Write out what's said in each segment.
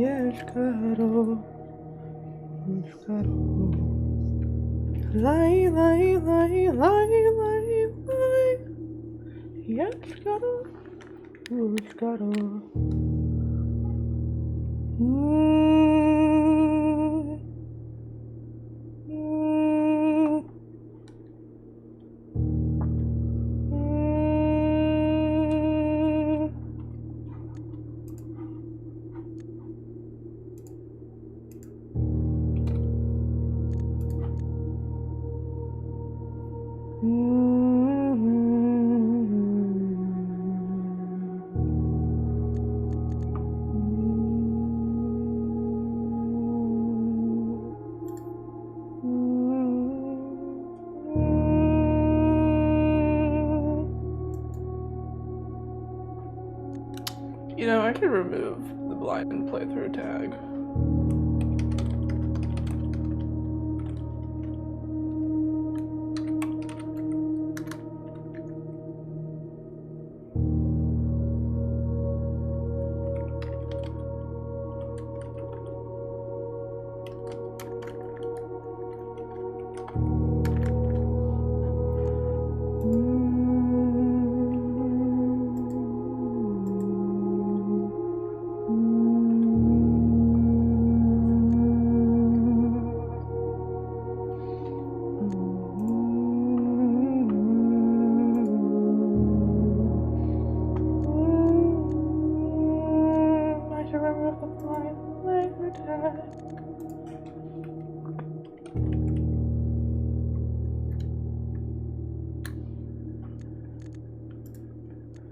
Yeshkaro, Lai, lai, lai, lai, lai, lai. Yeshkaro, Yeshkaro. You know, I could remove the blind playthrough tag.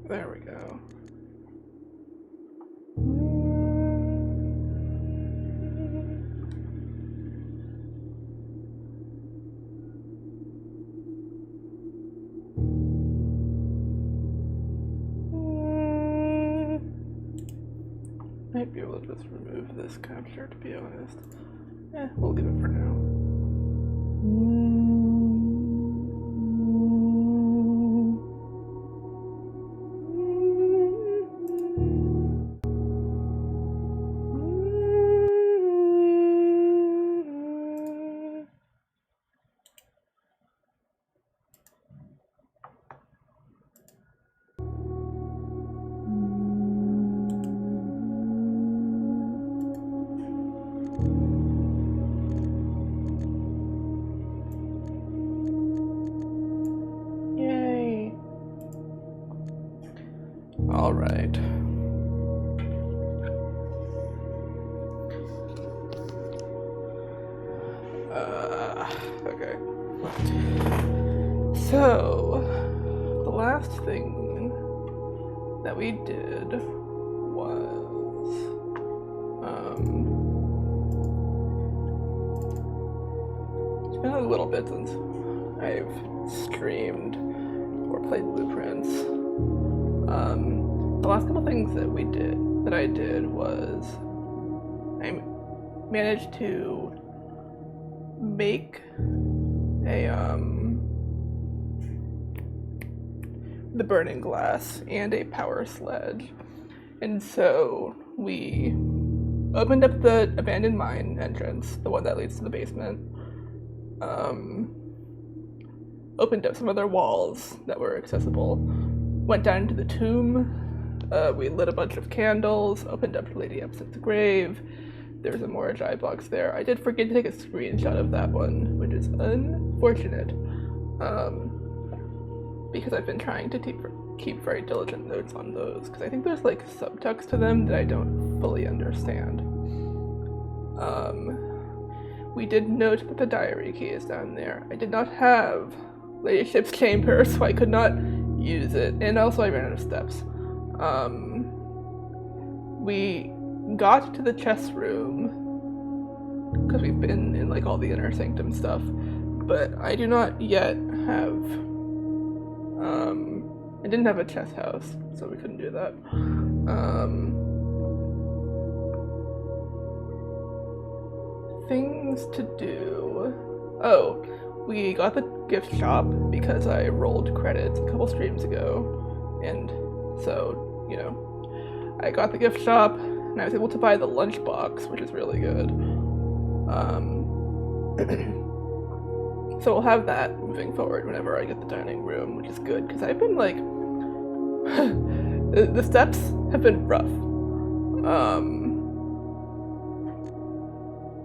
There we go. Might be able to just remove this capture, to be honest. We'll leave it for now. All right. Okay. So, the last thing that we did was, it's been a little bit since I've streamed or played Blueprints. The last couple things that I did was I managed to make the burning glass and a power sledge, and so we opened up the abandoned mine entrance, the one that leads to the basement. Opened up some other walls that were accessible. Went down into the tomb. We lit a bunch of candles, opened up Lady Absinthe's grave. There's a Morajai box there. I did forget to take a screenshot of that one, which is unfortunate, because I've been trying to keep very diligent notes on those, because I think there's like subtext to them that I don't fully understand. We did note that the diary key is down there. I did not have Ladyship's chamber, so I could not use it, and also I ran out of steps. We got to the chess room because we've been in like all the inner sanctum stuff, but I do not yet have I didn't have a chess house, so we couldn't do that. Things to do. Oh, we got the gift shop because I rolled credits a couple streams ago, and so, you know, I got the gift shop. and I was able to buy the lunchbox, which is really good. So we'll have that moving forward whenever I get the dining room, which is good, because I've been like, the steps have been rough.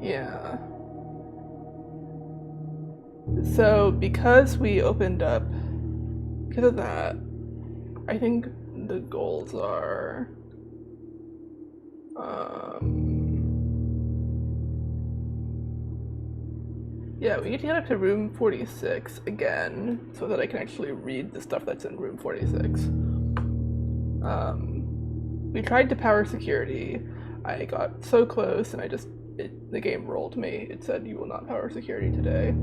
Yeah. So because we opened up, because of that, I think the goals are, yeah, we need to get up to room 46 again so that I can actually read the stuff that's in room 46. We tried to power security. I got so close and the game rolled me. It said you will not power security today.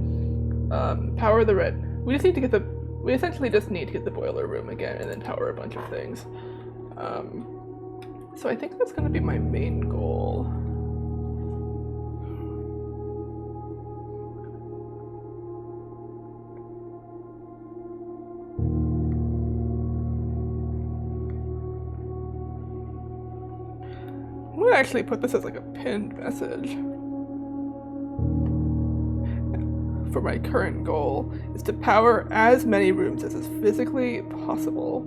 Power the red. We essentially just need to get the boiler room again and then power a bunch of things. So I think that's gonna be my main goal. I'm gonna actually put this as like a pinned message. For my current goal is to power as many rooms as is physically possible.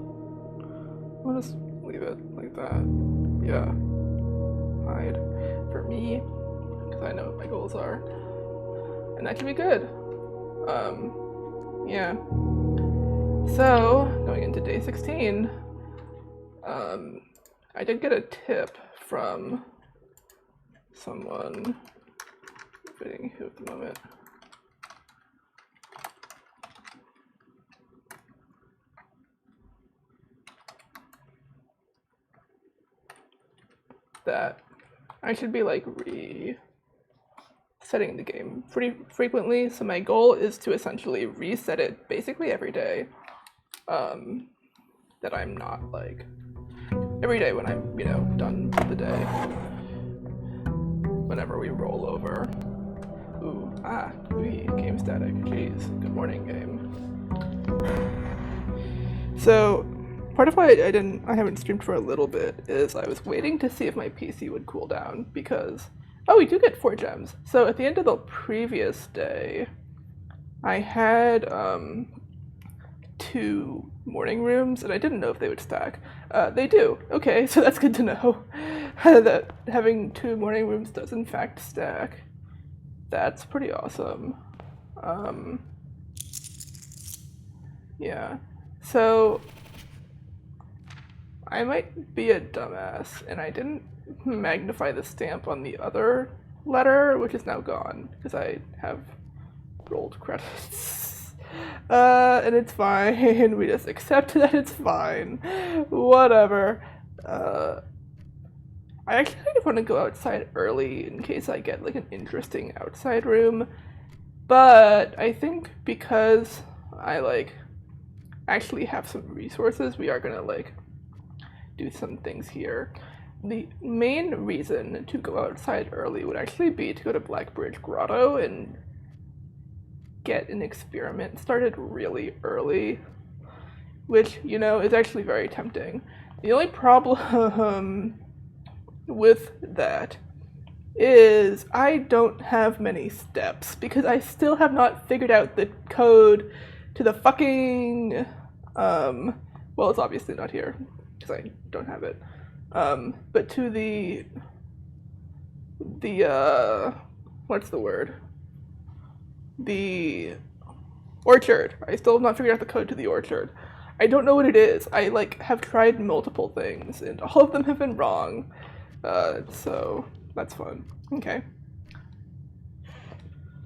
I'll just leave it like that. Yeah. Hide. For me, because I know what my goals are. And that should be good. Yeah. So, going into day 16, I did get a tip from someone, forgetting who at the moment. That I should be like resetting the game pretty frequently, so my goal is to essentially reset it basically every day. That I'm not like every day when I'm, done for the day. Whenever we roll over. Ooh, game static. Jeez, good morning, game. So, part of why I haven't streamed for a little bit is I was waiting to see if my PC would cool down because, we do get 4 gems. So at the end of the previous day, I had 2 morning rooms, and I didn't know if they would stack. They do. Okay, so that's good to know. That having 2 morning rooms does in fact stack. That's pretty awesome. Yeah. So I might be a dumbass, and I didn't magnify the stamp on the other letter, which is now gone, because I have rolled credits. And it's fine, we just accept that it's fine. Whatever. I actually kind of want to go outside early in case I get like an interesting outside room, but I think because I actually have some resources, we are gonna do some things here. The main reason to go outside early would actually be to go to Blackbridge Grotto and get an experiment started really early, which, is actually very tempting. The only problem with that is I don't have many steps because I still have not figured out the code to the fucking, well, it's obviously not here because I don't have it, but to the what's the word? The orchard. I still have not figured out the code to the orchard. I don't know what it is. I have tried multiple things and all of them have been wrong. So that's fun. Okay.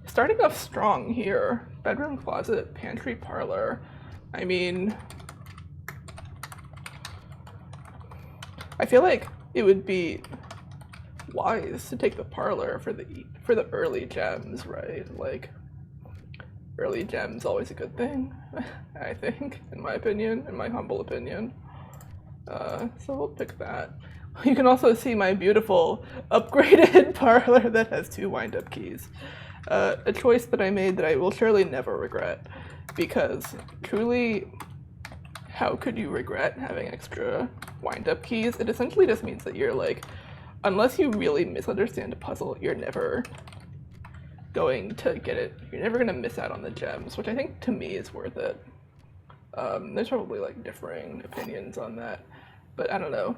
Starting off strong here. Bedroom, closet, pantry, parlor. I mean, I feel like it would be wise to take the parlor for the early gems, right? Early gems always a good thing, I think, in my humble opinion. So we'll pick that. You can also see my beautiful upgraded parlor that has 2 wind-up keys. A choice that I made that I will surely never regret, because truly, how could you regret having extra wind-up keys? It essentially just means that you're unless you really misunderstand a puzzle, you're never going to get it. You're never going to miss out on the gems, which I think to me is worth it. There's probably like differing opinions on that, but I don't know.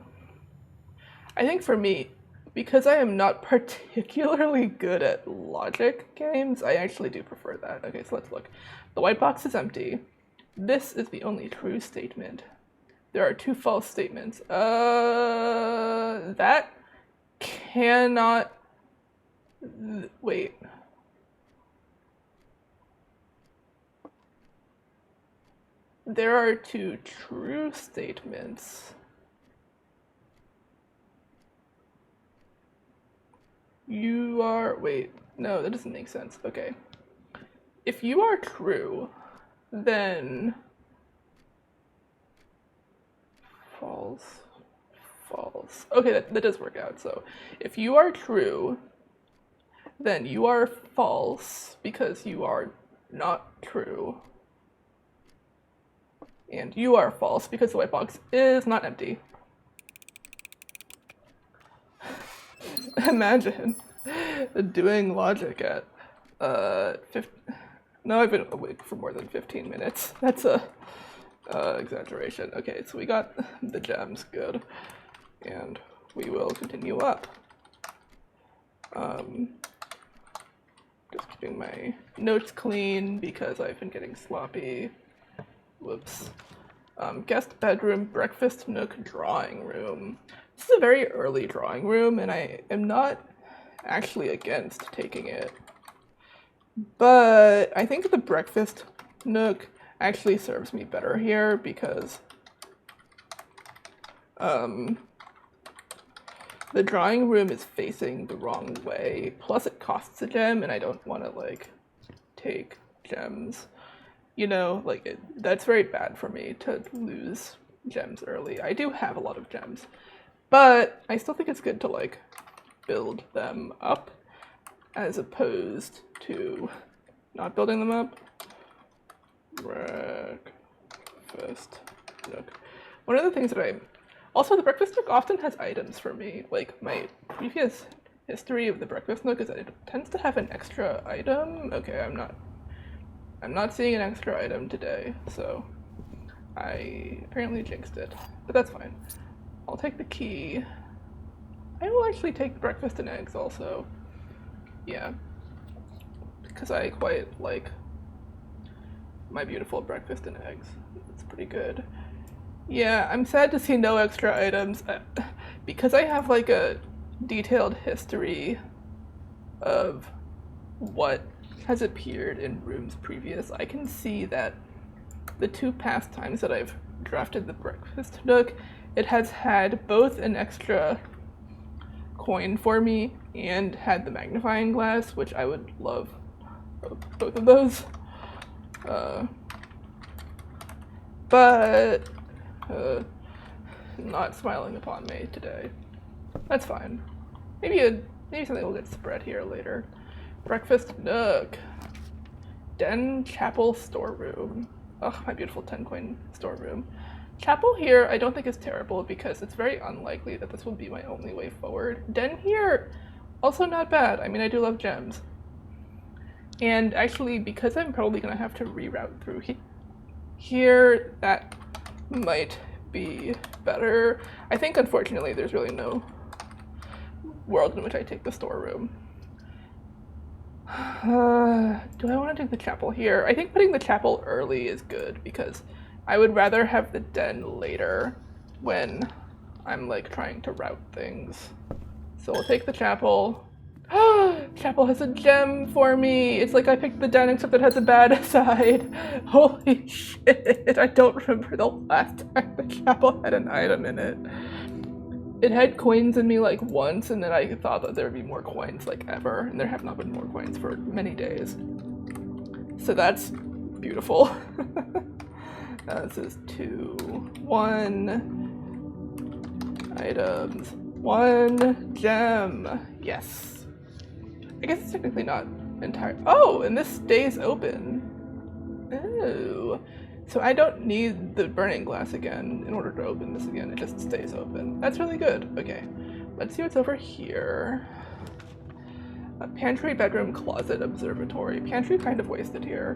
I think for me, because I am not particularly good at logic games, I actually do prefer that. Okay, so let's look. The white box is empty. This is the only true statement. There are 2 false statements. That cannot... Wait. There are 2 true statements. You are... Wait. No, that doesn't make sense. Okay. If you are true, then... False. False. Okay, that does work out. So, if you are true, then you are false because you are not true. And you are false because the white box is not empty. Imagine doing logic at no, I've been awake for more than 15 minutes. That's a exaggeration. Okay, so we got the gems, good. And we will continue up. Just keeping my notes clean because I've been getting sloppy. Whoops. Guest bedroom, breakfast nook, drawing room. This is a very early drawing room, and I am not actually against taking it. But I think the breakfast nook actually serves me better here because the drawing room is facing the wrong way. Plus it costs a gem, and I don't want to, like, take gems. You know, like, that's very bad for me to lose gems early. I do have a lot of gems, but I still think it's good to, like, build them up as opposed to not building them up. Breakfast nook. One of the things that also, the breakfast nook often has items for me. Like, my previous history of the breakfast nook is that it tends to have an extra item. Okay, I'm not seeing an extra item today, so I apparently jinxed it, but that's fine. I'll take the key. I will actually take breakfast and eggs also. Yeah, because I quite like my beautiful breakfast and eggs. It's pretty good. Yeah, I'm sad to see no extra items. Because I have like a detailed history of what has appeared in rooms previous, I can see that the 2 past times that I've drafted the breakfast nook, it has had both an extra coin for me and had the magnifying glass, which I would love both of those. But not smiling upon me today. That's fine. Maybe something will get spread here later. Breakfast nook. Den chapel storeroom. Ugh, my beautiful 10-coin storeroom. Chapel here I don't think is terrible because it's very unlikely that this will be my only way forward. Den here, also not bad. I mean, I do love gems. And actually, because I'm probably going to have to reroute through here, that might be better. I think, unfortunately, there's really no world in which I take the storeroom. Do I want to do the chapel here? I think putting the chapel early is good because I would rather have the den later when I'm like trying to route things. So we'll take the chapel. Chapel has a gem for me. It's like I picked the den except it has a bad side. Holy shit, I don't remember the last time the chapel had an item in it. It had coins in me like once, and then I thought that there would be more coins like ever, and there have not been more coins for many days. So that's beautiful. This is 2, 1 items, 1 gem. Yes. I guess it's technically not entire. Oh, and this stays open. Oh. So I don't need the burning glass again in order to open this again. It just stays open. That's really good. Okay. Let's see what's over here. A pantry, bedroom, closet, observatory. Pantry kind of wasted here.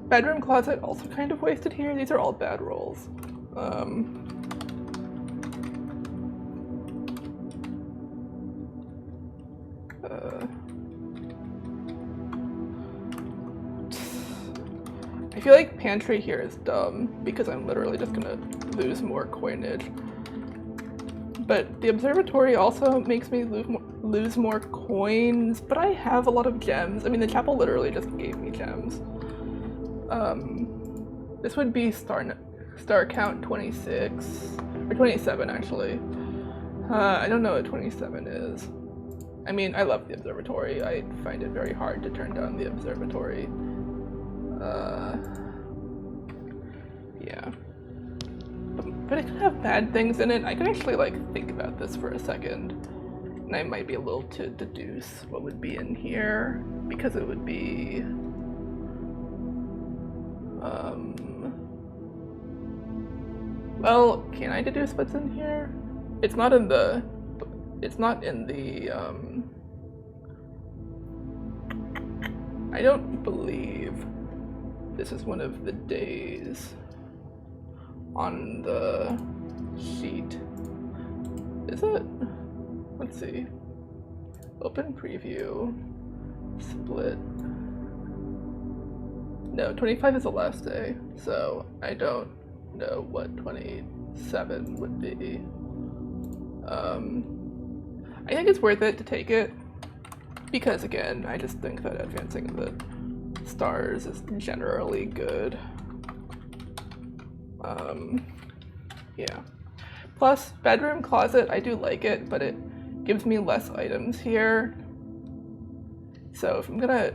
Bedroom, closet also kind of wasted here. These are all bad rolls. I feel like pantry here is dumb because I'm literally just gonna lose more coinage. But the observatory also makes me lose more coins, but I have a lot of gems. I mean, the chapel literally just gave me gems. This would be star count 26, or 27 actually. I don't know what 27 is. I mean, I love the observatory. I find it very hard to turn down the observatory. Yeah. But it could have bad things in it. I can actually like think about this for a second. And I might be able to deduce what would be in here, because it would be well, can I deduce what's in here? It's not in the I don't believe this is one of the days on the sheet. Is it? Let's see. Open preview. Split. No, 25 is the last day, so I don't know what 27 would be. I think it's worth it to take it, because again, I just think that advancing the stars is generally good. Yeah. Plus, bedroom, closet, I do like it, but it gives me less items here. So if I'm gonna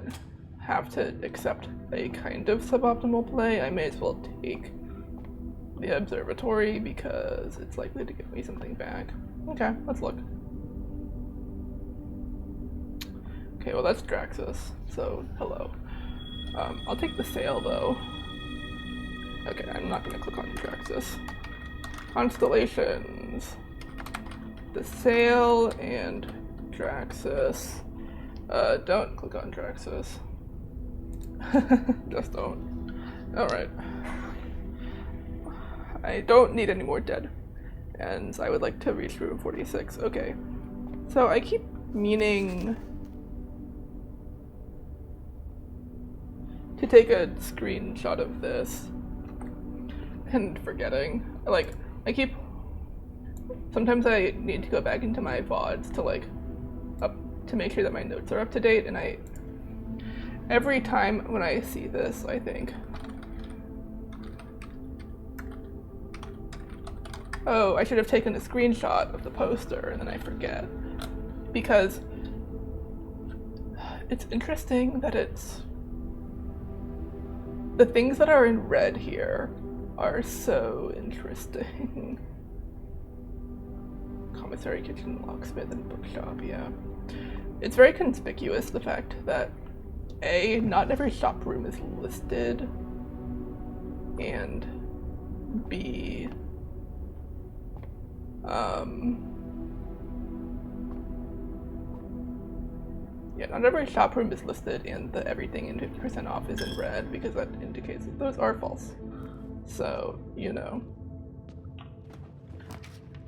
have to accept a kind of suboptimal play, I may as well take the observatory because it's likely to give me something back. Okay, let's look. Okay, well that's Draxus, so hello. I'll take the sail though. Okay, I'm not gonna click on Draxus. Constellations. The sail and Draxus. Don't click on Draxus. Just don't. Alright. I don't need any more dead. And I would like to reach room 46. Okay. So I keep meaning to take a screenshot of this and forgetting. Like, sometimes I need to go back into my VODs to make sure that my notes are up to date, and every time when I see this, I think, oh, I should have taken a screenshot of the poster, and then I forget. Because it's interesting that the things that are in red here are so interesting. Commissary, kitchen, locksmith, and bookshop, yeah. It's very conspicuous, the fact that A, not every shop room is listed, and B, yeah, not every shop room is listed, and the everything in 50% off is in red, because that indicates that those are false. So, you know.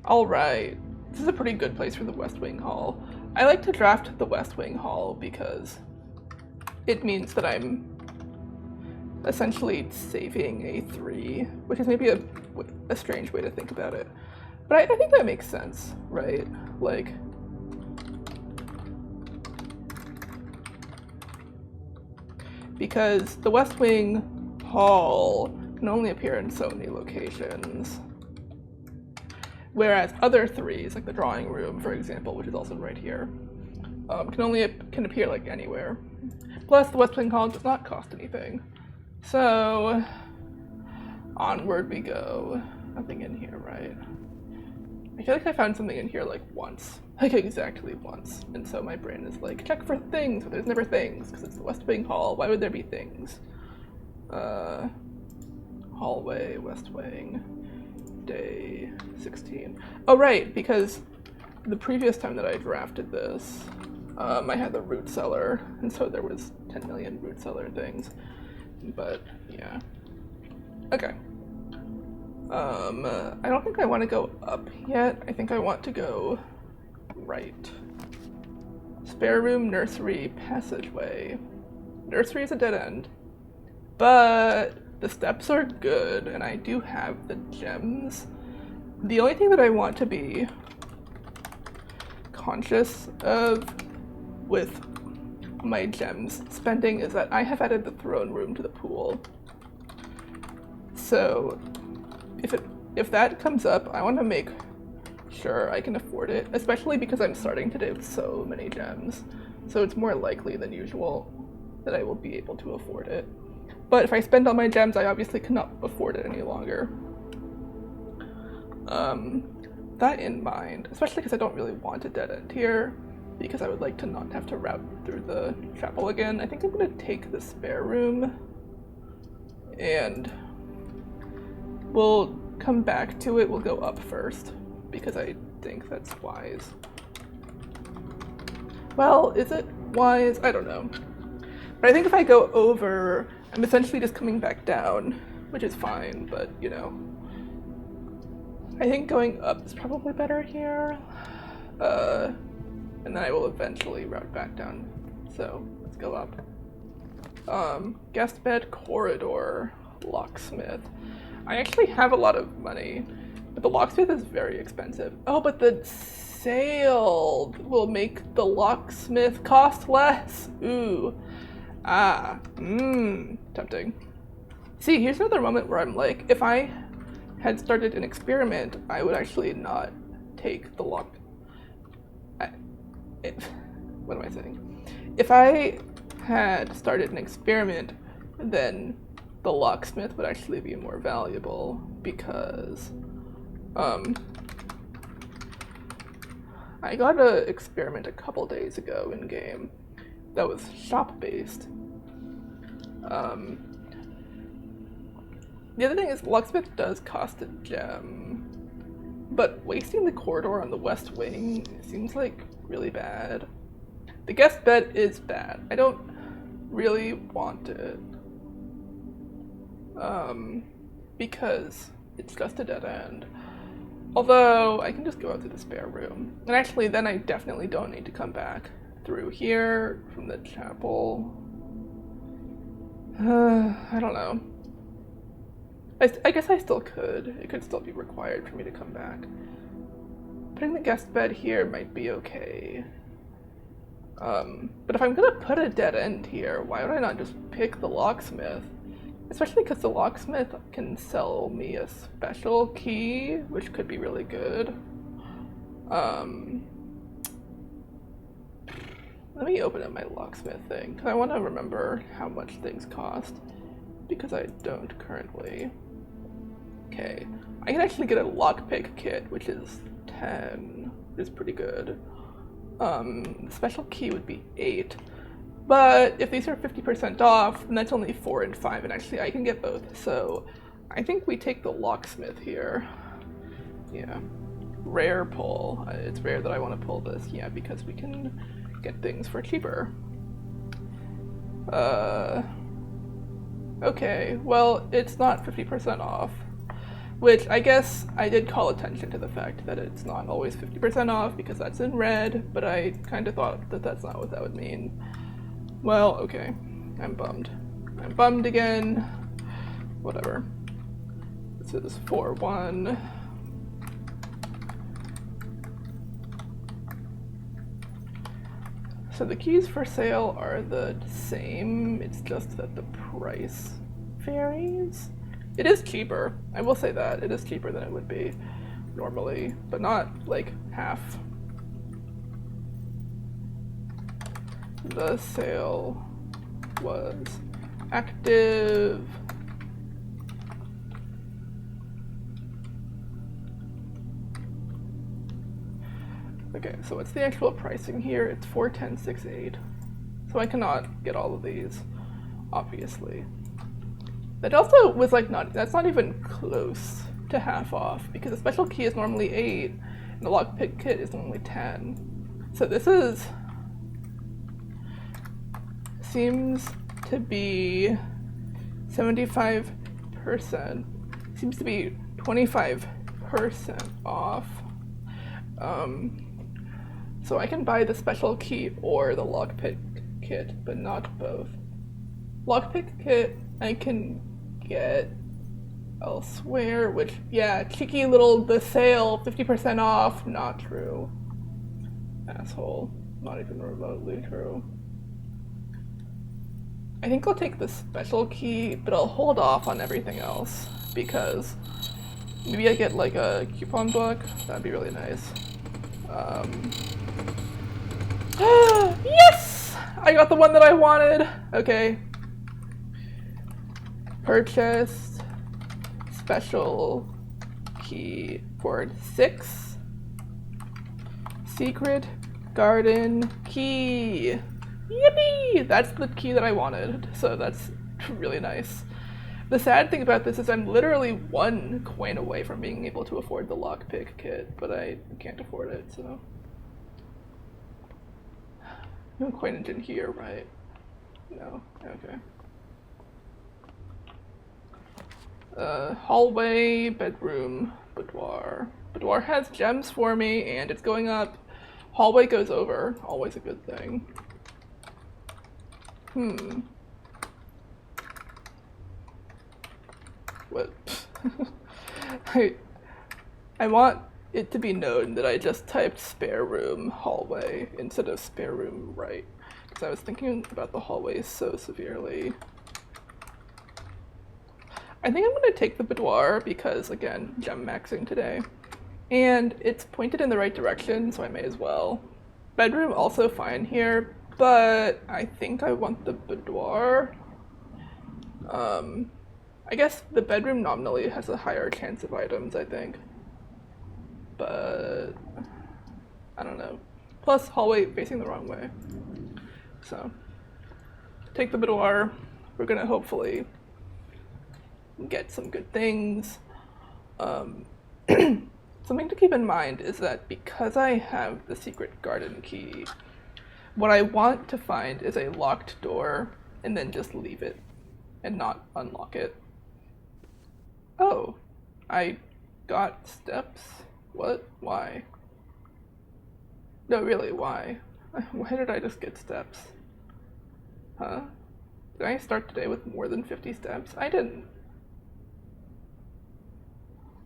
Alright, this is a pretty good place for the West Wing Hall. I like to draft the West Wing Hall because it means that I'm essentially saving a 3, which is maybe a strange way to think about it. But I think that makes sense, right? Like, because the West Wing Hall can only appear in so many locations, whereas other 3s, like the drawing room, for example, which is also right here, can appear like anywhere. Plus, the West Wing Hall does not cost anything. So, onward we go. Nothing in here, right? I feel like I found something in here like once. Like exactly once. And so my brain is like, check for things, but there's never things, because it's the West Wing Hall. Why would there be things? Hallway, West Wing, day 16. Oh right, because the previous time that I drafted this, I had the root cellar, and so there was 10 million root cellar things. But yeah. Okay. I don't think I want to go up yet. I think I want to go right. Spare room, nursery, passageway. Nursery is a dead end, but the steps are good, and I do have the gems. The only thing that I want to be conscious of with my gems spending is that I have added the throne room to the pool. So if that comes up, I want to make sure I can afford it, especially because I'm starting today with so many gems. So it's more likely than usual that I will be able to afford it. But if I spend all my gems, I obviously cannot afford it any longer. That in mind, especially because I don't really want a dead end here, because I would like to not have to route through the chapel again, I think I'm going to take the spare room, and we'll come back to it. We'll go up first, because I think that's wise. Well, is it wise? I don't know. But I think if I go over, I'm essentially just coming back down, which is fine, but you know. I think going up is probably better here. And then I will eventually route back down. So let's go up. Guest bed, corridor, locksmith. I actually have a lot of money, but the locksmith is very expensive. Oh, but the sale will make the locksmith cost less. Ooh. Tempting. See, here's another moment where I'm like, if I had started an experiment, I would actually not take the lock. What am I saying? If I had started an experiment, then the locksmith would actually be more valuable because I got an experiment a couple days ago in game that was shop based. The other thing is locksmith does cost a gem, but wasting the corridor on the west wing seems like really bad. The guest bed is bad. I don't really want it. Because it's just a dead end. Although I can just go out to the spare room. And actually then I definitely don't need to come back through here from the chapel. I don't know. I guess I still could. It could still be required for me to come back. Putting the guest bed here might be okay. But if I'm gonna put a dead end here, why would I not just pick the locksmith? Especially because the locksmith can sell me a special key, which could be really good. Let me open up my locksmith thing, because I want to remember how much things cost, because I don't currently. Okay, I can actually get a lockpick kit, which is 10, which is pretty good. The special key would be 8. But if these are 50% off, then that's only 4 and 5, and actually I can get both. So I think we take the locksmith here. Yeah. Rare pull. It's rare that I want to pull this, yeah, because we can get things for cheaper. Okay, well, it's not 50% off. Which I guess I did call attention to the fact that it's not always 50% off because that's in red, but I kind of thought that that's not what that would mean. Well, okay. I'm bummed. I'm bummed again. Whatever. This is 4-1. So the keys for sale are the same, it's just that the price varies. It is cheaper, I will say that. It is cheaper than it would be normally, but not like half. The sale was active. Okay, so what's the actual pricing here? It's 410.68. So I cannot get all of these, obviously. That also was like that's not even close to half off, because a special key is normally 8, And the lockpick kit is only 10. So this seems to be 75%. Seems to be 25% off. So I can buy the special key or the lockpick kit, but not both. Lockpick kit I can get elsewhere, which, yeah, cheeky little the sale, 50% off, not true. Asshole. Not even remotely true. I think I'll take the special key, but I'll hold off on everything else, because maybe I get like a coupon book. That'd be really nice. Yes! I got the one that I wanted! Okay. Purchased special key for 6. Secret garden key. Yippee! That's the key that I wanted, so that's really nice. The sad thing about this is I'm literally 1 coin away from being able to afford the lockpick kit, but I can't afford it, so. No coinage in here, right? No, okay. Hallway, bedroom, boudoir. Boudoir has gems for me, and it's going up. Hallway goes over, always a good thing. What? I want it to be known that I just typed spare room hallway instead of spare room right, because I was thinking about the hallways so severely. I think I'm going to take the boudoir because, again, gem maxing today. And it's pointed in the right direction, so I may as well. Bedroom also fine here, but I think I want the boudoir. I guess the bedroom nominally has a higher chance of items, I think. But I don't know. Plus, hallway facing the wrong way. So, take the boudoir. We're gonna hopefully get some good things. Something to keep in mind is that because I have the secret garden key, what I want to find is a locked door and then just leave it and not unlock it. Oh, I got steps? What? Why? No, really, why? Why did I just get steps? Huh? Did I start today with more than 50 steps? I didn't.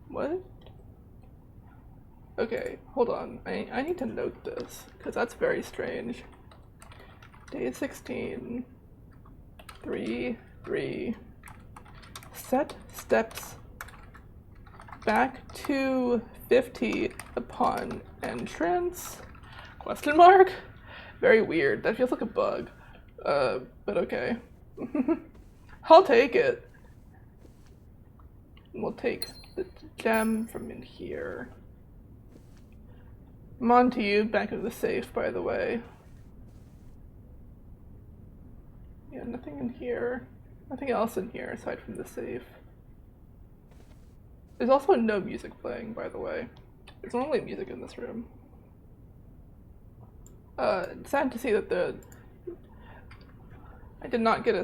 What? Okay, hold on. I need to note this, because that's very strange. Day 16. 3, 3. Set steps back to 50 upon entrance? Question mark? Very weird. That feels like a bug. But okay. I'll take it. We'll take the gem from in here. I'm on to you, back of the safe, by the way. Yeah, nothing in here. Nothing else in here aside from the safe. There's also no music playing, by the way. There's only music in this room. It's sad to see that I did not get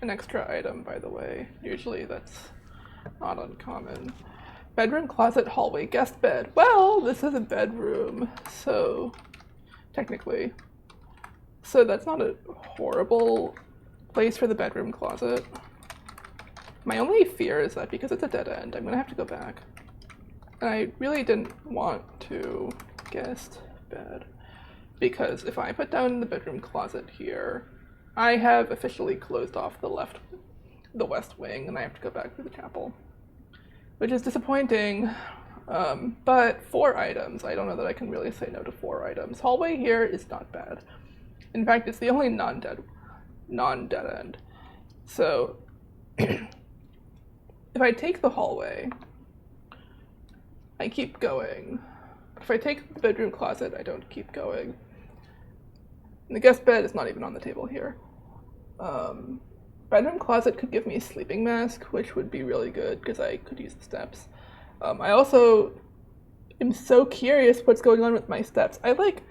an extra item, by the way. Usually that's not uncommon. Bedroom, closet, hallway, guest bed. Well, this is a bedroom, so technically. So that's not a horrible place for the bedroom closet. My only fear is that because it's a dead end, I'm gonna have to go back. And I really didn't want to guest bed, because if I put down the bedroom closet here, I have officially closed off the west wing, and I have to go back to the chapel, which is disappointing. But 4 items, I don't know that I can really say no to 4 items. Hallway here is not bad. In fact, it's the only non-dead end. So if I take the hallway, I keep going. If I take the bedroom closet, I don't keep going. And the guest bed is not even on the table here. Bedroom closet could give me a sleeping mask, which would be really good because I could use the steps. I also am so curious what's going on with my steps. I like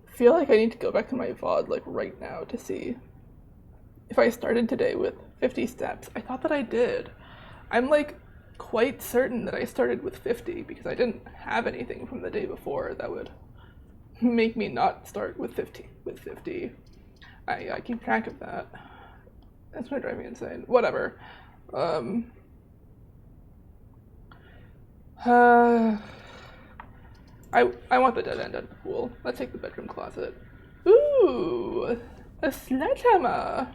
feel like I need to go back to my VOD like right now to see if I started today with 50 steps. I thought that I did. I'm like quite certain that I started with 50 because I didn't have anything from the day before that would make me not start with 50. I keep track of that. That's gonna drive me insane. Whatever. I want the dead end at the pool. Let's take the bedroom closet. Ooh, a sledgehammer.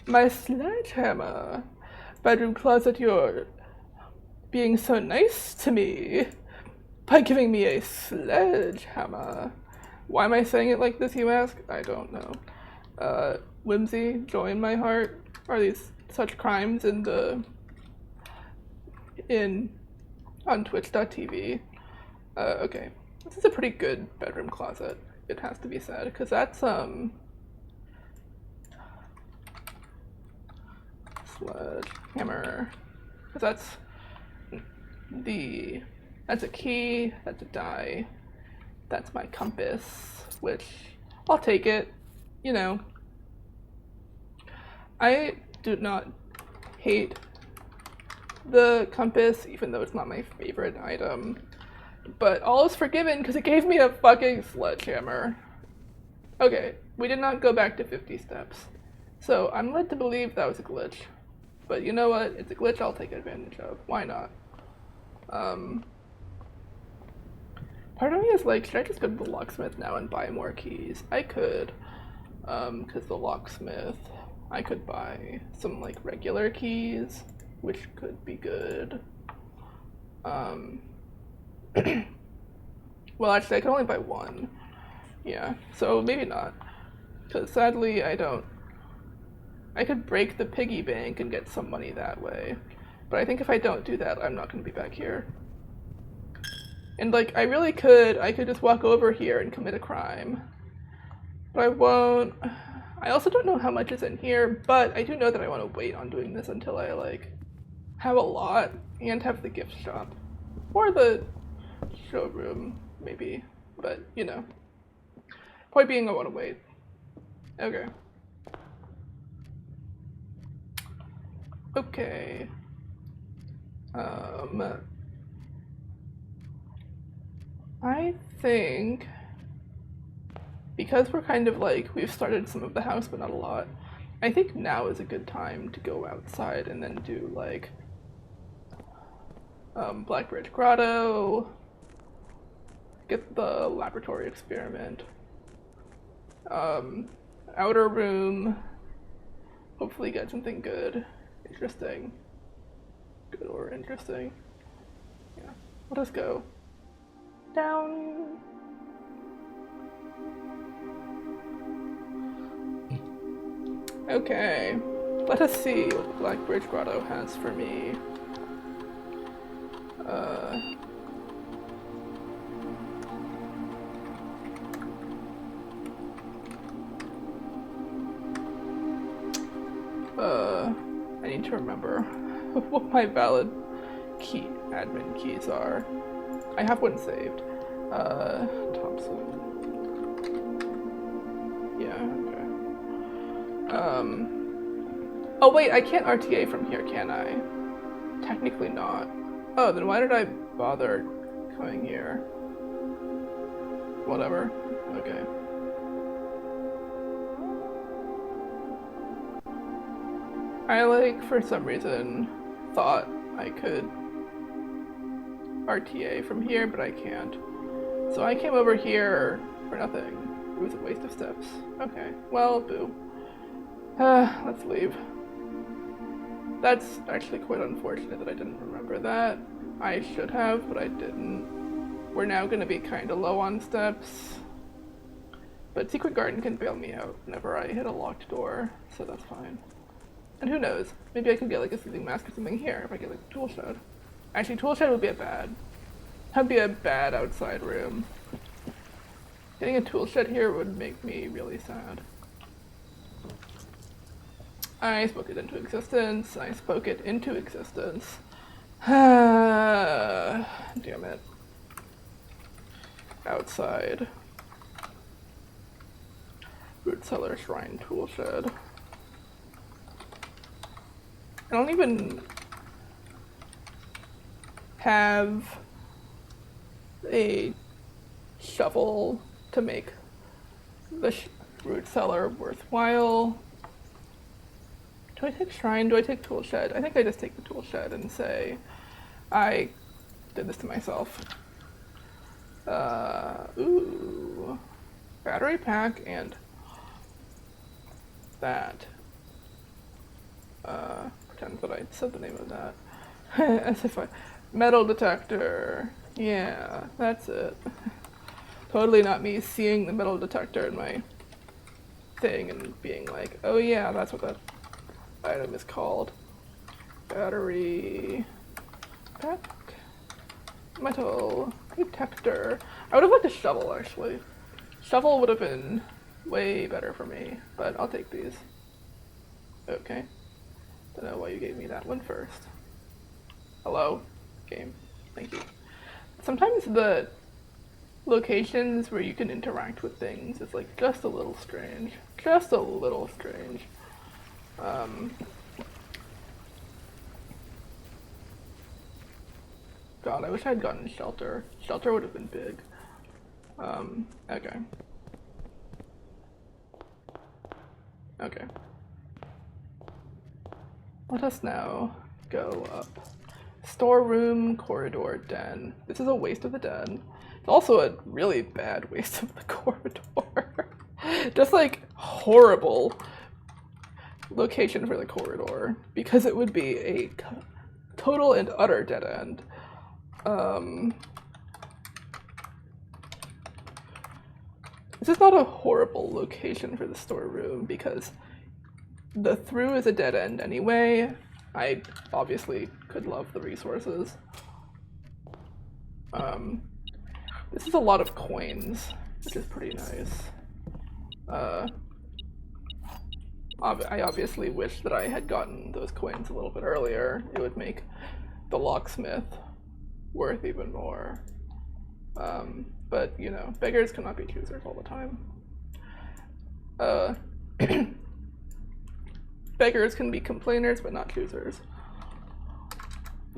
My sledgehammer. Bedroom closet, you're being so nice to me by giving me a sledgehammer. Why am I saying it like this, you ask? I don't know. Whimsy, joy in my heart. Are these such crimes on twitch.tv? Okay. This is a pretty good bedroom closet, it has to be said, because that's, sledgehammer. Because that's a key, that's a die, that's my compass, which I'll take it, you know. I do not hate the compass, even though it's not my favorite item. But all is forgiven because it gave me a fucking sledgehammer. Okay, we did not go back to 50 steps. So I'm led to believe that was a glitch. But you know what? It's a glitch I'll take advantage of. Why not? Part of me is like, should I just go to the locksmith now and buy more keys? I could. Because the locksmith, I could buy some like regular keys, which could be good. Well, actually, I can only buy one. Yeah, so maybe not. Because sadly, I could break the piggy bank and get some money that way. But I think if I don't do that, I'm not going to be back here. And like, I could just walk over here and commit a crime. But I won't. I also don't know how much is in here, but I do know that I want to wait on doing this until I like have a lot and have the gift shop. Or the showroom, maybe. But, you know. Point being, I want to wait. Okay. Okay. I think because we're kind of like, we've started some of the house but not a lot, I think now is a good time to go outside and then do like Blackbridge Grotto, get the laboratory experiment, outer room, hopefully get something good, interesting, good or interesting. Yeah, let us go down. Okay, let us see what the Blackbridge Grotto has for me. I need to remember what my valid admin keys are. I have one saved. Thompson. Yeah, okay. Oh wait, I can't RTA from here, can I? Technically not. Oh, then why did I bother coming here? Whatever. Okay. I like, for some reason, thought I could RTA from here, but I can't. So I came over here for nothing. It was a waste of steps. Okay, well, boo. Let's leave. That's actually quite unfortunate that I didn't remember that. I should have, but I didn't. We're now gonna be kinda low on steps. But Secret Garden can bail me out whenever I hit a locked door, so that's fine. And who knows, maybe I can get like a soothing mask or something here if I get like a tool shed. Actually, tool shed would be that'd be a bad outside room. Getting a tool shed here would make me really sad. I spoke it into existence. Damn it. Outside. Root cellar, shrine, tool shed. I don't even have a shovel to make the root cellar worthwhile. Do I take shrine? Do I take tool shed? I think I just take the tool shed and say, I did this to myself. Ooh. Battery pack and that. Pretend that I said the name of that. As if I... Metal detector. Yeah, that's it. Totally not me seeing the metal detector in my thing and being like, oh yeah, that's what that item is called. Battery pack. Metal detector. I would have liked a shovel, actually. Shovel would have been way better for me, but I'll take these. Okay. Don't know why you gave me that one first. Hello, game. Thank you. Sometimes the locations where you can interact with things is like just a little strange. Just a little strange. God, I wish I had gotten shelter. Shelter would have been big. Okay. Okay. Let us now go up. Storeroom, corridor, den. This is a waste of the den. It's also a really bad waste of the corridor. Just like horrible location for the corridor because it would be a total and utter dead end. This is not a horrible location for the storeroom because the through is a dead end anyway. I obviously could love the resources. This is a lot of coins, which is pretty nice. I obviously wish that I had gotten those coins a little bit earlier. It would make the locksmith worth even more. But, you know, beggars cannot be choosers all the time. Beggars can be complainers, but not choosers.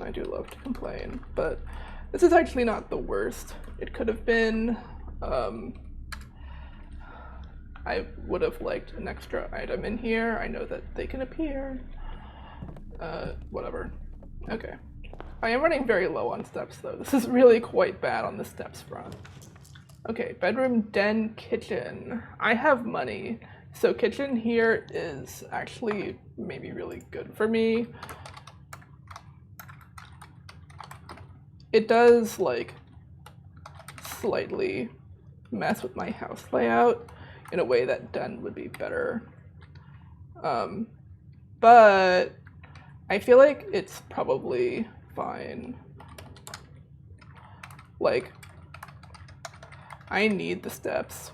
I do love to complain, but this is actually not the worst it could have been. I would have liked an extra item in here. I know that they can appear. Whatever. Okay. I am running very low on steps, though. This is really quite bad on the steps front. Okay, bedroom, den, kitchen. I have money, so kitchen here is actually maybe really good for me. It does, like, slightly mess with my house layout in a way that den would be better. But I feel like it's probably fine. Like, I need the steps.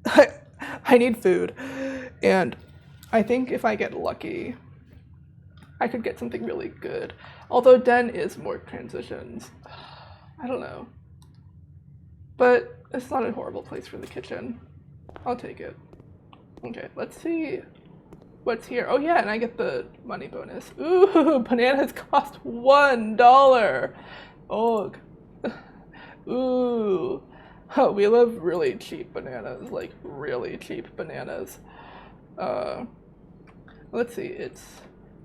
I need food. And I think if I get lucky, I could get something really good. Although den is more transitions. I don't know. But it's not a horrible place for the kitchen. I'll take it. Okay, let's see what's here. Oh yeah, and I get the money bonus. Ooh, bananas cost $1. Oh, ooh. Oh, we love really cheap bananas, like really cheap bananas. Let's see, it's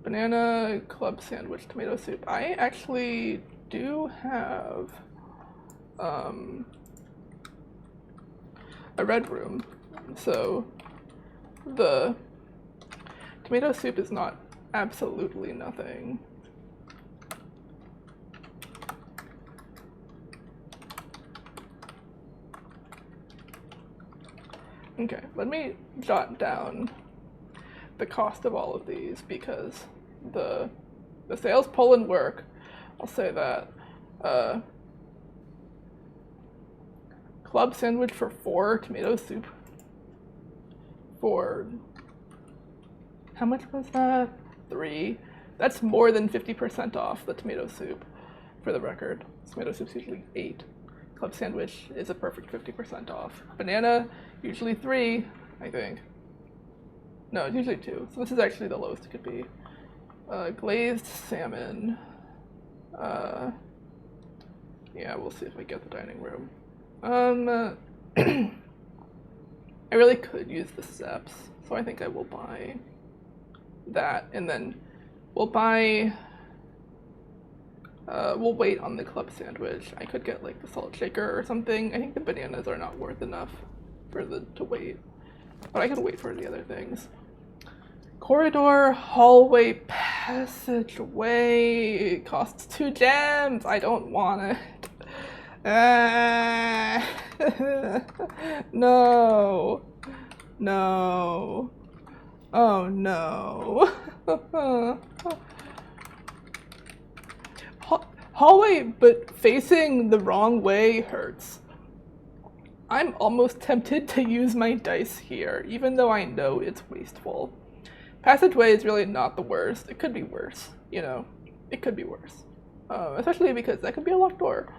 banana club sandwich tomato soup. I actually do have a red room, so the tomato soup is not absolutely nothing. Okay, let me jot down the cost of all of these because the sales pull and work. I'll say that. Club sandwich for 4, tomato soup for, how much was that? 3. That's more than 50% off the tomato soup, for the record. Tomato soup's usually 8. Club sandwich is a perfect 50% off. Banana, usually 3, I think. No, it's usually 2. So this is actually the lowest it could be. Glazed salmon. Yeah, we'll see if I get the dining room. I really could use the steps, so I think I will buy that, and then we'll buy, we'll wait on the club sandwich. I could get like the salt shaker or something. I think the bananas are not worth enough to wait, but I could wait for the other things. Corridor, hallway, passageway, costs 2 gems. I don't want it. No. No. Oh no. Hallway, but facing the wrong way hurts. I'm almost tempted to use my dice here, even though I know it's wasteful. Passageway is really not the worst. It could be worse, you know. It could be worse. Especially because that could be a locked door.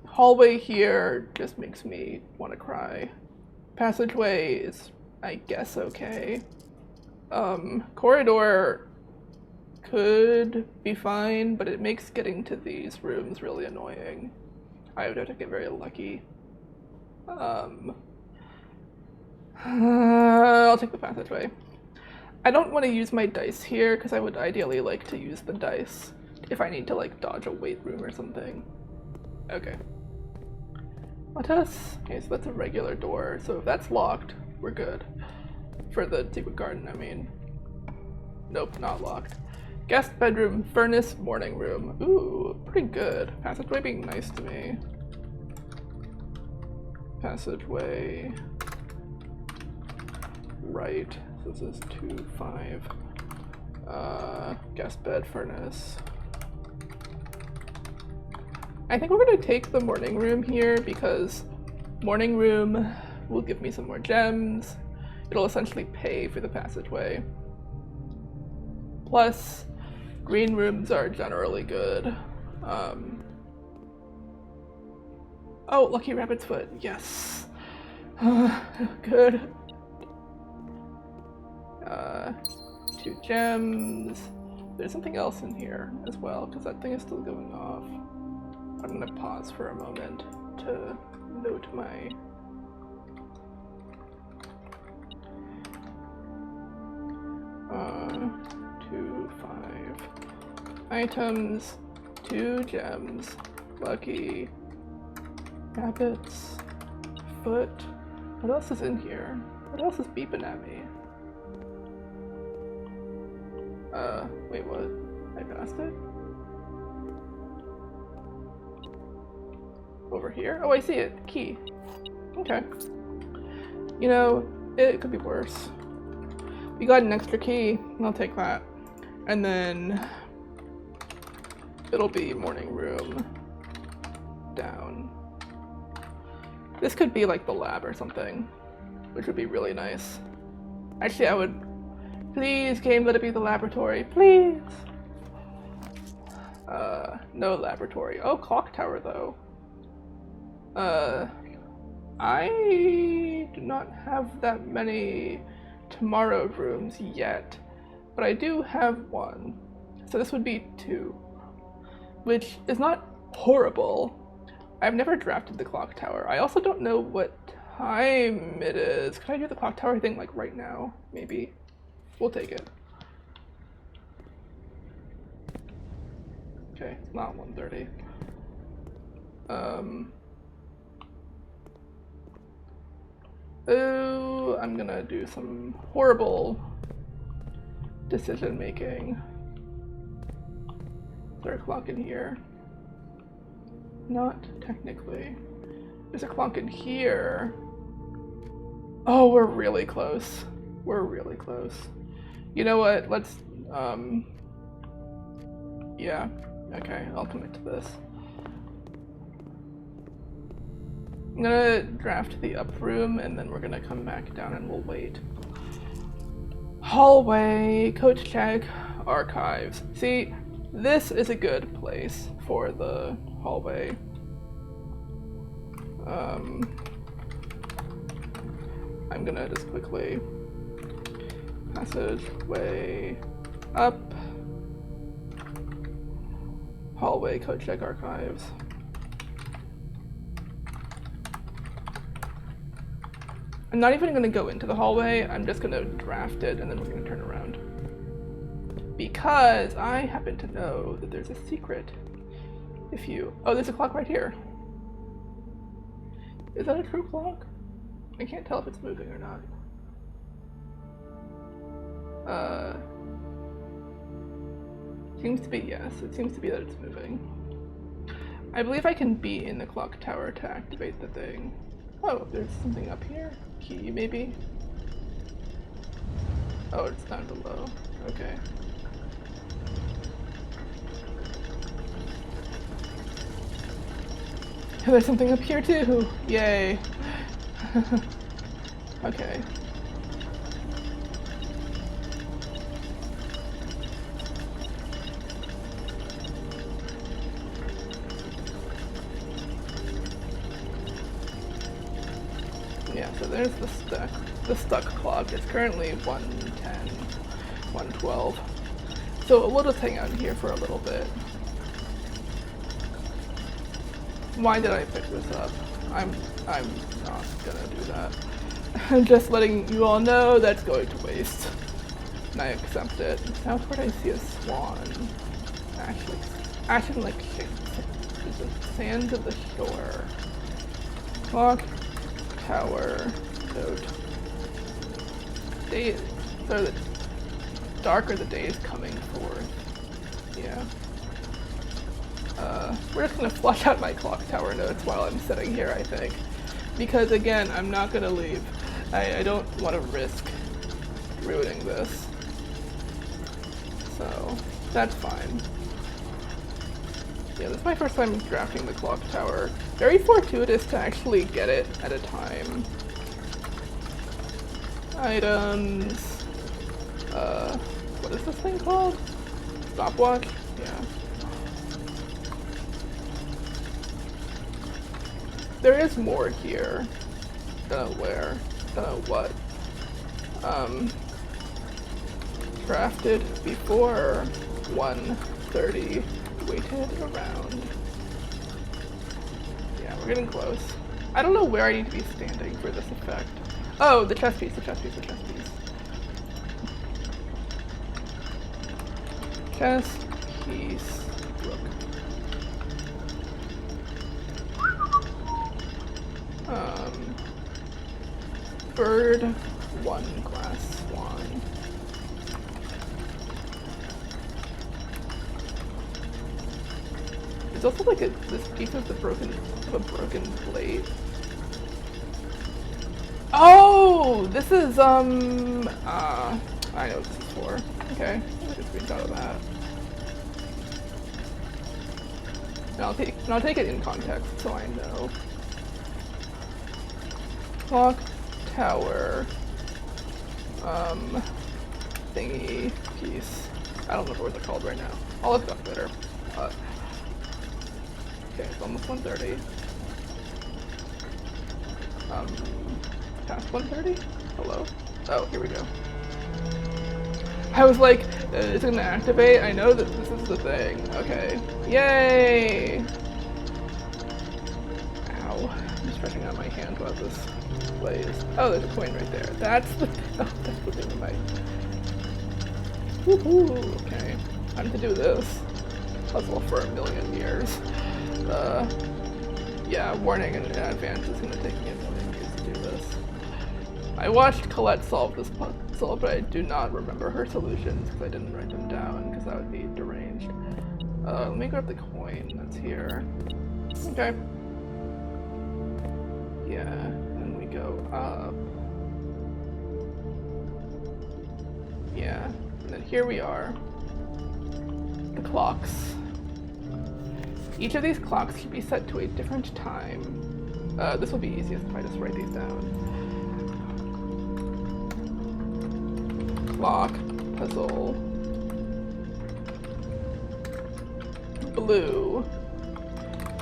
Hallway here just makes me want to cry. Passageway is, I guess, okay. Corridor could be fine, but it makes getting to these rooms really annoying. I would have to get very lucky. I'll take the passageway. I don't want to use my dice here because I would ideally like to use the dice if I need to like dodge a weight room or something. Okay. Let us... Okay, so that's a regular door, so if that's locked, we're good. For the secret garden, I mean. Nope, not locked. Guest bedroom, furnace, morning room. Ooh, pretty good. Passageway being nice to me. Passageway. Right. So this is 2, 5. Guest bed, furnace. I think we're gonna take the morning room here because morning room will give me some more gems. It'll essentially pay for the passageway. Plus, green rooms are generally good. Oh, lucky rabbit's foot, yes. Good. 2 gems. There's something else in here as well, because that thing is still going off. I'm gonna pause for a moment to note my... Uh, 2, 5 items, 2 gems, lucky, rabbits, foot. What else is in here? What else is beeping at me? Wait, what? I passed it? Over here? Oh, I see it. Key. Okay. You know, it could be worse. We got an extra key. I'll take that. And then it'll be morning room down. This could be like the lab or something, which would be really nice. Actually, I would... Please, game, let it be the laboratory. Please! No laboratory. Oh, clock tower, though. I do not have that many tomorrow rooms yet, but I do have 1. So this would be 2, which is not horrible. I've never drafted the clock tower. I also don't know what time it is. Can I do the clock tower thing like right now? Maybe. We'll take it. Okay, it's not 1:30. Oh, I'm gonna do some horrible decision making. Is there a clock in here? Not technically. There's a clock in here. Oh, we're really close. We're really close. You know what? Let's, yeah. Okay, I'll commit to this. I'm gonna draft the up room and then we're gonna come back down and we'll wait. Hallway, coat check. archives. See, this is a good place for the hallway. I'm gonna just quickly passageway up, hallway, code check archives. I'm not even gonna go into the hallway, I'm just gonna draft it and then we're gonna turn around. Because I happen to know that there's a secret. Oh, there's a clock right here. Is that a true clock? I can't tell if it's moving or not. Seems to be yes. It seems to be that it's moving. I believe I can be in the clock tower to activate the thing. Oh, there's something up here? Key, maybe? Oh, it's down below. Okay. There's something up here too! Yay! Okay. Yeah, so there's the stuck clock. It's currently 110, 112. So we'll just hang out here for a little bit. Why did I pick this up? I'm not gonna do that. I'm just letting you all know that's going to waste. And I accept it. Southward I see a swan. Actually like the sands of the shore. Clock tower note. Day, so the darker the day is coming forth. Yeah. We're just gonna flush out my clock tower notes while I'm sitting here, I think. Because again, I'm not gonna leave. I don't want to risk ruining this. So, that's fine. Yeah, this is my first time drafting the clock tower. Very fortuitous to actually get it at a time. Items. What is this thing called? Stopwatch? Yeah. There is more here. Don't know where. Don't know what. Drafted before 1:30. Waited around. Yeah, we're getting close. I don't know where I need to be standing for this effect. Oh, the chess piece, the chess piece, the chess piece. Chess piece. Look. Bird, 1 glass swan. There's also like this piece of a broken plate. Oh, this is I know what this is for. Okay, I'll just screenshot of that. And I'll take it in context so I know. Clock tower thingy piece. I don't remember what they're called right now. I'll look it up later. Okay, it's almost 1:30. Past 1:30? Hello? Oh, here we go. I was like, is it gonna activate? I know that this is the thing. Okay. Yay! Ow. I'm stretching out my hand while this plays. Oh, there's a coin right there. That's the thing of my... Woohoo! Okay. Time to do this. Puzzle for a million years. Yeah, warning in advance, it's gonna take me a million years to do this. I watched Colette solve this puzzle, but I do not remember her solutions because I didn't write them down because that would be deranged. Let me grab the coin that's here. Okay. Yeah, and we go up. Yeah, and then here we are. The clocks. Each of these clocks can be set to a different time. This will be easiest if I just write these down. Clock, puzzle, blue.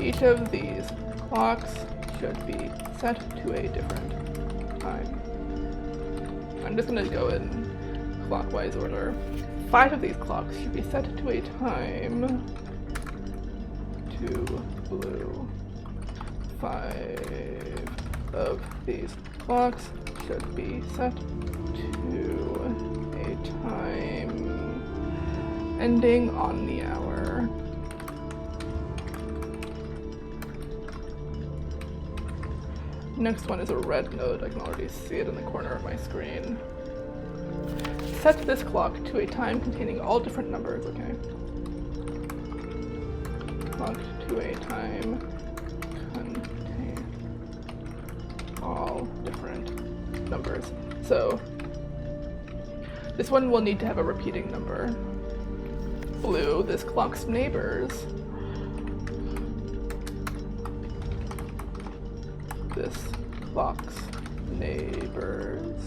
Each of these clocks should be set to a different time. I'm just gonna go in clockwise order. 5 of these clocks should be set to a time to blue. 5 of these clocks should be set to a time ending on the hour. Next one is a red node. I can already see it in the corner of my screen. Set this clock to a time containing all different numbers, okay. Clock to a time contain all different numbers. So this one will need to have a repeating number. Blue, this clock's neighbors. This clock's neighbors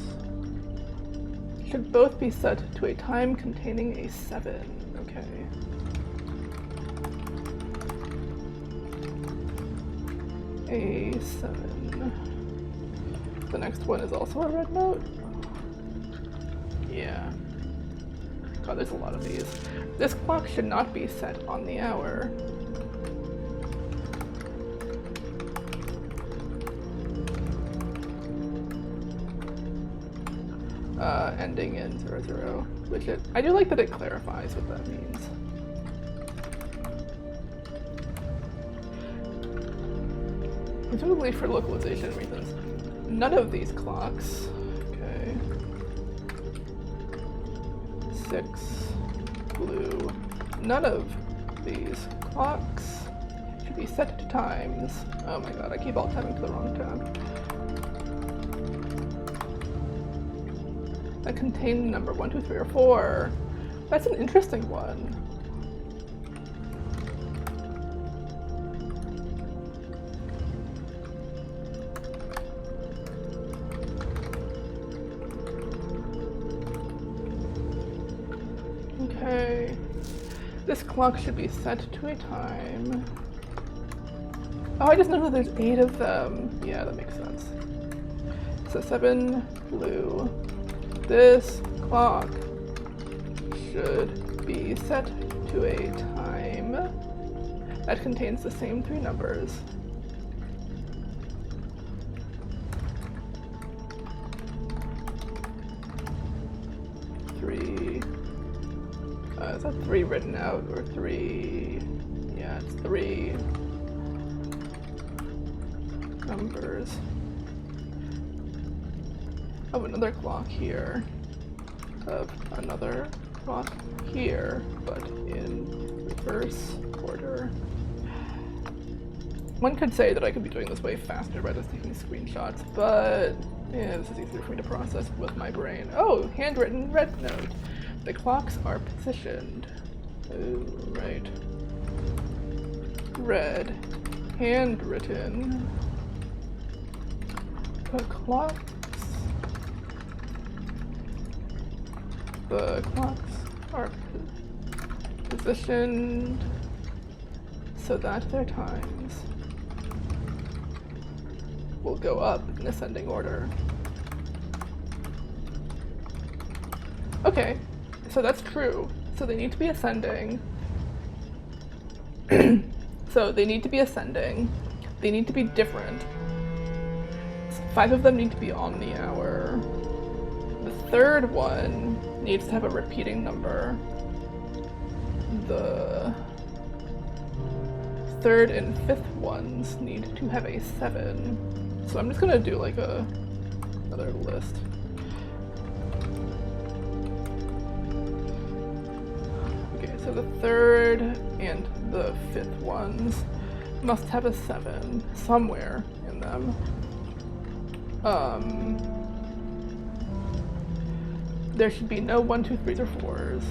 should both be set to a time containing a 7. Okay. A 7. The next one is also a red note. Yeah. God, there's a lot of these. This clock should not be set on the hour. Ending in 00, which I do like that it clarifies what that means. Presumably for localization reasons. None of these clocks, okay. 6, blue. None of these clocks should be set to times. Oh my god, I keep alt tabbing to the wrong tab. That contain number 1, 2, 3, or 4. That's an interesting one. Okay. This clock should be set to a time. Oh, I just know that there's 8 of them. Yeah, that makes sense. So 7, blue. This clock should be set to a time that contains the same 3 numbers. Is that 3 written out or 3? Yeah, it's 3 numbers. Of another clock here, of another clock here, but in reverse order. One could say that I could be doing this way faster by just taking screenshots, but yeah, this is easier for me to process with my brain. Oh, handwritten red note. The clocks are positioned. Oh, right. Red, handwritten. The clocks are positioned so that their times will go up in ascending order. Okay, so that's true. So they need to be ascending. So they need to be ascending. They need to be different. 5 of them need to be on the hour. The third one needs to have a repeating number. The third and fifth ones need to have a 7. So I'm just gonna do like another list. Okay, so the third and the fifth ones must have a 7 somewhere in them. There should be no 1, 2, 3s, or 4s.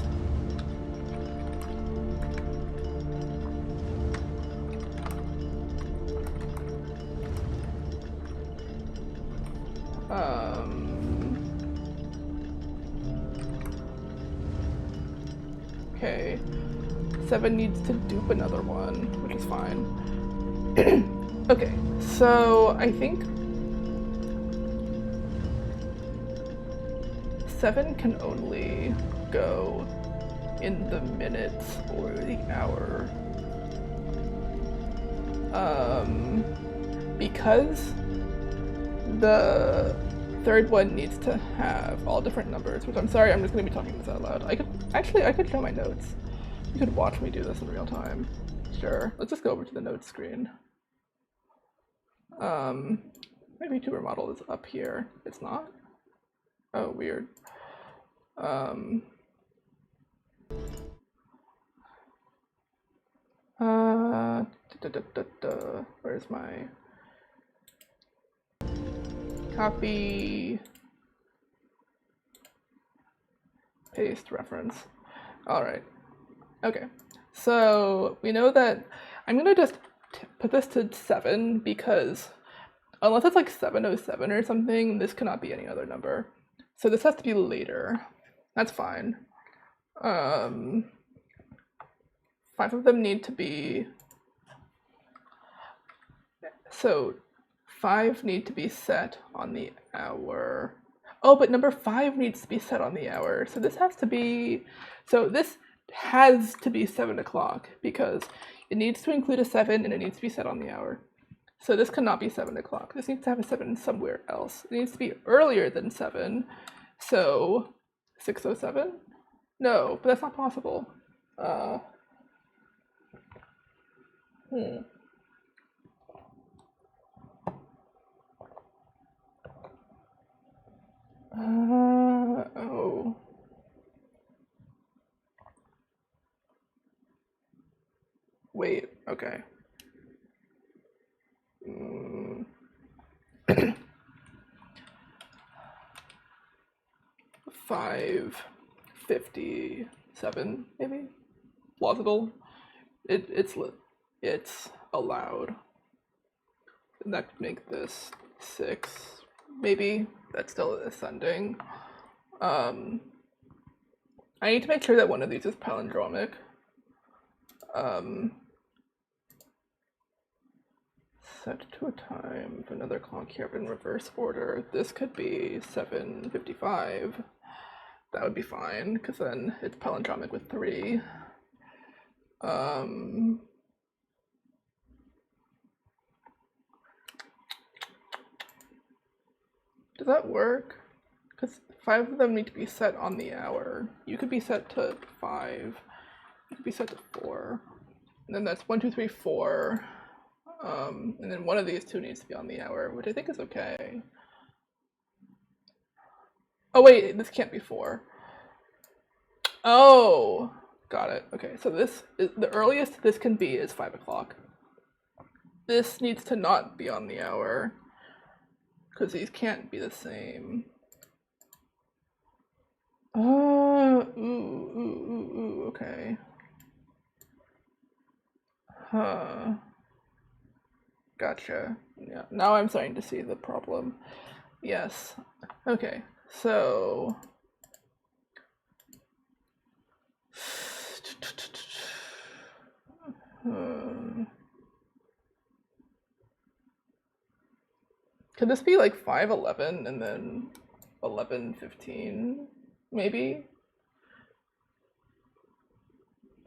Okay, 7 needs to dupe another one, which is fine. Okay, so I think 7 can only go in the minutes or the hour. Because the third one needs to have all different numbers, which I'm sorry, I'm just gonna be talking this out loud. I could show my notes. You could watch me do this in real time. Sure, let's just go over to the notes screen. My VTuber model is up here. It's not? Oh, weird. Where's my copy, paste reference? All right. Okay. So we know that I'm gonna just put this to 7 because unless it's like 707 or something, this cannot be any other number. So this has to be later. That's fine. 5 of them need to be, so 5 need to be set on the hour. Oh, but number 5 needs to be set on the hour. So this has to be, so this has to be 7 o'clock because it needs to include a 7 and it needs to be set on the hour. So this cannot be 7 o'clock. This needs to have a 7 somewhere else. It needs to be earlier than 7. So 6:07? No, but that's not possible. Oh. Wait, okay. 5:57, maybe? Plausible. It's allowed. And that could make this 6, maybe. That's still ascending. I need to make sure that one of these is palindromic. Set to a time of another clock here in reverse order. This could be 7:55. That would be fine, because then it's palindromic with 3. Does that work? Because 5 of them need to be set on the hour. You could be set to 5. You could be set to 4. And then that's 1, 2, 3, 4. And then one of these 2 needs to be on the hour, which I think is okay. Oh wait, this can't be 4. Oh, got it. Okay, so this is the earliest this can be is 5 o'clock. This needs to not be on the hour because these can't be the same. Okay. Huh. Gotcha. Yeah, now I'm starting to see the problem. Yes. Okay, so could this be like 5:11 and then 11:15, maybe?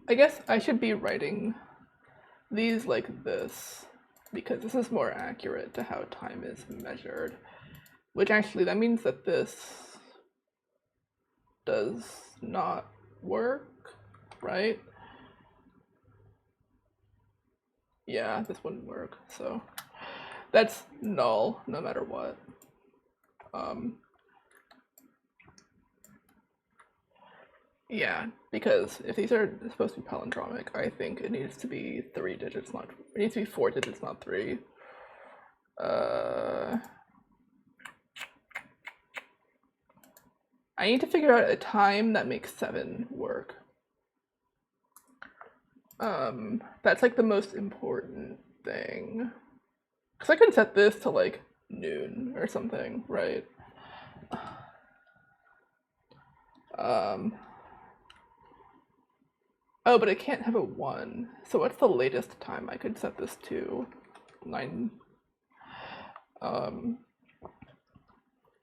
I guess I should be writing these like this because this is more accurate to how time is measured. Which actually, that means that this does not work, right? Yeah, this wouldn't work, so that's null no matter what. Yeah, because if these are supposed to be palindromic, I think it needs to be 3 digits, not, it needs to be 4 digits, not 3. I need to figure out a time that makes 7 work. That's like the most important thing. Because I can set this to like noon or something, right? Oh, but it can't have a 1. So what's the latest time I could set this to? 9.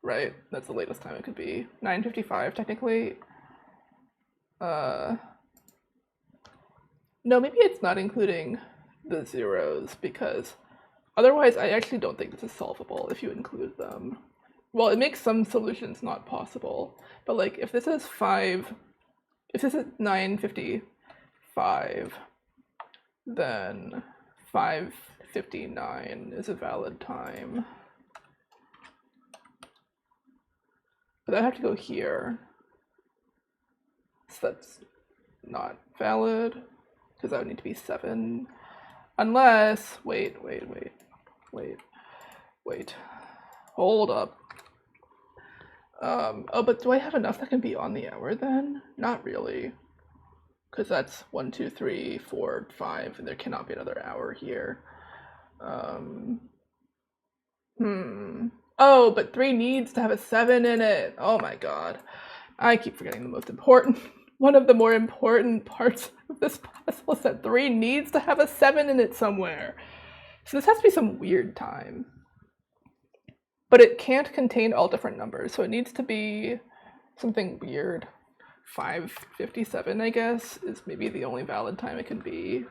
Right, that's the latest time it could be. 9:55 technically. No, maybe it's not including the zeros, because otherwise I actually don't think this is solvable if you include them. Well, it makes some solutions not possible, but like if this is 9:55, then 5:59 is a valid time. But I have to go here. So that's not valid, because that would need to be 7. Unless, wait. Hold up. Oh, but do I have enough that can be on the hour then? Not really. Because that's 1, 2, 3, 4, 5, and there cannot be another hour here. Oh, but 3 needs to have a 7 in it. Oh my god. I keep forgetting the most important, one of the more important parts of this puzzle is that 3 needs to have a 7 in it somewhere. So this has to be some weird time. But it can't contain all different numbers, so it needs to be something weird. 5:57, I guess, is maybe the only valid time it can be,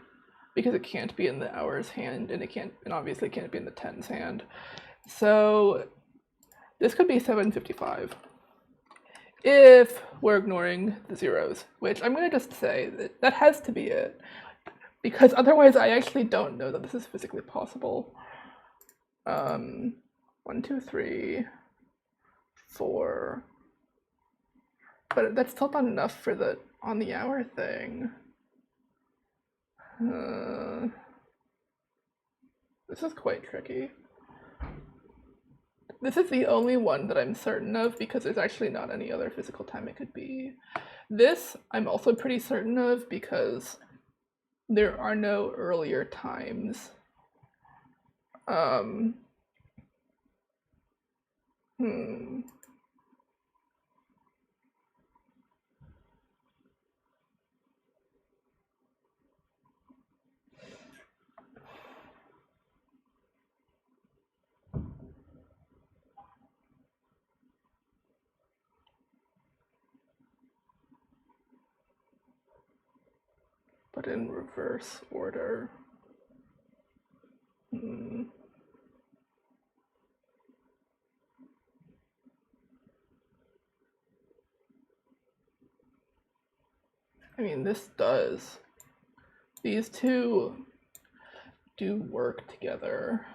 because it can't be in the hours hand, and obviously can't be in the tens hand. So this could be 7:55 if we're ignoring the zeros, which I'm gonna just say that has to be it, because otherwise I actually don't know that this is physically possible. 1, 2, 3, 4. But that's still not enough for the on the hour thing. This is quite tricky. This is the only one that I'm certain of, because there's actually not any other physical time it could be. This I'm also pretty certain of, because there are no earlier times. But in reverse order. I mean, this does. These two do work together.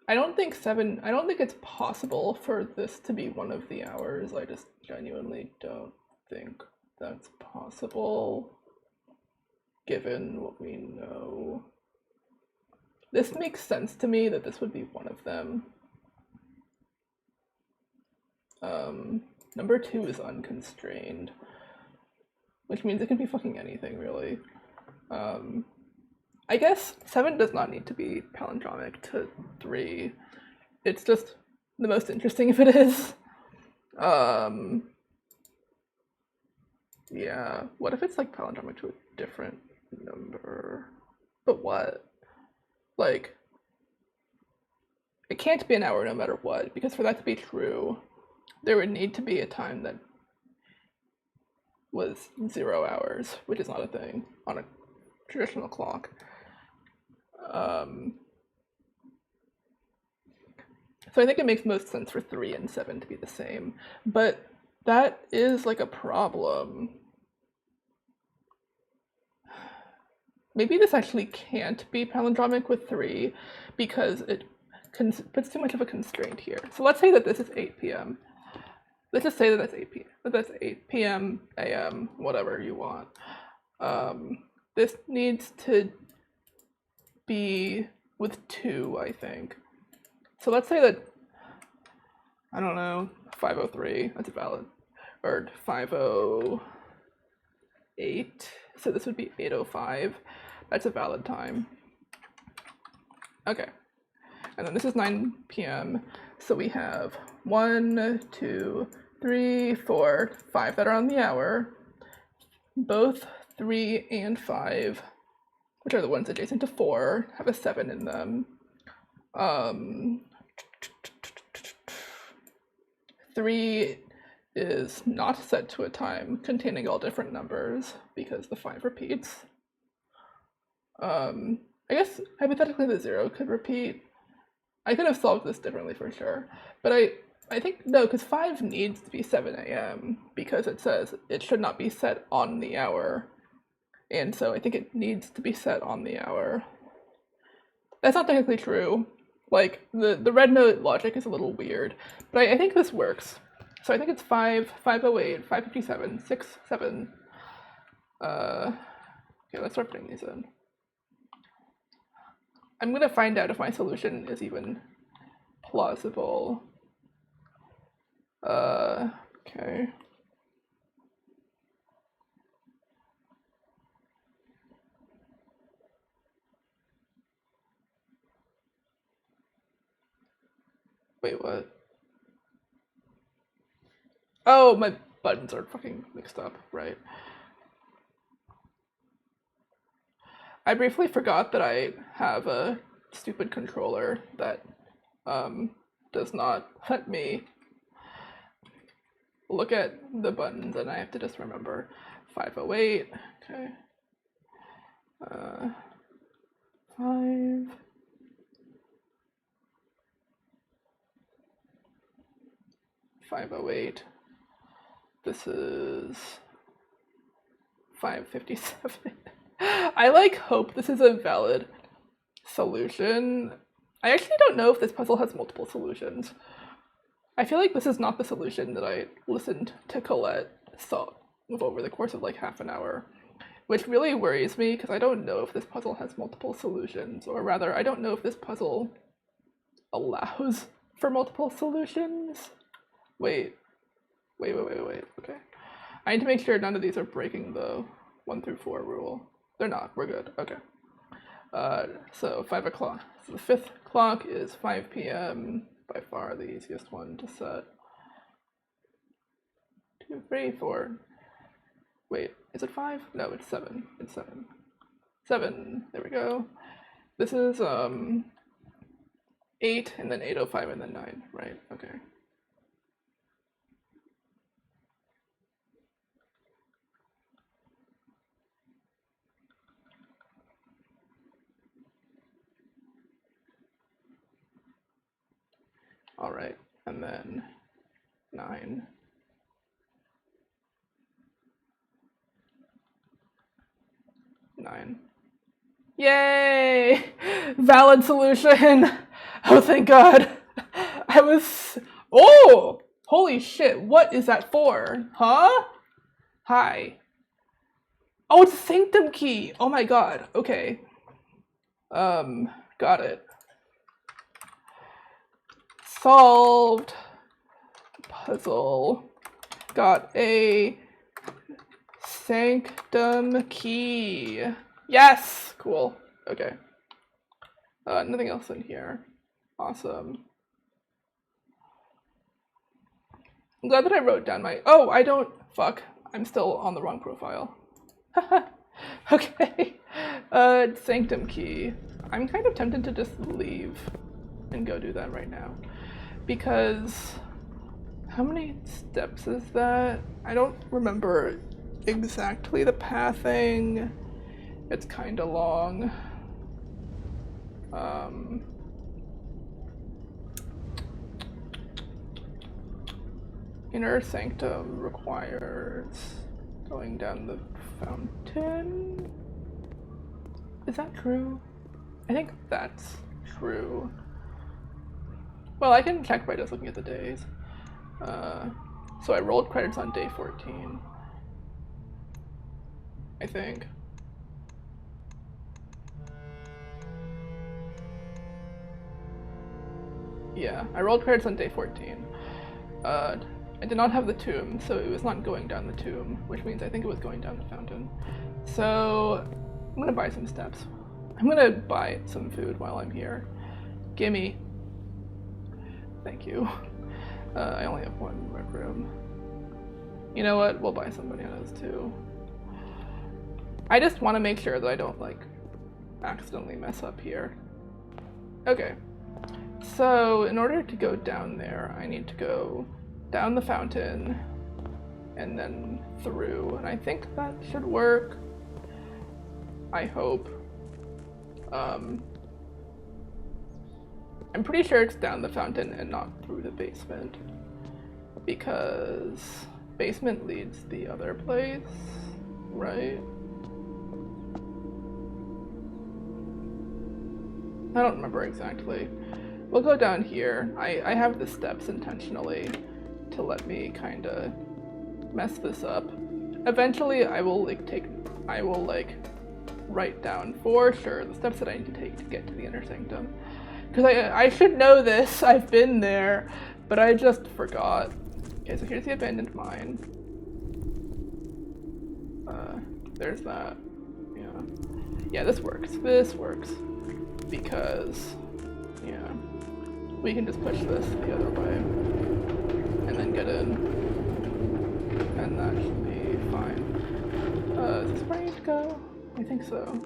I don't think it's possible for this to be one of the hours. I just genuinely don't think that's possible, given what we know. This makes sense to me that this would be one of them. Number 2 is unconstrained, which means it can be fucking anything, really. I guess 7 does not need to be palindromic to 3. It's just the most interesting if it is. Yeah, what if it's like palindromic to a different number? But what? Like, it can't be an hour no matter what, because for that to be true, there would need to be a time that was 0 hours, which is not a thing on a traditional clock. So I think it makes most sense for 3 and 7 to be the same, but that is like a problem. Maybe this actually can't be palindromic with 3 because it puts too much of a constraint here. So let's say that this is 8 p.m. Let's just say that that's 8 p.m. That's 8 p.m. a.m. whatever you want. This needs to be with 2, I think. So let's say that, I don't know, 5:03, that's valid, or 5:08, so this would be 8:05, that's a valid time. Okay, and then this is 9 p.m, so we have 1, 2, 3, 4, 5 that are on the hour. both 3 and 5, which are the ones adjacent to 4, have a 7 in them. 3 is not set to a time containing all different numbers because the 5 repeats. I guess hypothetically the 0 could repeat. I could have solved this differently for sure, but I think no, because 5 needs to be 7 a.m. because it says it should not be set on the hour, and so I think it needs to be set on the hour. That's not technically true. Like, the red note logic is a little weird, but I think this works. So I think it's 5, 508, 557, 6, 7. Okay, let's start putting these in. I'm gonna find out if my solution is even plausible. Okay. Wait, what? Oh, my buttons are fucking mixed up, right? I briefly forgot that I have a stupid controller that does not let me look at the buttons, and I have to just remember 508. Okay. 5. 508. This is 557. I hope this is a valid solution. I actually don't know if this puzzle has multiple solutions. I feel like this is not the solution that I listened to Colette solve over the course of like half an hour, which really worries me because I don't know if this puzzle has multiple solutions, or rather, I don't know if this puzzle allows for multiple solutions. Wait. Okay. I need to make sure none of these are breaking the 1 through 4 rule. They're not. We're good. Okay. So 5 o'clock. So the 5th clock is 5 p.m. By far the easiest one to set. 2, 3, 4. Wait, is it 5? No, it's 7. It's 7. 7. There we go. This is 8, and then 8:05, and then 9. Right. Okay. All right, and then 9. 9. Yay! Valid solution! Oh, thank God. I was... Oh! Holy shit, what is that for? Huh? Hi. Oh, it's a sanctum key! Oh my God, okay. Got it. Solved. Puzzle. Got a sanctum key. Yes! Cool. Okay. Nothing else in here. Awesome. I'm glad that I wrote down my... Oh, I don't... Fuck. I'm still on the wrong profile. Okay. Sanctum key. I'm kind of tempted to just leave and go do that right now. Because... How many steps is that? I don't remember exactly the pathing. It's kind of long. Inner sanctum requires going down the fountain. Is that true? I think that's true. Well, I can check by just looking at the days. So I rolled credits on day 14. I think. Yeah, I rolled credits on day 14. I did not have the tomb, so it was not going down the tomb, which means I think it was going down the fountain. So I'm gonna buy some steps. I'm gonna buy some food while I'm here. Gimme. Thank you. I only have one red room. You know what? We'll buy some bananas too. I just want to make sure that I don't like accidentally mess up here. Okay, so in order to go down there, I need to go down the fountain and then through, and I think that should work. I hope. I'm pretty sure it's down the fountain and not through the basement, because basement leads the other place, right? I don't remember exactly. We'll go down here. I have the steps intentionally to let me kind of mess this up. Eventually I will write down for sure the steps that I need to take to get to the inner sanctum. Because I should know this, I've been there, but I just forgot. Okay, so here's the abandoned mine. There's that. Yeah, this works. This works. Because, yeah, we can just push this the other way and then get in. And that should be fine. Is this where I need to go? I think so.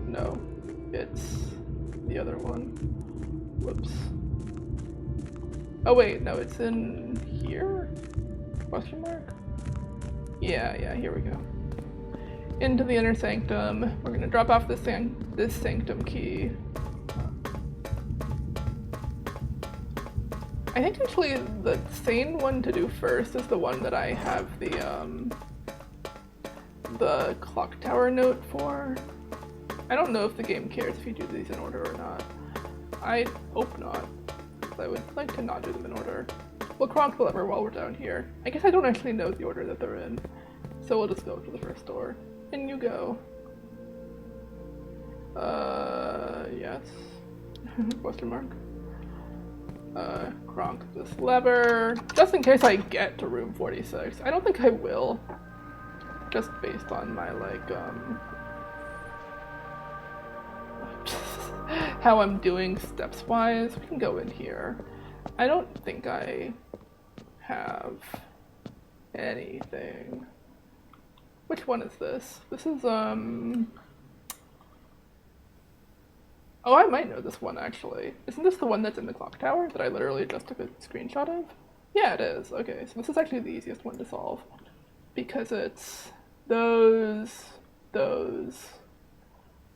No. It's the other one. Whoops. Oh wait, no, it's in here? Question mark? Yeah, here we go. Into the inner sanctum. We're gonna drop off this sanctum key. I think actually the sane one to do first is the one that I have the clock tower note for. I don't know if the game cares if you do these in order or not. I hope not. I would like to not do them in order. We'll cronk the lever while we're down here. I guess I don't actually know the order that they're in, so we'll just go to the first door. In you go. Yes. Question mark. Cronk this lever, just in case I get to room 46. I don't think I will, just based on my, how I'm doing steps-wise. We can go in here. I don't think I have anything. Which one is this? This is, oh, I might know this one, actually. Isn't this the one that's in the clock tower that I literally just took a screenshot of? Yeah, it is. Okay, so this is actually the easiest one to solve. Because it's those...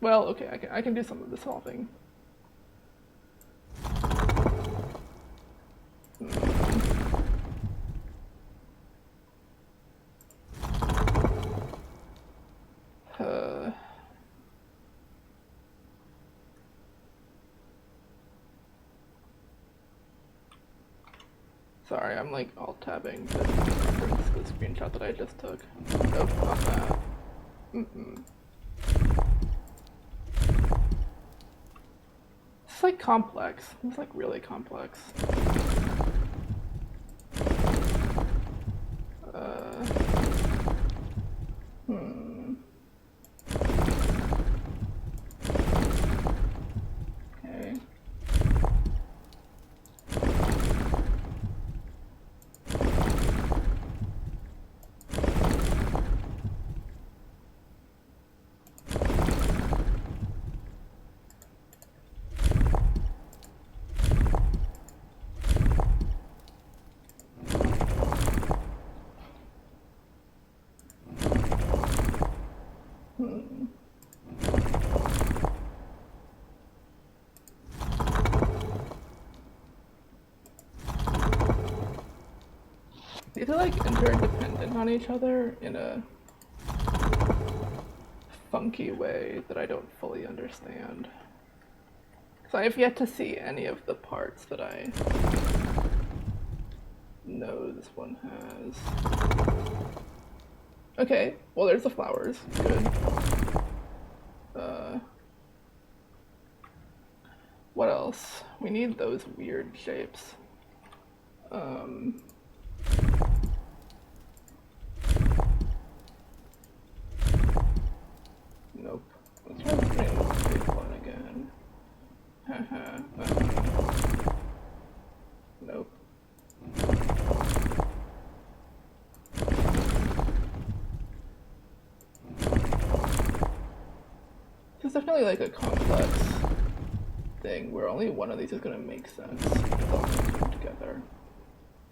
Well, okay, I can do some of the solving. Sorry, I'm like alt-tabbing to reference the screenshot that I just took. Nope, not that. It's like complex. It's like really complex. Okay. These are like interdependent on each other in a funky way that I don't fully understand. So I have yet to see any of the parts that I know this one has. Okay, well there's the flowers. Good. What else? We need those weird shapes. Nope. Let's try putting this big one again. definitely like a complex thing where only one of these is gonna make sense. It's all gonna come together.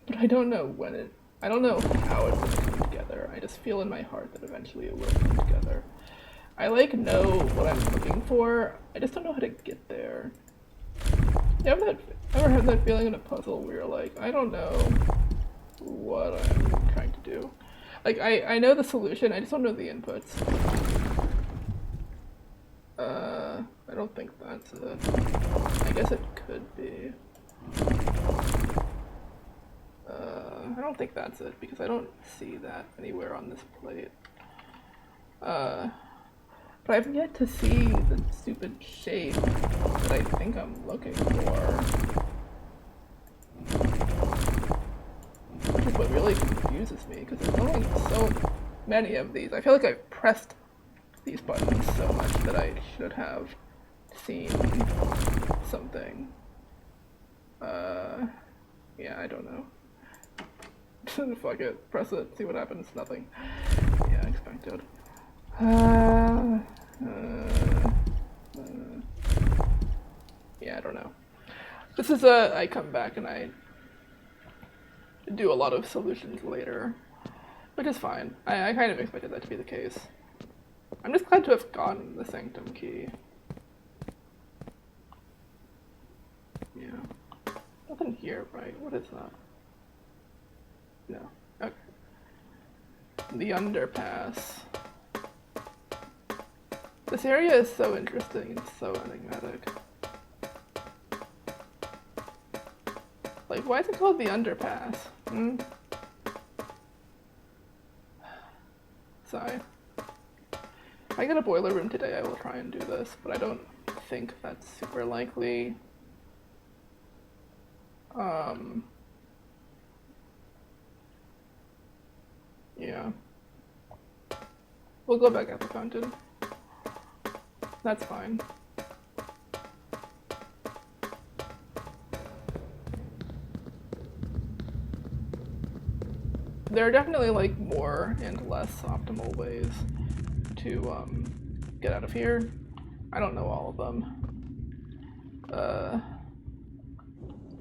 But I don't know when it, I don't know how it's gonna come together. I just feel in my heart that eventually it will come together. I like know what I'm looking for, I just don't know how to get there. You ever have that feeling in a puzzle where you're like, I don't know what I'm trying to do? Like, I know the solution, I just don't know the inputs. I don't think that's it. I guess it could be. I don't think that's it, because I don't see that anywhere on this plate. But I've yet to see the stupid shape that I think I'm looking for. Which is what really confuses me, because there's only so many of these. I feel like I've pressed these buttons so much that I should have seen something. Yeah, I don't know. Fuck it, press it, see what happens, nothing. Yeah, expected. Yeah, I don't know. This is I come back and I do a lot of solutions later, which is fine. I kind of expected that to be the case. I'm just glad to have gotten the sanctum key. Yeah. Nothing here, right? What is that? No. Okay. The underpass. This area is so interesting and so enigmatic. Like, why is it called the underpass? Sigh. If I get a boiler room today, I will try and do this, but I don't think that's super likely. Yeah. We'll go back at the fountain. That's fine. There are definitely like more and less optimal ways to get out of here. I don't know all of them.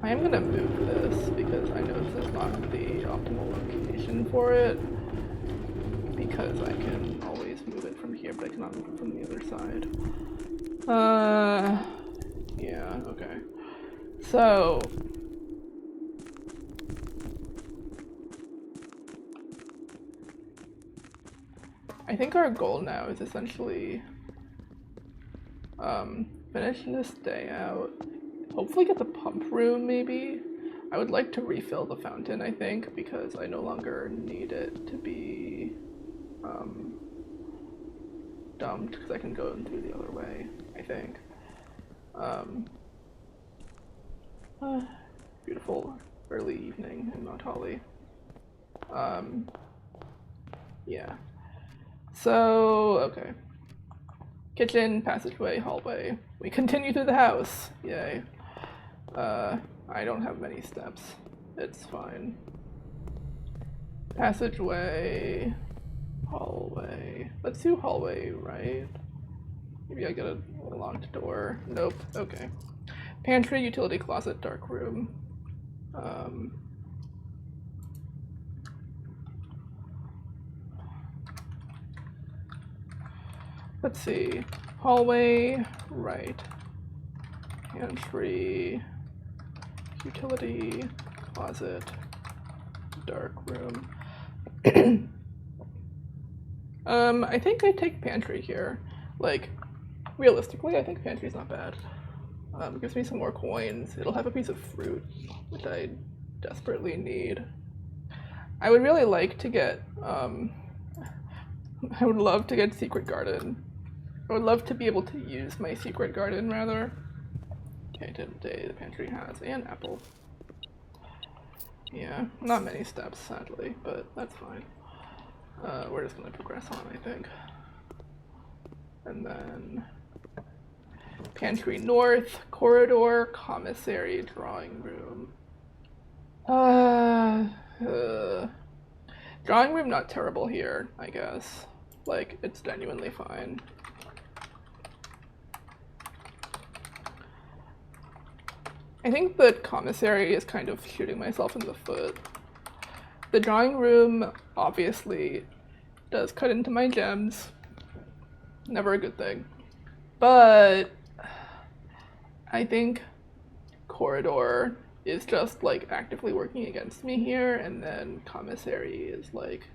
I am gonna move this because I know this is not the optimal location for it, because I can always move it from here, but I cannot move it from the other side. Yeah, okay. So, I think our goal now is essentially finish this day out, hopefully get the pump room maybe. I would like to refill the fountain, I think, because I no longer need it to be dumped, because I can go through the other way, I think. Beautiful early evening in Mount Holly. Yeah. So, okay. Kitchen, passageway, hallway. We continue through the house. Yay. I don't have many steps. It's fine. Passageway, hallway. Let's do hallway, right? Maybe I get a locked door. Nope. Okay. Pantry, utility closet, dark room. Let's see. Hallway, right. Pantry, utility closet, dark room. I think I take pantry here. Like, realistically, I think pantry's not bad. It gives me some more coins. It'll have a piece of fruit, which I desperately need. I would really like to get, I would love to get Secret Garden. I would love to be able to use my Secret Garden, rather. Okay, today the pantry has an apple. Yeah, not many steps, sadly, but that's fine. We're just gonna progress on, I think. And then pantry north, corridor, commissary, drawing room. Drawing room not terrible here, I guess. Like, it's genuinely fine. I think the commissary is kind of shooting myself in the foot. The drawing room obviously does cut into my gems. Never a good thing. But I think corridor is just like actively working against me here, and then commissary is like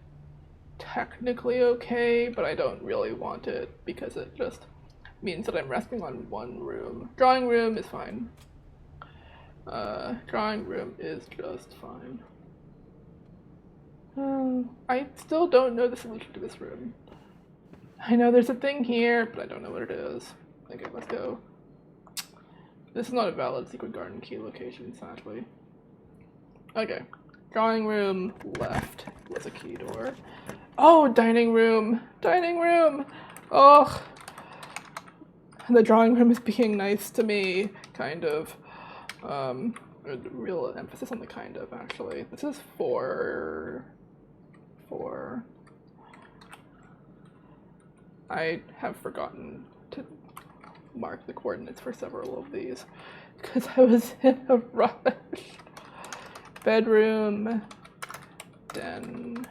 technically okay, but I don't really want it because it just means that I'm resting on one room. Drawing room is fine. Drawing room is just fine. I still don't know the solution to this room. I know there's a thing here, but I don't know what it is. Okay, let's go. This is not a valid secret garden key location, sadly. Okay. Drawing room left was a key door. Oh, dining room! Dining room! Oh! The drawing room is being nice to me, kind of. Real emphasis on the kind of, actually. This is 4. I have forgotten to mark the coordinates for several of these because I was in a rush. Bedroom, den,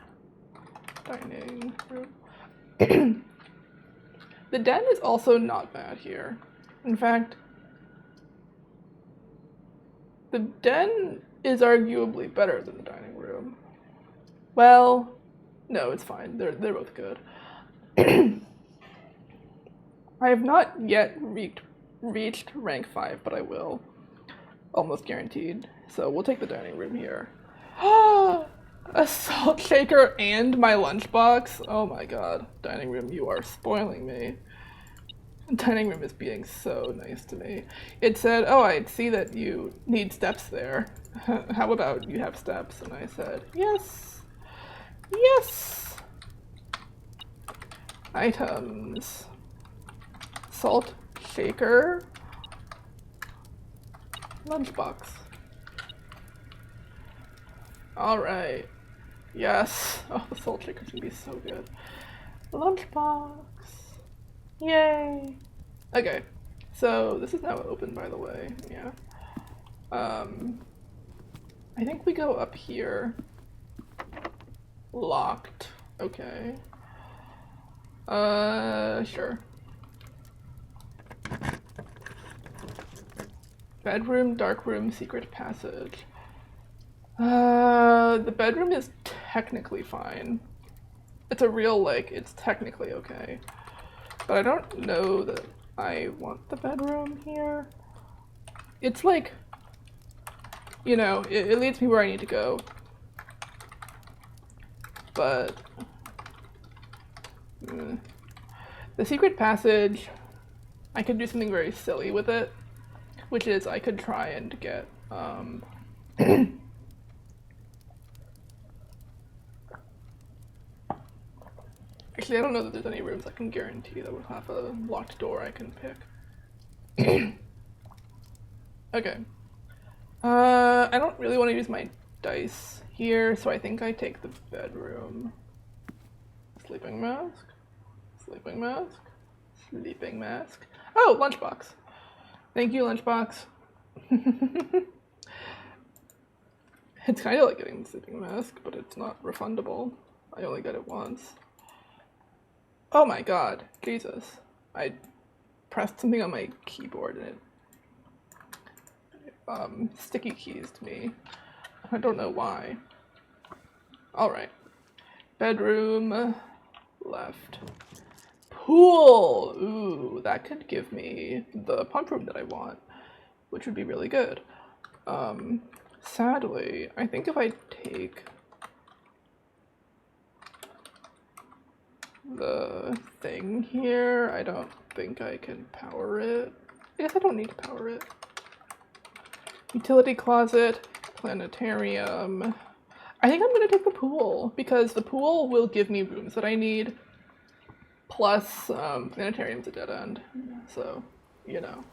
dining room. The den is also not bad here. In fact, the den is arguably better than the dining room. Well, no, it's fine. They're both good. I have not yet reached rank 5, but I will. Almost guaranteed. So we'll take the dining room here. A salt shaker and my lunchbox? Oh my god. Dining room, you are spoiling me. Dining room is being so nice to me. It said, oh, I see that you need steps there. How about you have steps? And I said, yes. Yes. Items. Salt shaker. Lunchbox. Alright. Yes. Oh, the salt shaker can be so good. Lunchbox. Yay. Okay. So this is now open, by the way. Yeah. I think we go up here. Locked. Okay. Sure. Bedroom, dark room, secret passage. The bedroom is technically fine. It's a real, like, it's technically okay. But I don't know that I want the bedroom here. It's like, you know, it leads me where I need to go. But the secret passage, I could do something very silly with it, which is I could try and get actually, I don't know that there's any rooms I can guarantee that will have a locked door I can pick. Okay. I don't really want to use my dice here, so I think I take the bedroom. Sleeping mask? Sleeping mask? Sleeping mask? Oh, lunchbox. Thank you, lunchbox. It's kind of like getting the sleeping mask, but it's not refundable. I only get it once. Oh my god, Jesus. I pressed something on my keyboard and it sticky keys to me. I don't know why. Alright. Bedroom left. Pool! Ooh, that could give me the pump room that I want, which would be really good. Sadly, I think if I take the thing here, I don't think I can power it. I guess I don't need to power it. Utility closet, planetarium. I think I'm gonna take the pool because the pool will give me rooms that I need. Plus, planetarium's a dead end, so, you know.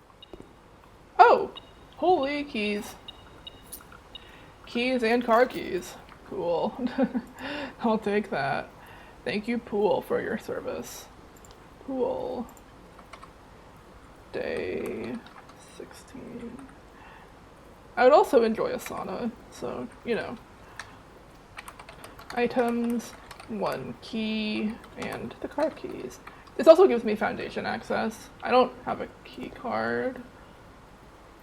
Oh! Holy keys. Keys and car keys. Cool. I'll take that. Thank you, pool, for your service. Pool. Day 16. I would also enjoy a sauna, so, you know. Items, 1 key, and the car keys. This also gives me foundation access. I don't have a key card.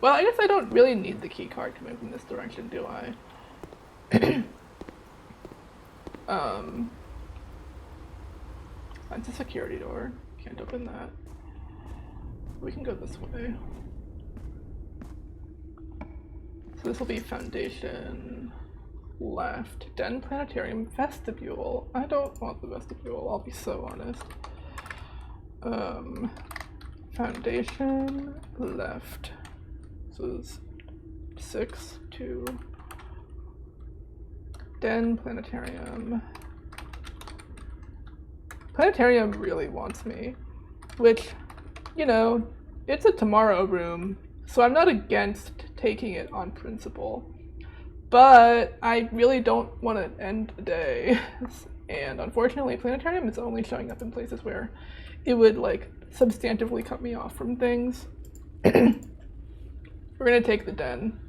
Well, I guess I don't really need the key card to move in this direction, do I? That's a security door. Can't open that. We can go this way. So this will be foundation, left, den, planetarium, vestibule. I don't want the vestibule, I'll be so honest. Foundation, left. So it's 6, 2. Den, planetarium. Planetarium really wants me, which, you know, it's a tomorrow room, so I'm not against taking it on principle. But I really don't want to end the day. And unfortunately, planetarium is only showing up in places where it would, like, substantively cut me off from things. We're gonna take the den.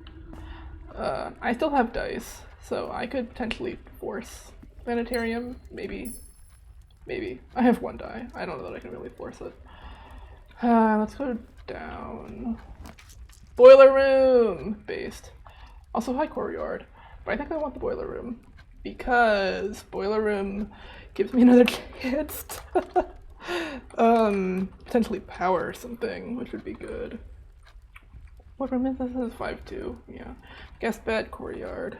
I still have dice, so I could potentially force planetarium, maybe. I have 1 die. I don't know that I can really force it. Let's go down. Boiler room! Based. Also high courtyard. But I think I want the boiler room. Because boiler room gives me another chance to potentially power something, which would be good. What room is this? This is 5-2. Yeah. Guest bed, courtyard.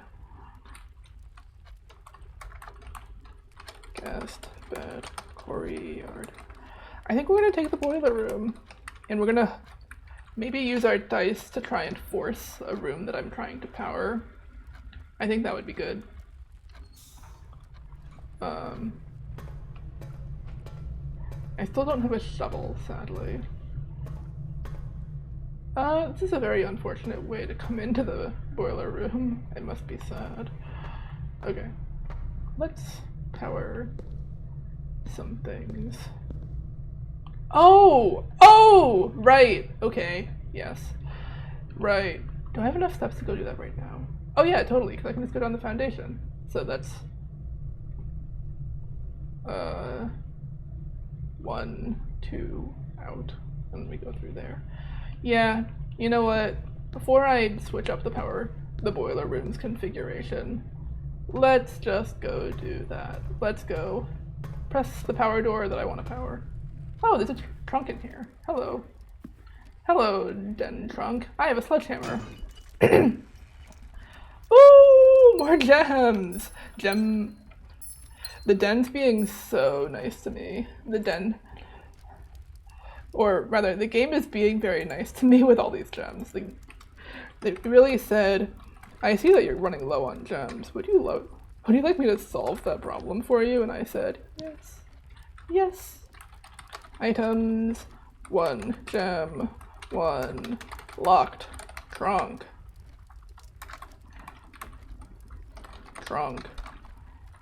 Guest bed, courtyard. I think we're gonna take the boiler room, and we're gonna maybe use our dice to try and force a room that I'm trying to power. I think that would be good. I still don't have a shovel, sadly. This is a very unfortunate way to come into the boiler room. It must be sad. Okay. Let's power some things. Oh! Right. Okay. Yes. Right. Do I have enough steps to go do that right now? Oh yeah, totally, because I can just go down the foundation. So that's 1, 2, out, and we go through there. Yeah, you know what? Before I switch up the boiler room's configuration, let's just go do that. Let's go press the power door that I want to power. Oh, there's a trunk in here. Hello. Hello, den trunk. I have a sledgehammer. Ooh, more gems! The den's being so nice to me. Or rather, the game is being very nice to me with all these gems. They really said, I see that you're running low on gems. Would you like me to solve that problem for you? And I said, yes. Yes. Items, 1 gem, 1 locked, trunk.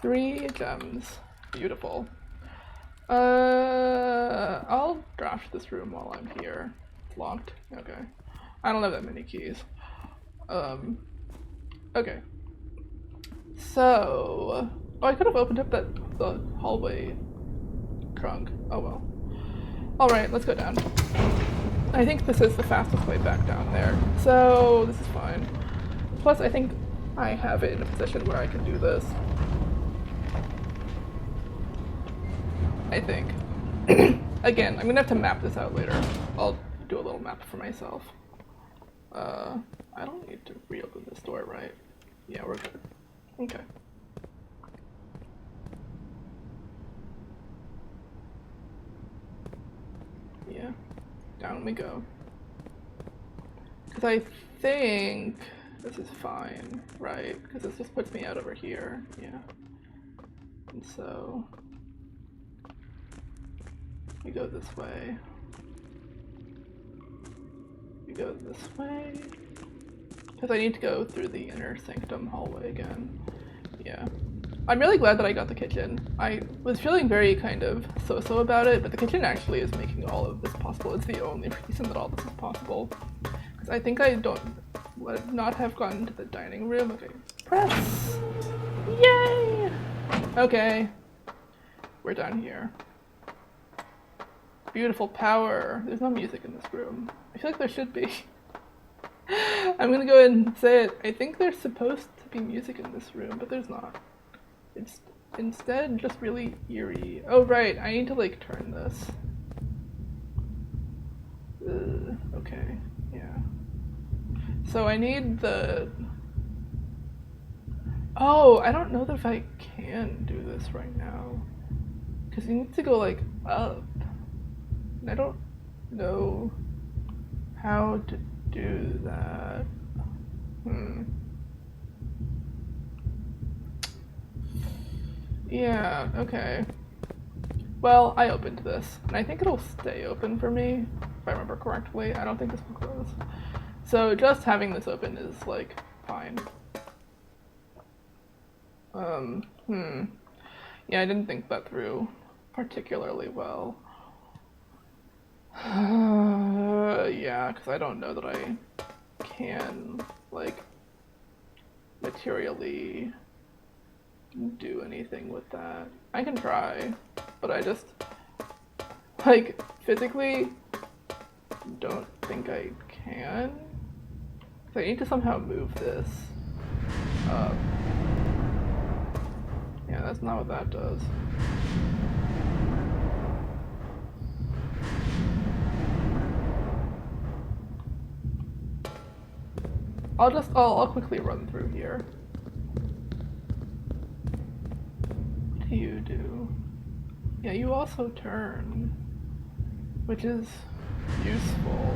3 gems. Beautiful. I'll draft this room while I'm here. It's locked. Okay. I don't have that many keys. Okay. So, I could have opened up the hallway trunk. Oh well. Alright, let's go down. I think this is the fastest way back down there. So, this is fine. Plus, I think I have it in a position where I can do this. I think. Again, I'm gonna have to map this out later. I'll do a little map for myself. I don't need to reopen this door, right? Yeah, we're good. Okay. Yeah, down we go. Because I think this is fine, right? Because this just puts me out over here, yeah. And so we go this way. We go this way. Because I need to go through the inner sanctum hallway again. Yeah. I'm really glad that I got the kitchen. I was feeling very kind of so-so about it, but the kitchen actually is making all of this possible. It's the only reason that all this is possible. Because I think I don't not have gone to the dining room. Okay, press! Yay! Okay, we're down here. Beautiful power. There's no music in this room. I feel like there should be. I'm gonna go ahead and say it. I think there's supposed to be music in this room, but there's not. It's instead just really eerie. Oh right, I need to like turn this. Okay, yeah. So I need the... Oh, I don't know that if I can do this right now. Because you need to go like up. And I don't know how to do that. Yeah, okay. Well, I opened this, and I think it'll stay open for me, if I remember correctly. I don't think this will close. So just having this open is, like, fine. Yeah, I didn't think that through particularly well. Yeah, because I don't know that I can, like, materially do anything with that. I can try, but I just, like, physically don't think I can. So I need to somehow move this up. Yeah, that's not what that does. I'll quickly run through here. What do you do? Yeah, you also turn, which is useful,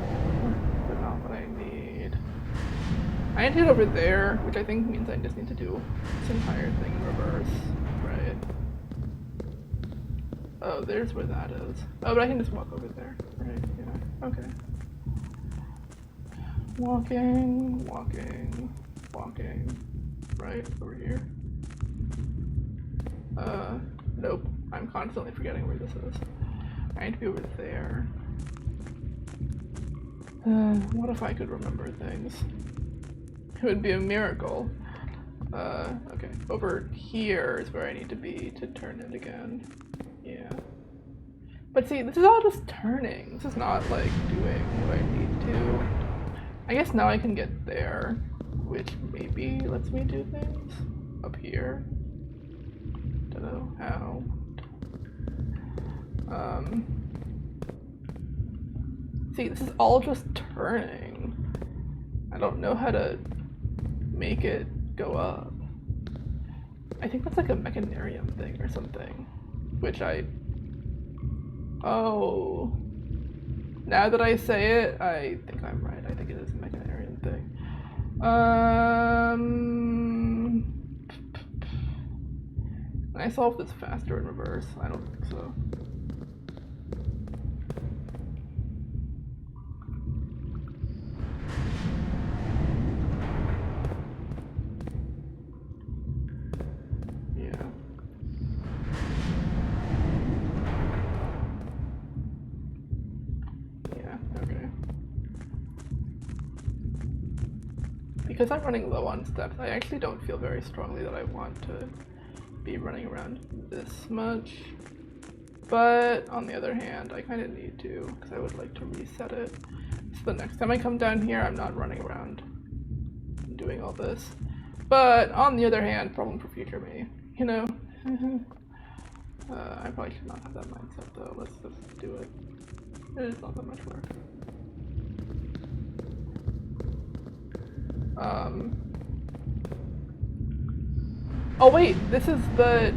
but not what I need. I need to get over there, which I think means I just need to do this entire thing in reverse, right? Oh, there's where that is. Oh, but I can just walk over there, right? Yeah, okay. Walking, walking, walking, right over here. Nope. I'm constantly forgetting where this is. I need to be over there. What if I could remember things? It would be a miracle. Okay. Over here is where I need to be to turn it again. Yeah. But see, this is all just turning. This is not, like, doing what I need to. I guess now I can get there, which maybe lets me do things up here. Don't know how. See, this is all just turning. I don't know how to make it go up. I think that's like a mechanarium thing or something, which oh. Now that I say it, I think I'm right. I think it is a mechanarium thing. Can I solve this faster in reverse? I don't think so. Yeah. Yeah, okay. Because I'm running low on steps, I actually don't feel very strongly that I want to be running around this much. But on the other hand, I kind of need to, because I would like to reset it. So the next time I come down here, I'm not running around doing all this. But on the other hand, problem for future me, you know? I probably should not have that mindset though. Let's just do it. It is not that much work. Oh wait, this is the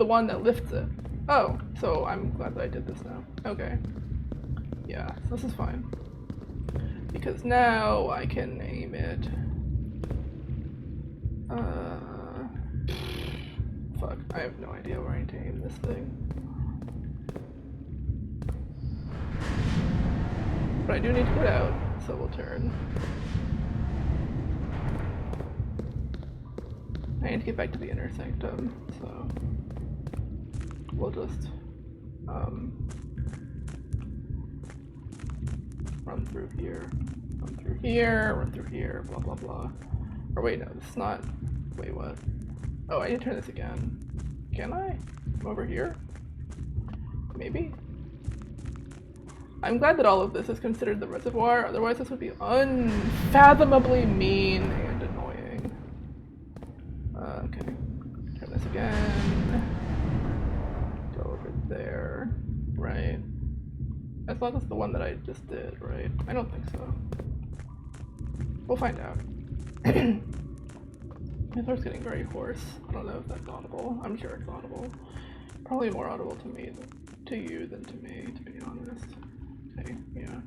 one that lifts it. Oh, so I'm glad that I did this now. Okay. Yeah, so this is fine. Because now I can aim it. Fuck, I have no idea where I need to aim this thing. But I do need to get out, so we'll turn. I need to get back to the inner sanctum, so we'll just run through here. run through here, blah blah blah. Or wait, no, it's not. Wait, what? Oh, I need to turn this again. Can I? Over here? Maybe? I'm glad that all of this is considered the reservoir, otherwise this would be unfathomably mean and annoying. Okay. Turn this again. Go over there. Right. I thought that's the one that I just did, right? I don't think so. We'll find out. My throat's getting very hoarse. I don't know if that's audible. I'm sure it's audible. Probably more audible to me to you than to me, to be honest. Okay, yeah.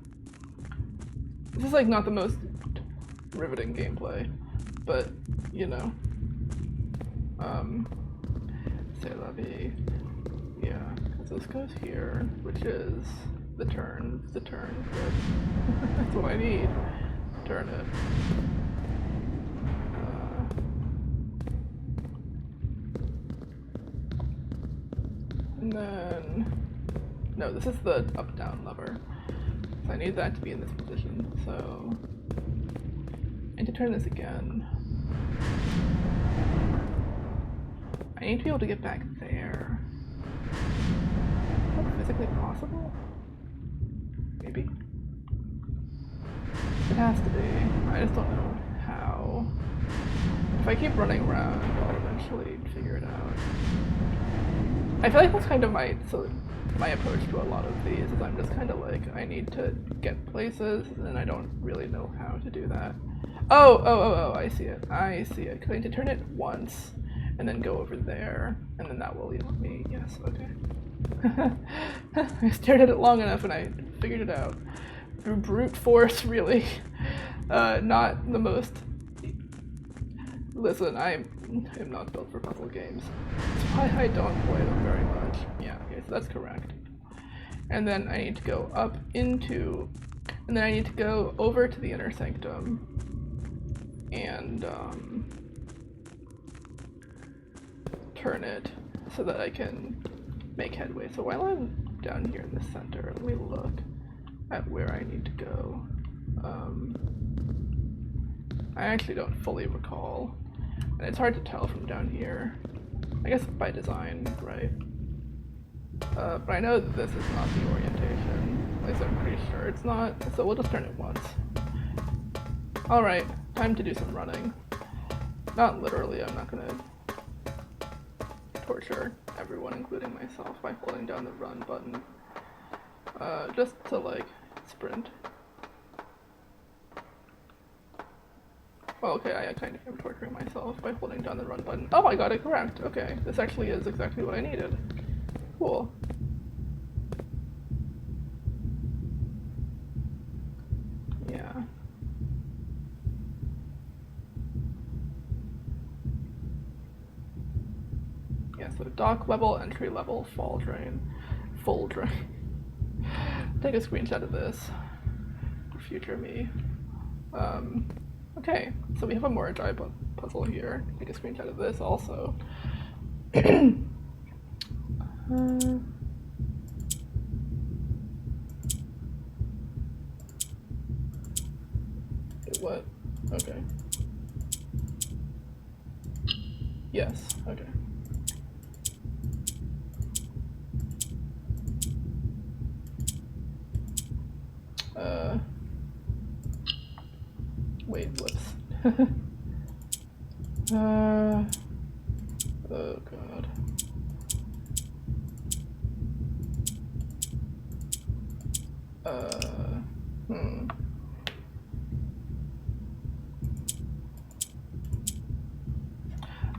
This is like not the most riveting gameplay, but you know. C'est la vie. Yeah, because this goes here, which is the turn. Good. That's what I need. Turn it. And then, no, this is the up-down lever. So I need that to be in this position, so I need to turn this again. I need to be able to get back there. Is that physically possible? Maybe? It has to be. I just don't know how. If I keep running around, I'll eventually figure it out. I feel like that's kind of my approach to a lot of these is I'm just kind of like, I need to get places and I don't really know how to do that. Oh, I see it. Because I need to turn it once and then go over there and then that will let me, yes, okay. I stared at it long enough and I figured it out. Through brute force, really. Not the most... Listen, I am not built for puzzle games. That's why I don't play them very much. Yeah, okay, so that's correct. And then I need to go up into, and then I need to go over to the inner sanctum and turn it so that I can make headway. So while I'm down here in the center, let me look at where I need to go. I actually don't fully recall. And it's hard to tell from down here. I guess by design, right? But I know that this is not the orientation. At least I'm pretty sure it's not, so we'll just turn it once. Alright, time to do some running. Not literally, I'm not gonna torture everyone, including myself, by holding down the run button. Just to, like, sprint. Well, okay, I kind of am torturing myself by holding down the run button. Oh, I got it correct. Okay, this actually is exactly what I needed. Cool. Yeah. Yeah, so dock level, entry level, fall drain. Full drain. Take a screenshot of this for future me. Okay, so we have a Morajai puzzle here. Take a screenshot of this also. What? Okay. Yes, okay. Wait, whoops. Oh god.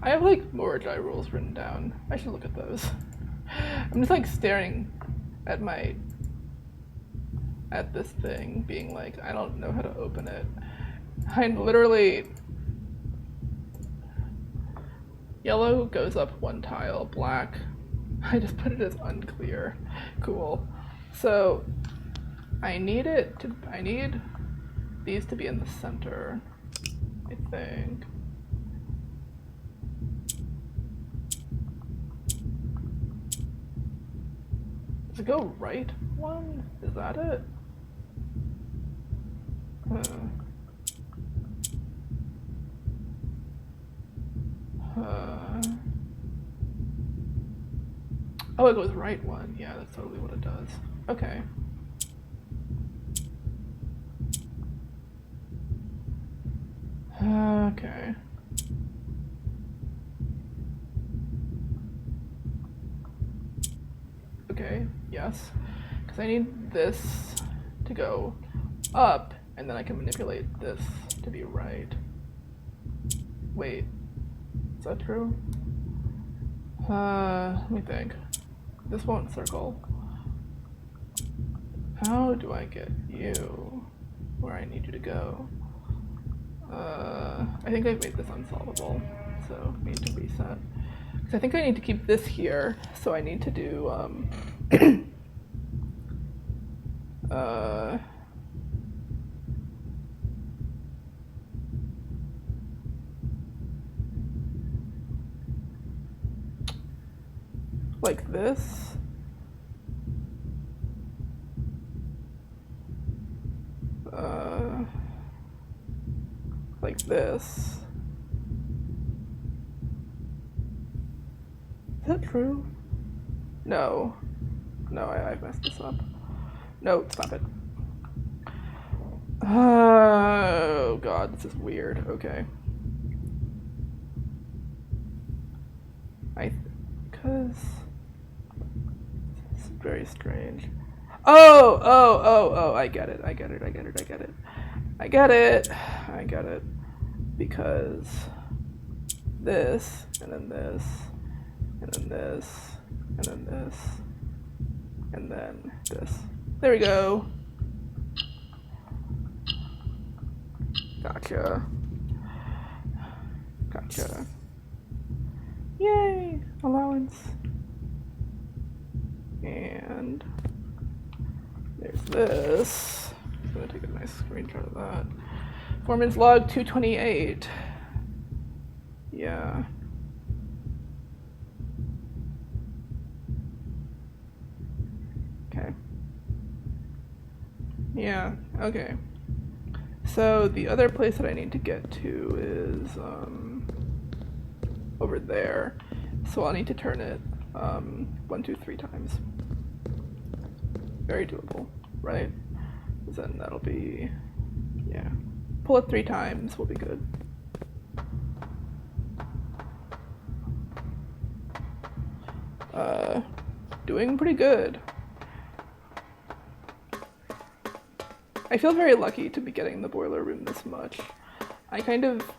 I have like Morajai rules written down. I should look at those. I'm just like staring at this thing, being like, I don't know how to open it. I literally... Yellow goes up one tile, black, I just put it as unclear. Cool. So, I need these to be in the center, I think. Does it go right one? Is that it? Oh, it goes right one. Yeah, that's totally what it does. Okay. Okay. Okay, yes. Because I need this to go up, and then I can manipulate this to be right. Wait, is that true? Let me think. This won't circle. How do I get you where I need you to go? I think I've made this unsolvable, so I need to reset. Because I think I need to keep this here, so I need to do, like this. Like this. Is that true? No. No, I messed this up. No, stop it. Oh god, this is weird. Okay. Because it's very strange. Oh, I get it. I get it. Because this, and then this, and then this, and then this, and then this. There we go. Gotcha. Yay! Allowance. And there's this. I'm gonna take a nice screenshot of that. Foreman's log 228. Yeah. Okay. Yeah, okay. So the other place that I need to get to is over there. So I'll need to turn it 1, 2, 3 times. Very doable, right? Then that'll be, yeah. Pull it 3 times, we'll be good. Doing pretty good. I feel very lucky to be getting the boiler room this much. I kind of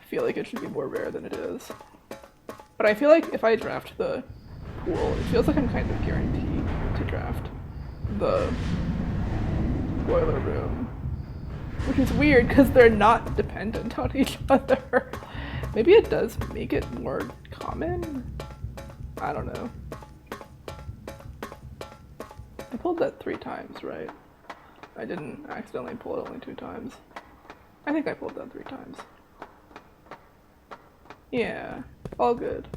feel like it should be more rare than it is. But I feel like if I draft the pool, it feels like I'm kind of guaranteed to draft the boiler room. Which is weird because they're not dependent on each other. Maybe it does make it more common? I don't know. I pulled that 3 times, right? I didn't accidentally pull it only 2 times. I think I pulled that 3 times. Yeah, all good.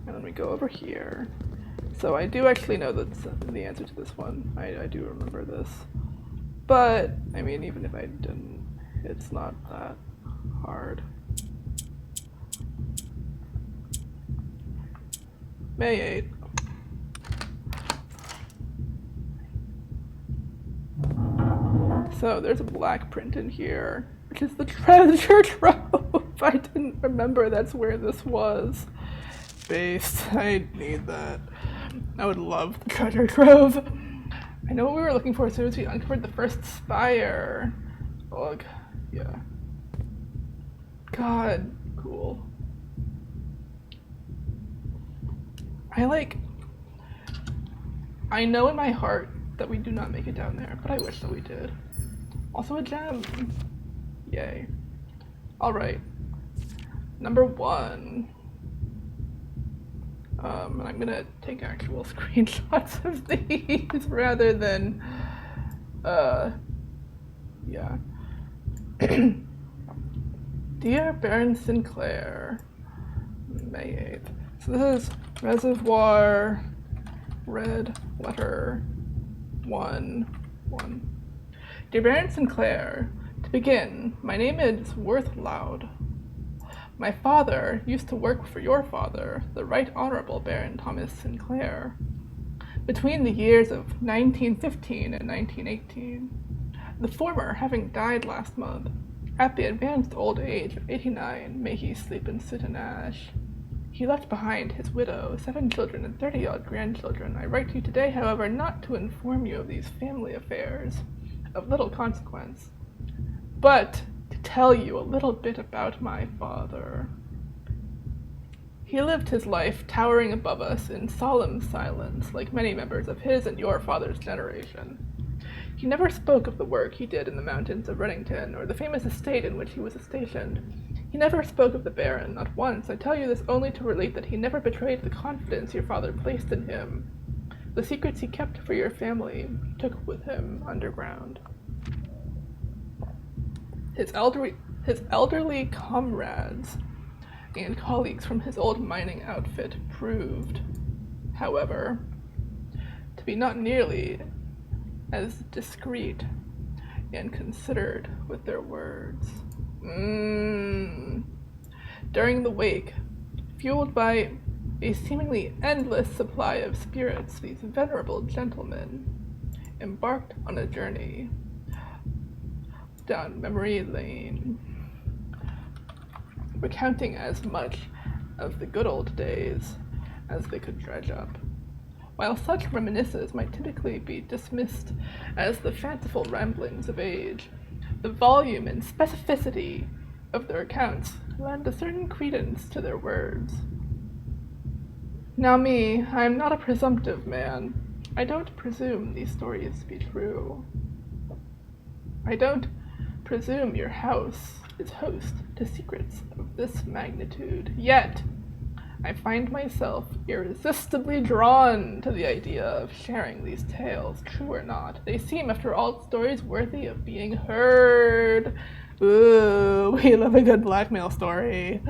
And then we go over here. So I do actually know that's the answer to this one. I do remember this. But, I mean, even if I didn't, it's not that hard. May 8th. So there's a black print in here, which is the treasure trove. I didn't remember that's where this was based. I need that. I would love the treasure trove. I know what we were looking for as soon as we uncovered the first spire. Ugh, yeah. God, cool. I know in my heart that we do not make it down there, but I wish that we did. Also a gem. Yay. Alright. Number 1. And I'm gonna take actual screenshots of these rather than, yeah. Dear Baron Sinclair, May 8th. So this is Reservoir, Red Letter 1, 1. Dear Baron Sinclair, to To begin, my name is Worth Loud. My father used to work for your father, the Right Honorable Baron Thomas Sinclair, between the years of 1915 and 1918, the former having died last month, at the advanced old age of 89, may he sleep in soot and ash. He left behind his widow, 7 children, and 30-odd grandchildren. I write to you today, however, not to inform you of these family affairs, of little consequence, but to tell you a little bit about my father. He lived his life towering above us in solemn silence, like many members of his and your father's generation. He never spoke of the work he did in the mountains of Reddington, or the famous estate in which he was stationed. He never spoke of the Baron, not once. I tell you this only to relate that he never betrayed the confidence your father placed in him. The secrets he kept for your family he took with him underground. His elderly comrades and colleagues from his old mining outfit proved, however, to be not nearly as discreet and considered with their words. During the wake, fueled by a seemingly endless supply of spirits, these venerable gentlemen embarked on a journey down memory lane, recounting as much of the good old days as they could dredge up. While such reminiscences might typically be dismissed as the fanciful ramblings of age, the volume and specificity of their accounts lend a certain credence to their words. Now me, I am not a presumptive man. I don't presume these stories to be true. I don't presume your house is host to secrets of this magnitude. Yet, I find myself irresistibly drawn to the idea of sharing these tales, true or not. They seem, after all, stories worthy of being heard. Ooh, we love a good blackmail story.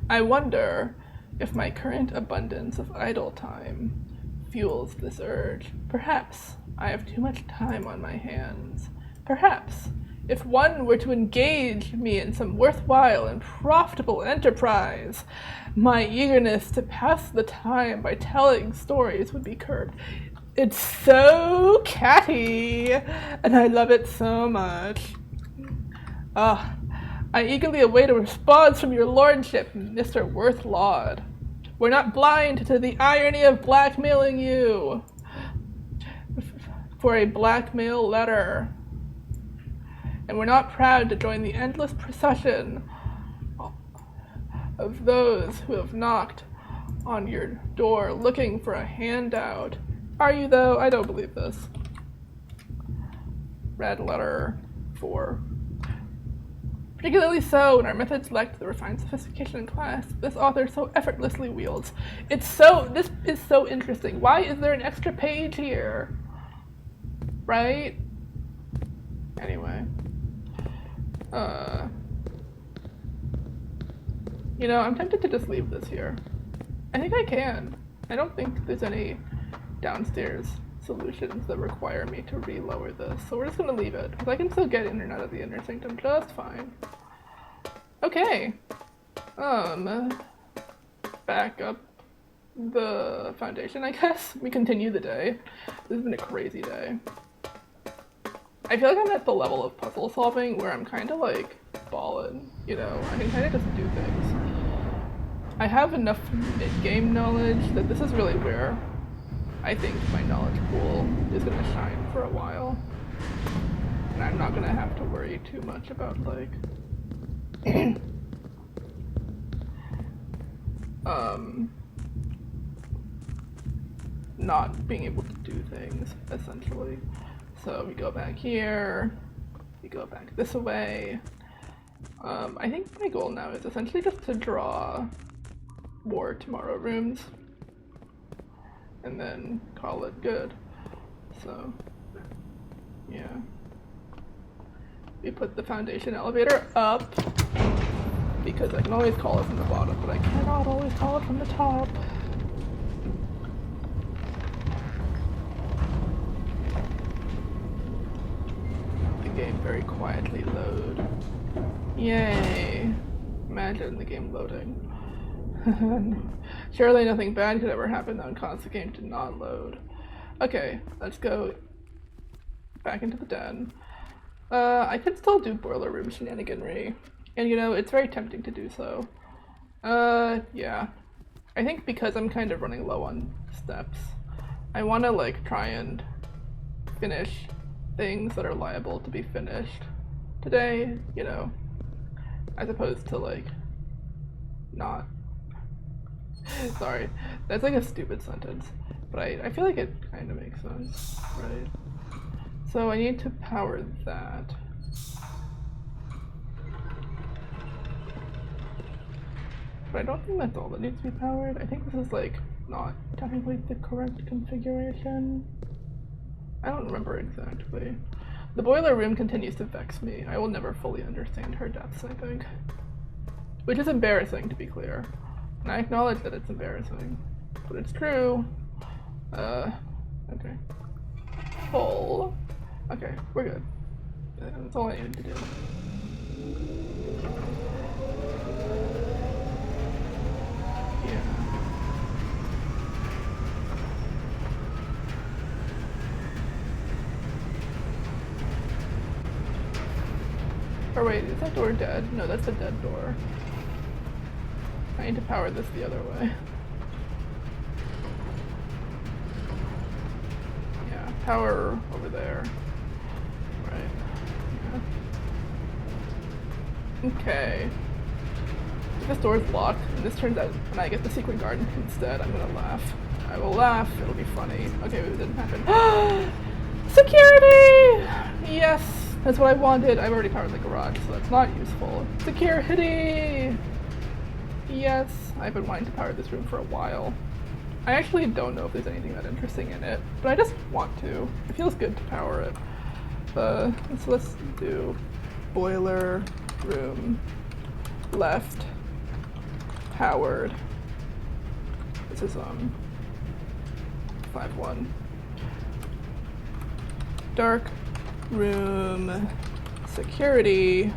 I wonder if my current abundance of idle time fuels this urge. Perhaps I have too much time on my hands. Perhaps, if one were to engage me in some worthwhile and profitable enterprise, my eagerness to pass the time by telling stories would be curbed. It's so catty, and I love it so much. I eagerly await a response from your lordship, Mr. Worthlaud. We're not blind to the irony of blackmailing you for a blackmail letter. And we're not proud to join the endless procession of those who have knocked on your door looking for a handout. Are you, though? I don't believe this. Red letter 4. Particularly so when our methods lack the refined sophistication and class this author so effortlessly wields. This is so interesting. Why is there an extra page here? Right? Anyway. I'm tempted to just leave this here. I think I can. I don't think there's any downstairs solutions that require me to re-lower this, so we're just gonna leave it, because I can still get in and out of the inner sanctum just fine. Okay. Back up the foundation, I guess. We continue the day. This has been a crazy day. I feel like I'm at the level of puzzle solving where I'm kind of like ballin', I can kind of just do things. I have enough mid-game knowledge that this is really where I think my knowledge pool is going to shine for a while. And I'm not going to have to worry too much about like not being able to do things, essentially. So we go back here, we go back this way. I think my goal now is essentially just to draw more tomorrow rooms and then call it good. So, yeah. We put the foundation elevator up because I can always call it from the bottom, but I cannot always call it from the top. very quietly load. Yay! Imagine the game loading. Surely nothing bad could ever happen that would cause the game to not load. Okay, let's go back into the den. I could still do boiler room shenaniganry, and you know, it's very tempting to do so. Yeah. I think because I'm kind of running low on steps, I want to like try and finish things that are liable to be finished today, you know, as opposed to like not. Sorry, that's like a stupid sentence, but I feel like it kind of makes sense, right? So I need to power that. But I don't think that's all that needs to be powered. I think this is like not technically the correct configuration. I don't remember exactly. The boiler room continues to vex me. I will never fully understand her depths, I think. Which is embarrassing, to be clear. And I acknowledge that it's embarrassing. But it's true. Okay. Full. Okay, we're good. That's all I needed to do. Yeah. Or wait, is that door dead? No, that's a dead door. I need to power this the other way. Yeah, power over there. Right. Yeah. Okay. If this door is locked, and this turns out and I get the secret garden instead, I'm gonna laugh. I will laugh, it'll be funny. Okay, it didn't happen. Security! Yes, that's what I wanted. I've already powered the garage, so that's not useful. Security! Yes, I've been wanting to power this room for a while. I actually don't know if there's anything that interesting in it, but I just want to. It feels good to power it. So let's do boiler room left powered. This is 5-1. Dark room security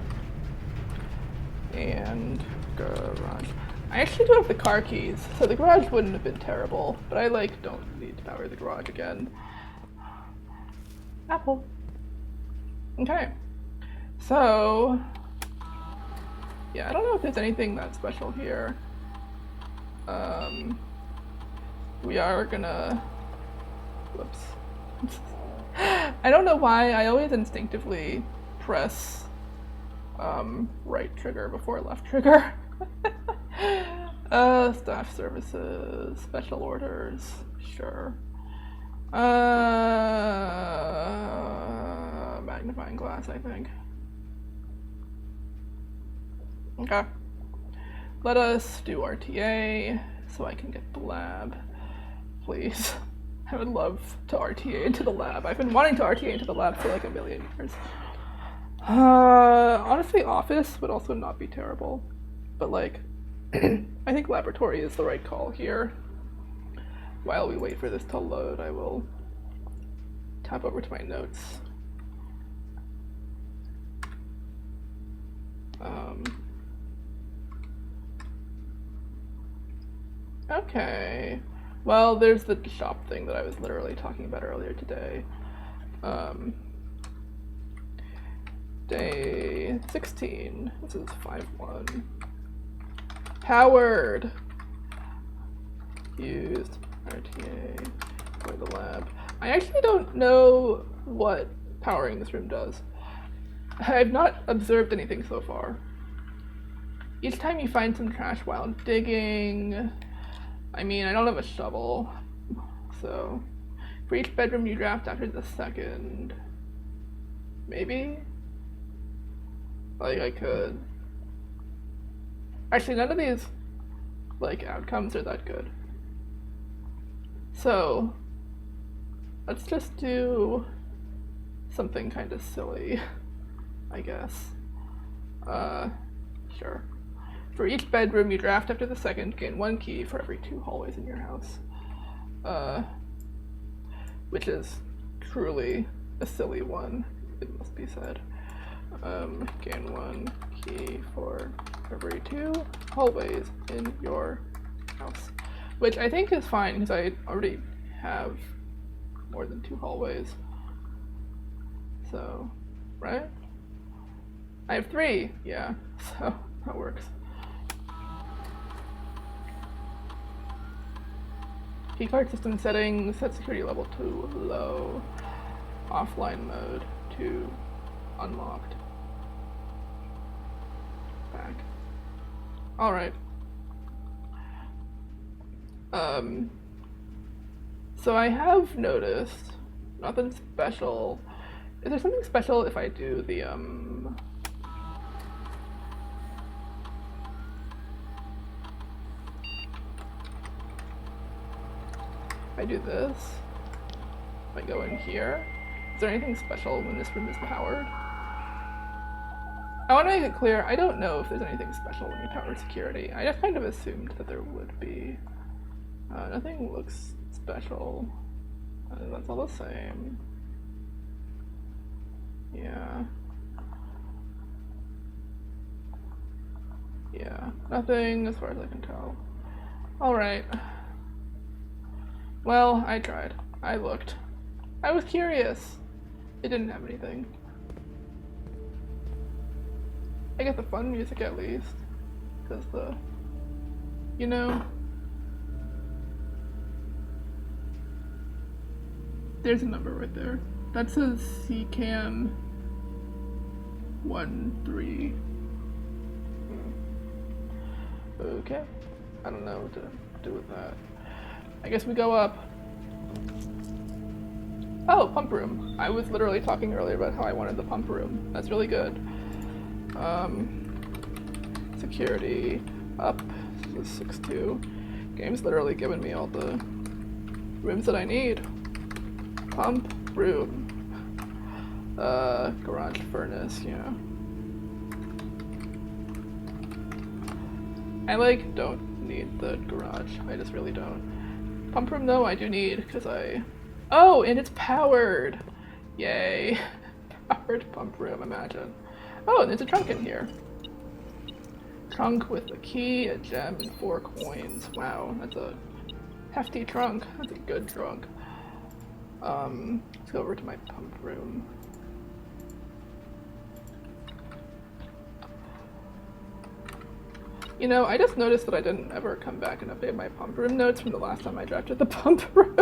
and garage. I actually do have the car keys, so the garage wouldn't have been terrible, but I like don't need to power the garage again. Apple. Okay. So yeah, I don't know if there's anything that special here. We are gonna whoops. I don't know why I always instinctively press right trigger before left trigger. Staff services, special orders, sure. Magnifying glass, I think. Okay. Let us do RTA so I can get the lab, please. I would love to RTA into the lab. I've been wanting to RTA into the lab for like a million years. Honestly, office would also not be terrible, but like, I think laboratory is the right call here. While we wait for this to load, I will tap over to my notes. Okay. Well, there's the shop thing that I was literally talking about earlier today. Day 16. This is 5-1. Powered. Used. RTA. For the lab. I actually don't know what powering this room does. I've not observed anything so far. Each time you find some trash while digging. I mean, I don't have a shovel, so for each bedroom you draft after the second, maybe? Like, I could. Actually, none of these, like, outcomes are that good. So, let's just do something kind of silly, I guess. Sure. For each bedroom you draft after the second, gain 1 key for every 2 hallways in your house. Which is truly a silly one, it must be said. Gain 1 key for every 2 hallways in your house. Which I think is fine, because I already have more than 2 hallways. So, right? I have 3, yeah, so that works. Keycard system settings, set security level to low, offline mode to unlocked. Back. Alright. So I have noticed, nothing special. Is there something special if I do the, I do this, if I go in here, is there anything special when this room is powered? I want to make it clear, I don't know if there's anything special when you power security. I just kind of assumed that there would be. Nothing looks special. That's all the same. Yeah. Yeah, nothing as far as I can tell. Alright. Well, I tried. I looked. I was curious. It didn't have anything. I get the fun music at least. Because you know, there's a number right there. That says CCAM 13. Okay. I don't know what to do with that. I guess we go up. Oh, pump room. I was literally talking earlier about how I wanted the pump room. That's really good. Security up to 6-2. Game's literally given me all the rooms that I need. Pump room. Garage furnace, yeah. I don't need the garage. I just really don't. Pump room though I do need, because oh, and it's powered! Yay. Powered pump room, imagine. Oh, and there's a trunk in here. Trunk with a key, a gem, and 4 coins. Wow, that's a hefty trunk. That's a good trunk. Let's go over to my pump room. You know, I just noticed that I didn't ever come back and update my pump room notes from the last time I drafted the pump room.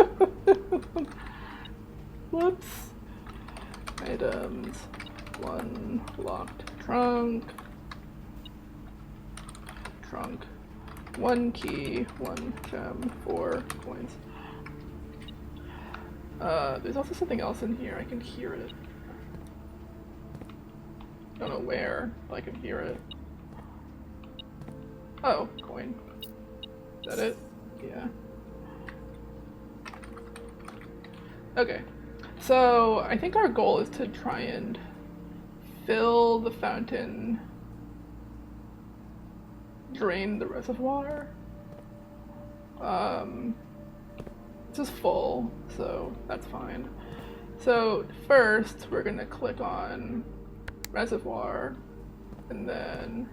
Whoops. Items. 1 locked trunk. Trunk. 1 key, 1 gem, 4 coins. There's also something else in here. I can hear it. Don't know where, but I can hear it. Oh, coin. Is that it? Yeah. Okay. So, I think our goal is to try and fill the fountain, drain the reservoir. This is full, so that's fine. So first we're gonna click on reservoir, and then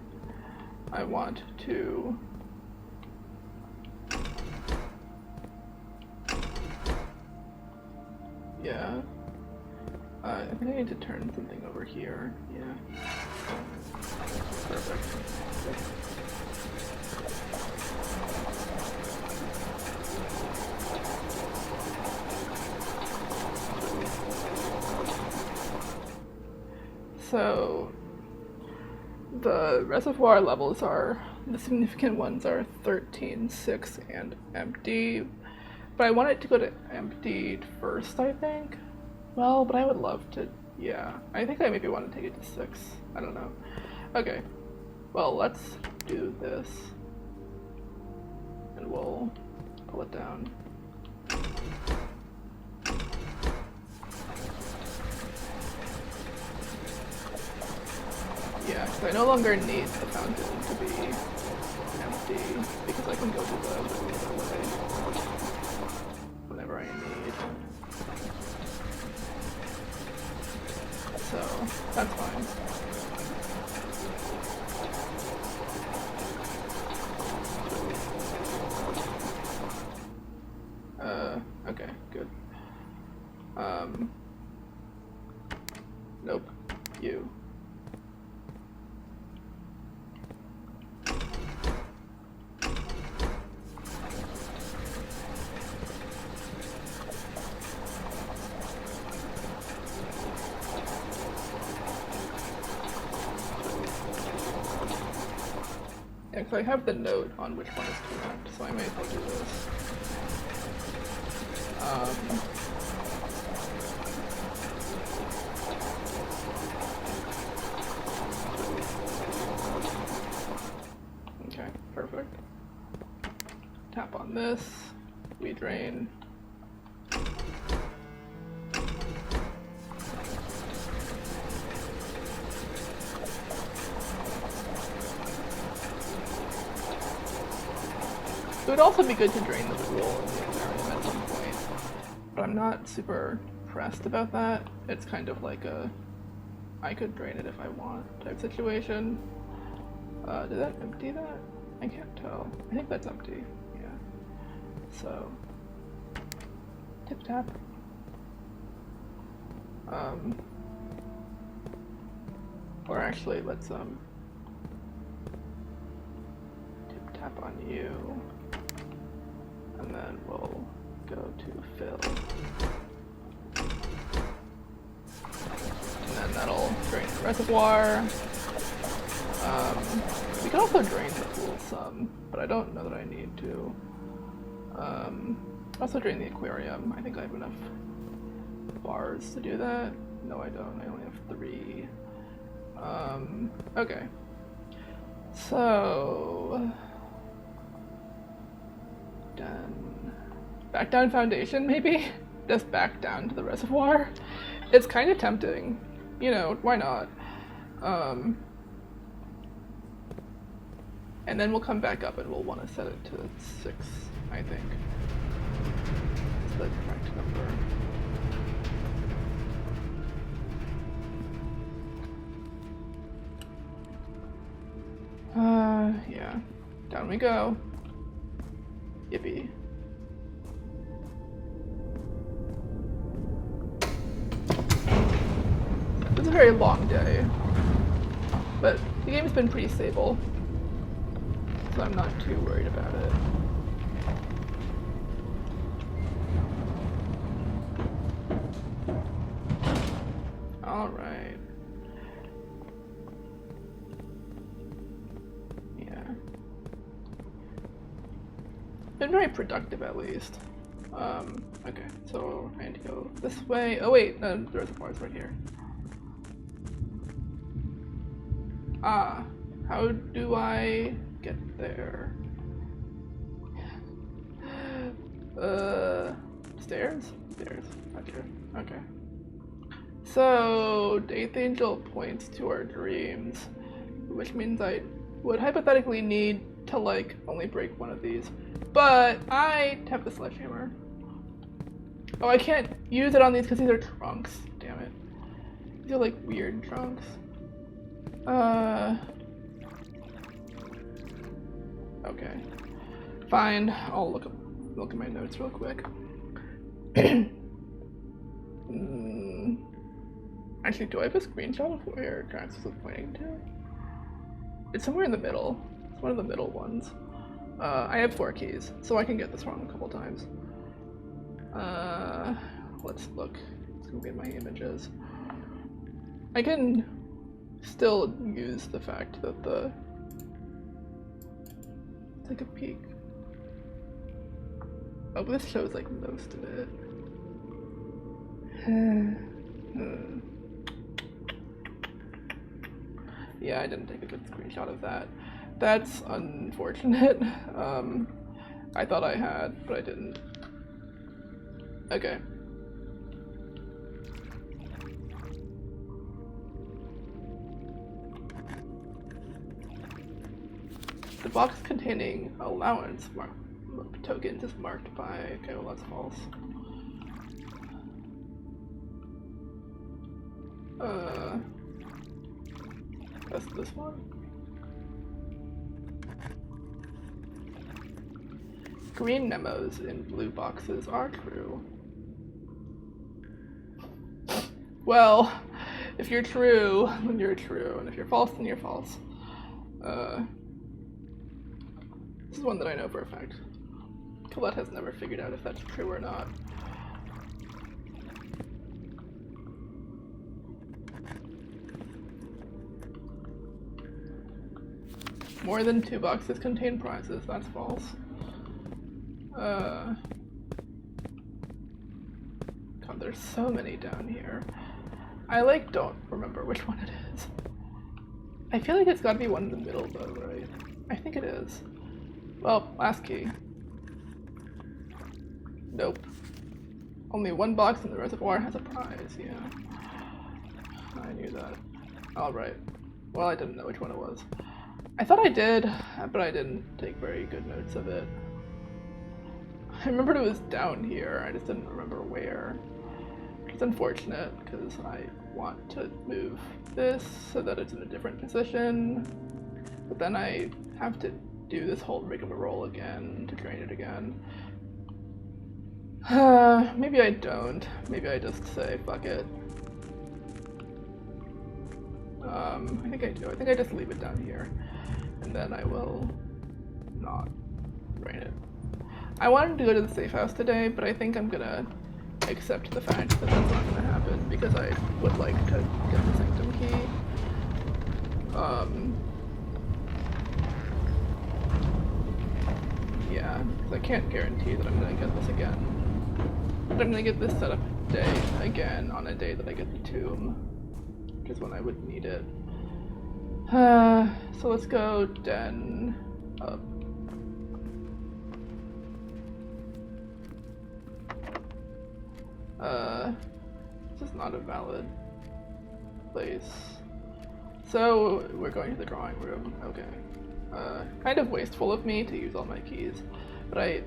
I want to I think I need to turn something over here. Yeah. Perfect. So the reservoir levels the significant ones are 13, 6, and empty. But I want it to go to emptied first, I think. Well, but I would love to, yeah. I think I maybe want to take it to 6. I don't know. Okay. Well, let's do this. And we'll pull it down. Yeah, so I no longer need the fountain to be empty, because I can go to the other way whenever I need. So, that's fine. Okay, good. Nope. You. Yeah, because I have the note on which one is correct, so I may as well do this. Okay, perfect. Tap on this, we drain. It would also be good to drain the pool in the aquarium at some point, but I'm not super pressed about that. It's kind of like a I could drain it if I want type situation. Did that empty that? I can't tell. I think that's empty, yeah. So, tip tap. Or actually, let's tip tap on you. And then we'll go to fill. And then that'll drain the reservoir. We can also drain the pool some, but I don't know that I need to. Also drain the aquarium. I think I have enough bars to do that. No, I don't. I only have 3. Okay. So... done. Back down foundation, maybe? Just back down to the reservoir. It's kind of tempting. You know, why not? And then we'll come back up and we'll want to set it to 6, I think. It's the correct number. Yeah. Down we go. Yippee. It's a very long day, but the game's been pretty stable, so I'm not too worried about it. Alright. Yeah. Been very productive at least. Okay, so I need to go this way. Oh wait, no, the reservoir's right here. Ah, how do I get there? Stairs? Stairs. Okay. Okay. So, Daith Angel points to our dreams, which means I would hypothetically need to, like, only break one of these. But I have the sledgehammer. Oh, I can't use it on these because these are trunks. Damn it. These are, like, weird trunks. Okay. Fine. I'll look at my notes real quick. Actually, do I have a screenshot of where Drax was pointing to? It's somewhere in the middle. It's one of the middle ones. I have 4 keys, so I can get this wrong a couple times. Let's look. It's gonna be in my images. I can still use the fact that take a peek. Oh, but this shows like most of it. Yeah, I didn't take a good screenshot of that. That's unfortunate. I thought I had, but I didn't. Okay. The box containing allowance tokens is marked by, okay, well that's false. That's this one. green memos in blue boxes are true. Well, if you're true, then you're true, and if you're false, then you're false. This is one that I know for a fact. Colette has never figured out if that's true or not. More than 2 boxes contain prizes. That's false. God, there's so many down here. I don't remember which one it is. I feel like it's gotta be one in the middle though, right? I think it is. Well, last key. Nope. Only 1 box in the reservoir has a prize, yeah. I knew that. Alright. Well, I didn't know which one it was. I thought I did, but I didn't take very good notes of it. I remembered it was down here, I just didn't remember where. It's unfortunate, because I want to move this so that it's in a different position, but then I have to do this whole rigmarole again to drain it again. Maybe I don't. Maybe I just say, fuck it. I think I do. I think I just leave it down here, and then I will not drain it. I wanted to go to the safe house today, but I think I'm gonna accept the fact that that's not gonna happen, because I would like to get the sanctum key. Yeah, because I can't guarantee that I'm gonna get this again. But I'm gonna get this setup day again on a day that I get the tomb, which is when I would need it. So let's go den up. This is not a valid place. So we're going to the drawing room. Okay. Kind of wasteful of me to use all my keys, but I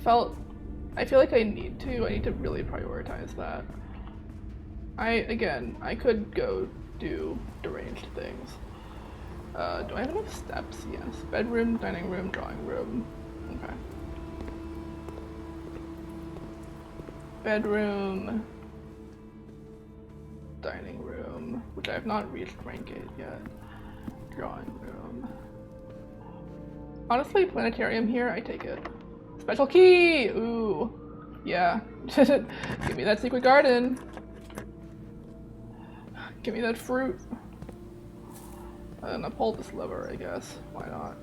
feel like I need to really prioritize that. I could go do deranged things. Do I have enough steps? Yes. Bedroom, dining room, drawing room. Okay. Bedroom, dining room, which I have not reached rank 8 yet. Drawing room. Honestly, planetarium here, I take it. Special key! Ooh. Yeah. Give me that secret garden. Give me that fruit. And I'll pull this lever, I guess. Why not?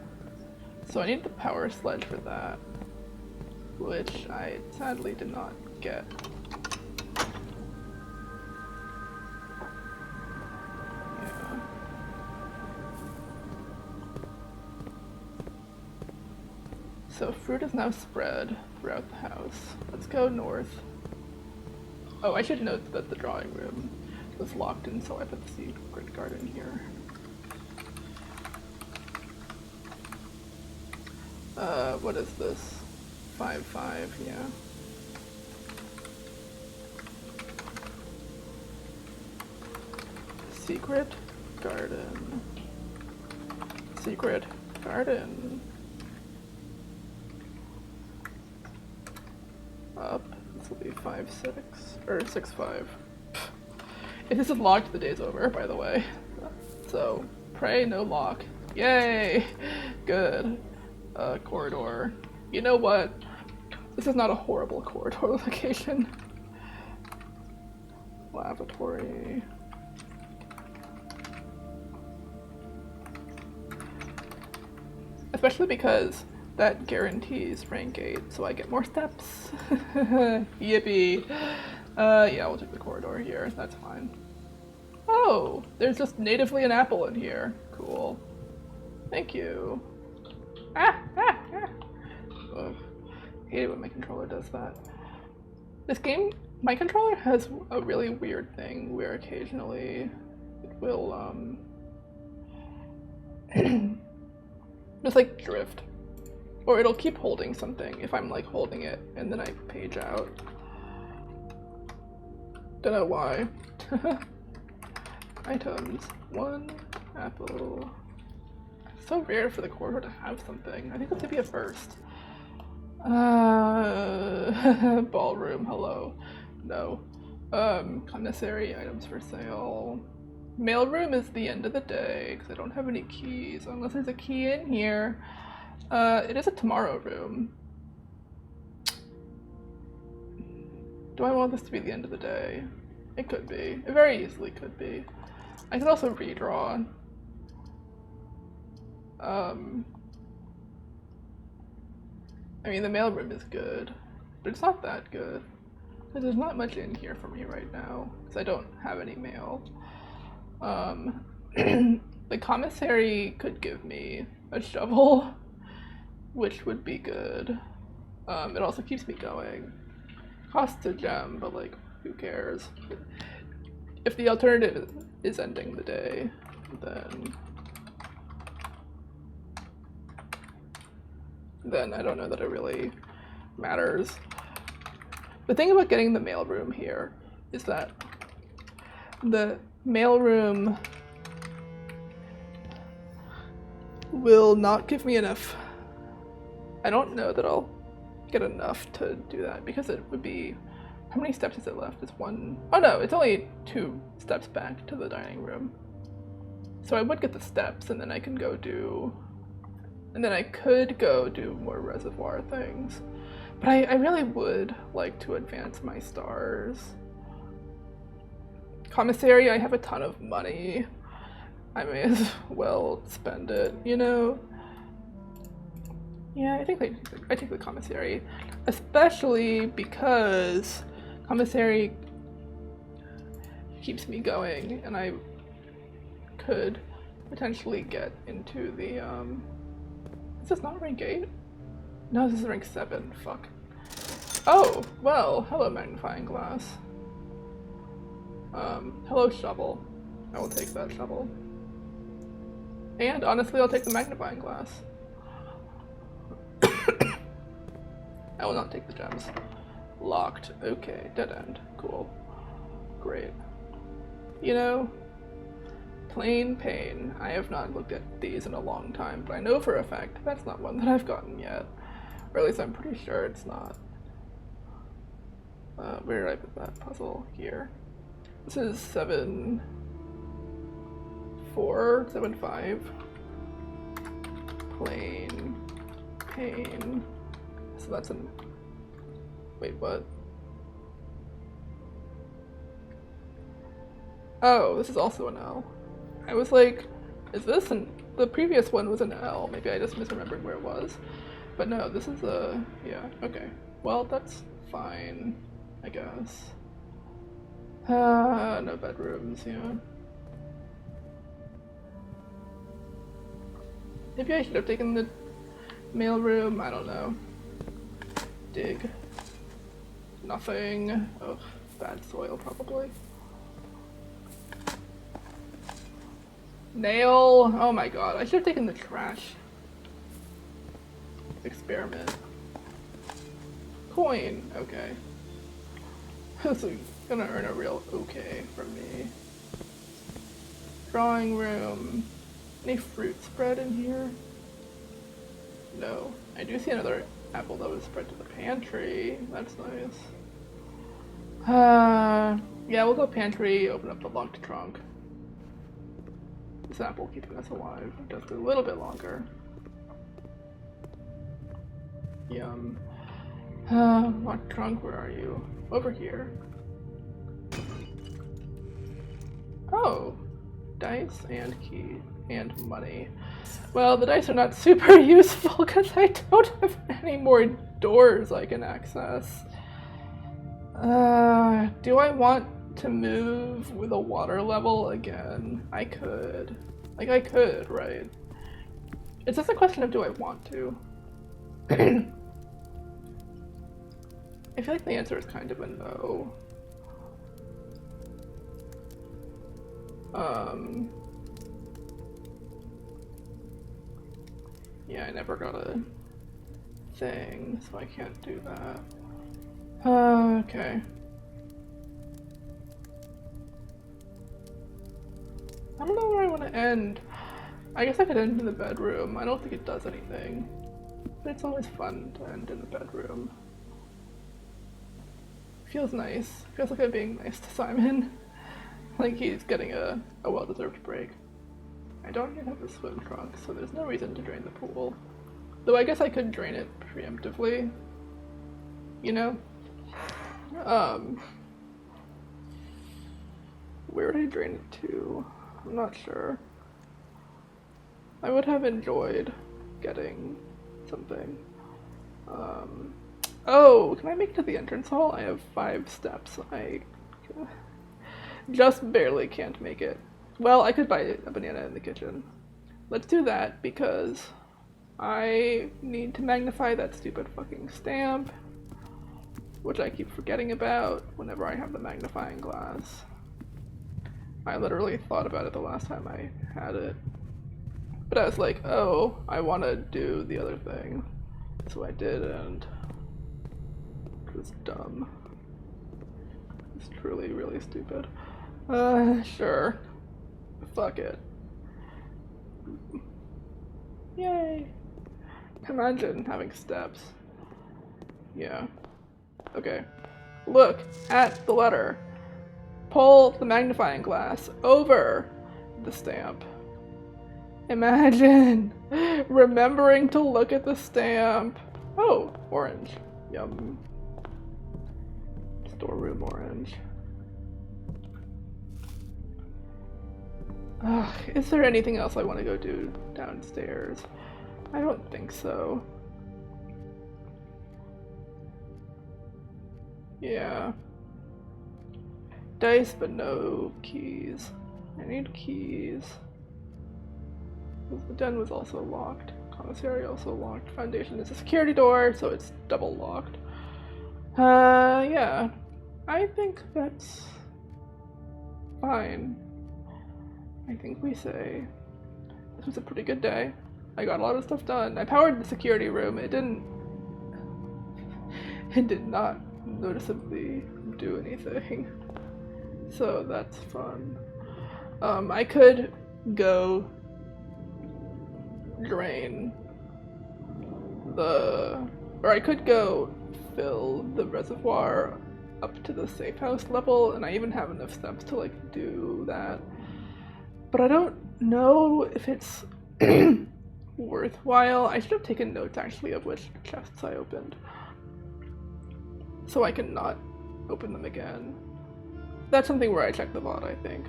So I need the power sledge for that, which I sadly did not get. Yeah. So fruit is now spread throughout the house. Let's go north. Oh, I should note that the drawing room was locked in, so I put the secret garden here. What is this? 5-5, yeah. Secret garden. Secret garden. Up. This will be 5-6 or 6-5. If this is locked, the day's over, by the way. So pray no lock. Yay! Good. Corridor. You know what? This is not a horrible corridor location. Lavatory. Especially because that guarantees rank 8, so I get more steps. Yippee. Yeah, we'll take the corridor here. That's fine. Oh, there's just natively an apple in here. Cool. Thank you. Ugh. I hate it when my controller does that. This game, my controller has a really weird thing where occasionally it will, just like drift. Or it'll keep holding something if I'm like holding it and then I page out. Don't know why. Items. 1 apple. So rare for the corridor to have something. I think this could be a first. Ballroom, hello. No. Commissary items for sale. Mailroom is the end of the day, because I don't have any keys, unless there's a key in here. It is a tomorrow room. Do I want this to be the end of the day? It could be. It very easily could be. I could also redraw. I mean, the mailroom is good, but it's not that good. Because there's not much in here for me right now, because I don't have any mail. The commissary could give me a shovel, which would be good. It also keeps me going. Costs a gem, but like, who cares? If the alternative is ending the day, then I don't know that it really matters. The thing about getting the mailroom here is that the mailroom will not give me enough. I don't know that I'll get enough to do that, because it would be, how many steps is it left? It's one, oh no, it's only 2 steps back to the dining room. So I would get the steps, and then I can go do, and then I could go do more reservoir things. But I really would like to advance my stars. Commissary, I have a ton of money. I may as well spend it, you know? Yeah, I think I take the commissary. Especially because commissary keeps me going, and I could potentially get into the, is this not rank 8? No, this is rank 7, fuck. Oh, well, hello magnifying glass. Hello shovel. I will take that shovel. And honestly, I'll take the magnifying glass. I will not take the gems. Locked. Okay, dead end. Cool. Great. You know, plain pain. I have not looked at these in a long time, but I know for a fact that's not one that I've gotten yet. Or at least I'm pretty sure it's not. Where did I put that puzzle? Here. This is 7-4, 7-5. Plain pain. So that's an, wait, what? Oh, this is also an L. I was like, is this an, the previous one was an L. Maybe I just misremembered where it was. But no, this is a, yeah, okay. Well, that's fine, I guess. No bedrooms, yeah. Maybe I should have taken the mailroom, I don't know. Dig. Nothing. Oh, bad soil probably. Nail. Oh my god, I should have taken the trash. Experiment. Coin. Okay. This is gonna earn a real okay from me. Drawing room. Any fruit spread in here? No. I do see another apple that was spread to the pantry. That's nice. Yeah, we'll go pantry, open up the locked trunk. This apple keeping us alive just a little bit longer. Yum. Locked trunk, where are you? Over here. Oh, dice and key and money. Well, the dice are not super useful because I don't have any more doors I can access. Do I want to move with a water level again? I could. Like, I could, right? It's just a question of do I want to? I feel like the answer is kind of a no. Yeah, I never got a thing, so I can't do that. Okay. I don't know where I want to end. I guess I could end in the bedroom. I don't think it does anything. But it's always fun to end in the bedroom. Feels nice. Feels like I'm being nice to Simon. Like he's getting a well-deserved break. I don't yet have a swim trunk, so there's no reason to drain the pool. Though I guess I could drain it preemptively. You know? Where would I drain it to? I'm not sure. I would have enjoyed getting something. Oh, can I make it to the entrance hall? I have 5 steps. I just barely can't make it. Well, I could buy a banana in the kitchen. Let's do that because I need to magnify that stupid fucking stamp, which I keep forgetting about whenever I have the magnifying glass. I literally thought about it the last time I had it. But I was like, oh, I want to do the other thing. So I did, and it was dumb. It's truly really stupid. Sure. Fuck it. Yay. Imagine having steps. Yeah. Okay. Look at the letter. Pull the magnifying glass over the stamp. Imagine remembering to look at the stamp. Oh, orange. Yum. Storeroom orange. Ugh, is there anything else I want to go do downstairs? I don't think so. Yeah. Dice, but no keys. I need keys. The den was also locked. Commissary also locked. Foundation is a security door, so it's double locked. Yeah. I think that's fine. I think we say this was a pretty good day. I got a lot of stuff done. I powered the security room. It did not noticeably do anything. So that's fun. I could go drain or I could go fill the reservoir up to the safe house level, and I even have enough steps to like do that. But I don't know if it's worthwhile. I should have taken notes actually of which chests I opened, so I can not open them again. That's something where I check the VOD, I think.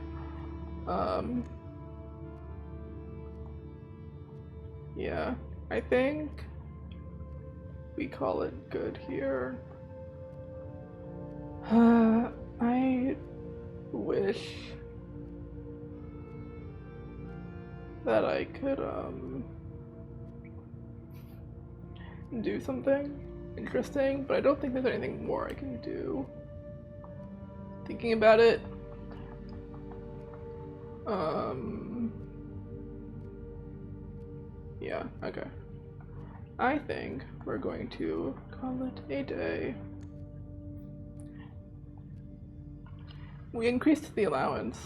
Yeah, I think we call it good here. I wish that I could do something interesting, but I don't think there's anything more I can do. Thinking about it, yeah, okay. I think we're going to call it a day. We increased the allowance,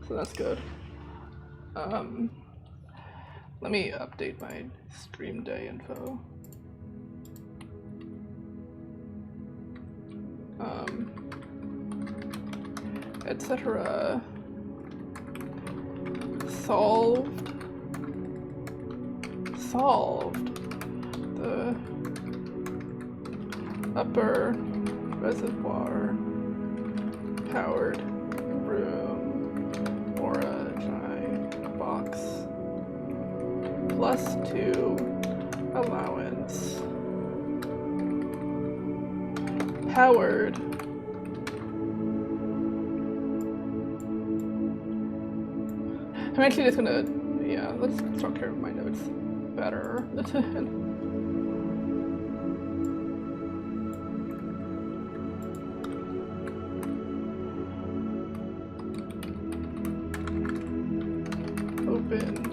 so that's good. Let me update my stream day info. Etc. Solved the upper reservoir powered room aura giant box +2 allowance powered I'm actually just gonna, yeah, let's structure my notes better. Opened.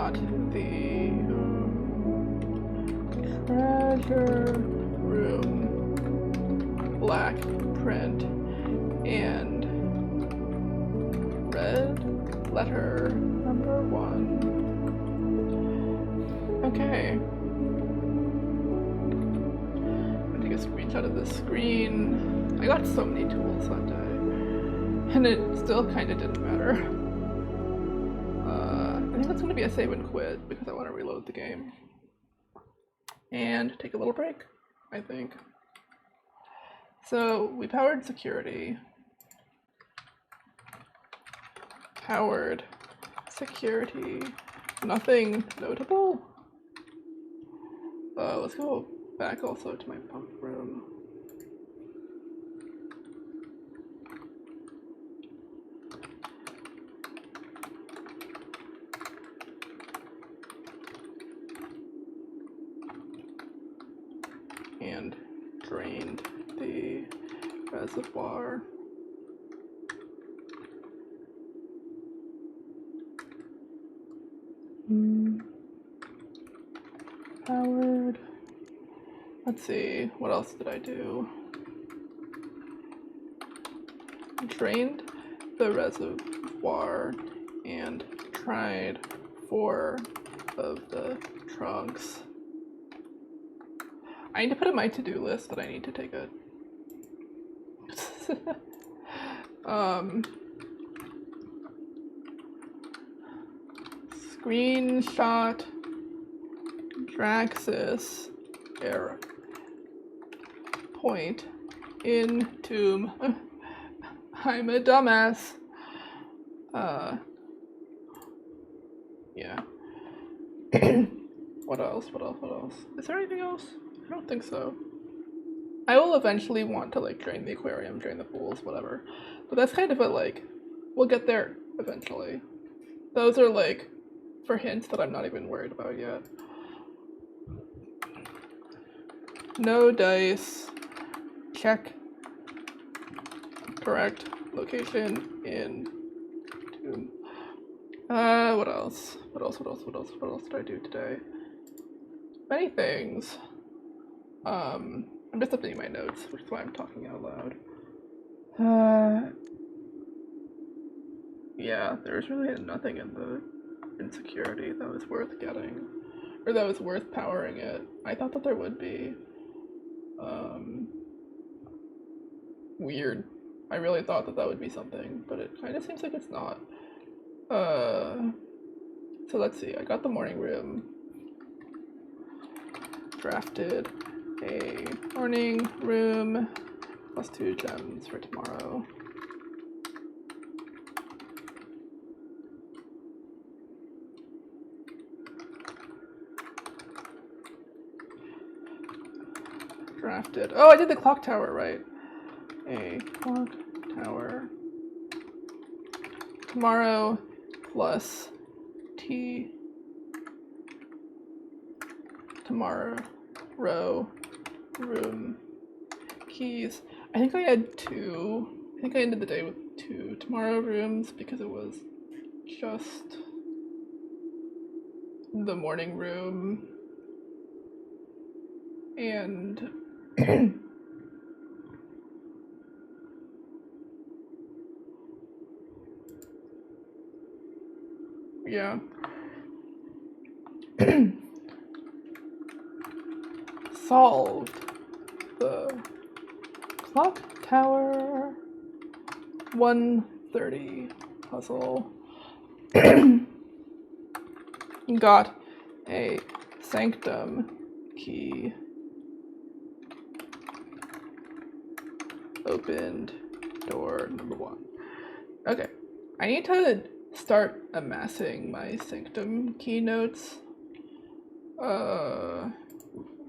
got the treasure room black print and red letter number 1. Okay. I'll take a screenshot of this screen. I got so many tools that day, and it still kind of didn't matter. I think that's going to be a save and quit because I want to reload the game and take a little break, I think. So we powered security. Powered security. Nothing notable. Let's go back also to my pump room. And drained the reservoir. Powered. Let's see, what else did I do? Drained the reservoir and tried 4 of the trunks. I need to put in my to-do list that I need to take a screenshot Draxis error point in tomb. I'm a dumbass. Yeah. What else? Is there anything else? I don't think so. I will eventually want to like drain the aquarium, drain the pools, whatever. But that's kind of a like, we'll get there eventually. Those are like for hints that I'm not even worried about yet. No dice. Check. Correct location in tomb. What else? What else did I do today? Many things. I'm just updating my notes, which is why I'm talking out loud. Yeah, there's really nothing in the insecurity that was worth getting, or that was worth powering it. I thought that there would be. Weird. I really thought that would be something, but it kind of seems like it's not. So let's see. I got the morning room. Drafted a morning room plus 2 gems for tomorrow. Drafted. Oh, I did the clock tower right. A clock tower. Tomorrow plus T. Tomorrow room keys. I think I had 2. I think I ended the day with 2 tomorrow rooms because it was just the morning room and yeah. Solved the clock tower 130 puzzle. Got a sanctum key. Opened door number 1. Okay, I need to start amassing my sanctum key notes.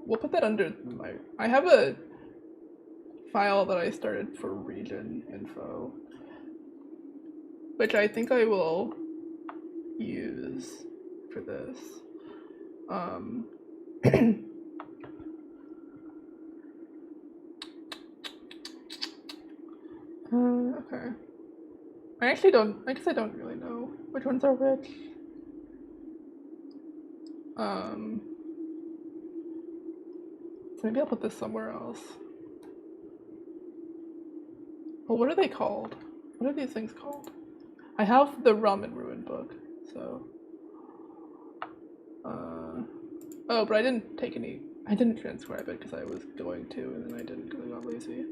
We'll put that under my... I have a file that I started for region info, which I think I will use for this. Okay. I guess I don't really know which ones are which. So maybe I'll put this somewhere else. Well, what are they called? What are these things called? I have the Ramen Ruin book, so. Oh, but I didn't take any. I didn't transcribe it because I was going to, and then I didn't because I got lazy.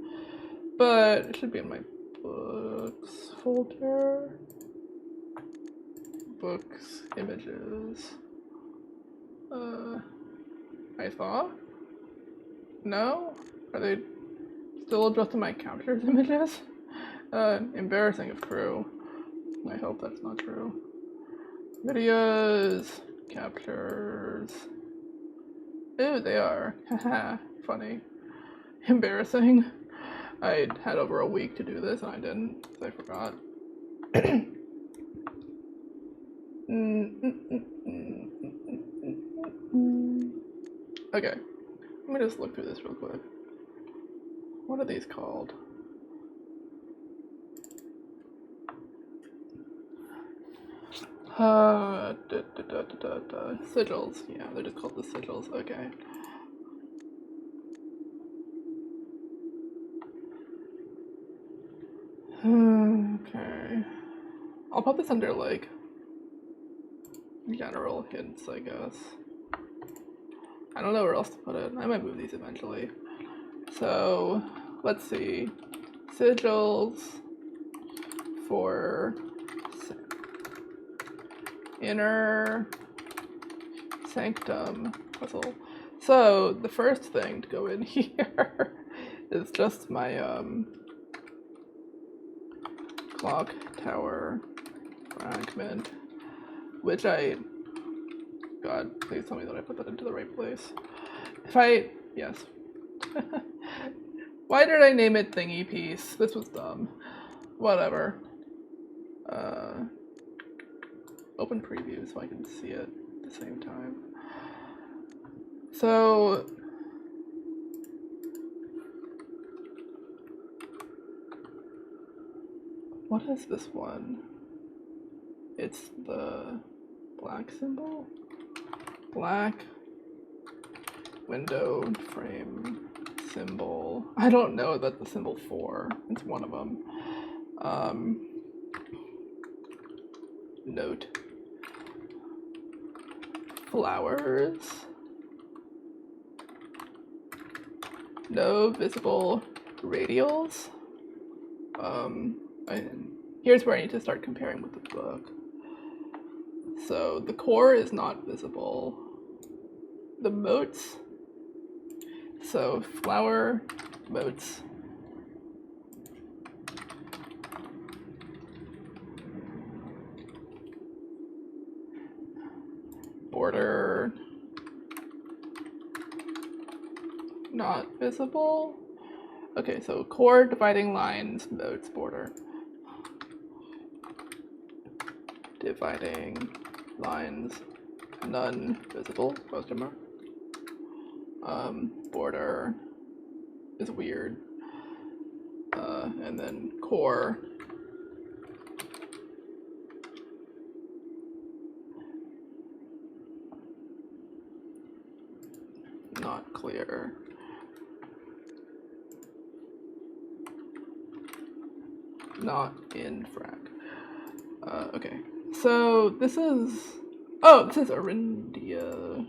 But it should be in my books folder. Books, images. I thought? No? Are they still just in my captures images? Embarrassing if true. I hope that's not true. Videos, captures. Ew, they are. Haha, funny. Embarrassing. I had over a week to do this and I didn't, so I forgot. Okay, let me just look through this real quick. What are these called? Sigils. Yeah, they're just called the sigils. Okay. Okay. I'll put this under like general hints, I guess. I don't know where else to put it. I might move these eventually. So let's see. Sigils for inner sanctum puzzle. So the first thing to go in here is just my clock tower fragment, which God, please tell me that I put that into the right place. Yes. Why did I name it thingy piece? This was dumb. Whatever. Open preview so I can see it at the same time. So what is this one? It's the black symbol? Black window frame symbol. I don't know that the symbol 4. It's one of them. Note. Flowers. No visible radials. Here's where I need to start comparing with the book. So the core is not visible. The moats. So flower, moats. Border. Not visible. Okay, so core, dividing lines, moats, border. Dividing lines, none visible, question mark. Border is weird. And then core. Not clear. Not in frac. Okay, so this is Orindia.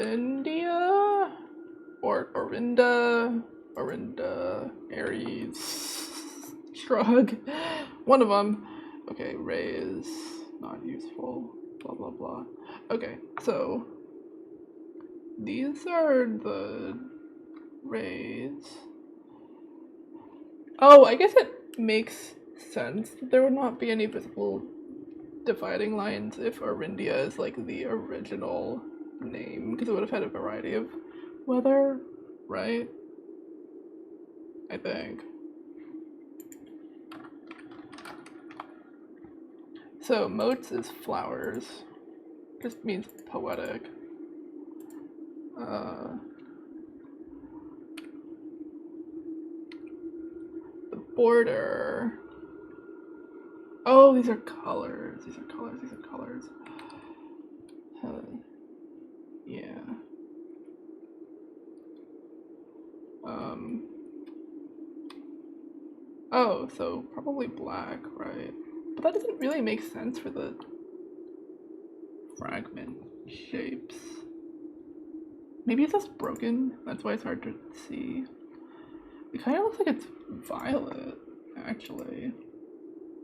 Orindia? Or Orinda, Aries, Shrug. One of them. Okay, raise, not useful, blah blah blah. Okay, so these are the rays. Oh, I guess it makes sense that there would not be any visible dividing lines if Orindia is like the original name, because it would have had a variety of weather, right? I think. So moats is flowers. Just means poetic. The border. Oh, Oh, these are colors. These are colors. These are colors. Yeah. Oh, so probably black, right? But that doesn't really make sense for the fragment shapes. Maybe it's just broken. That's why it's hard to see. It kind of looks like it's violet, actually.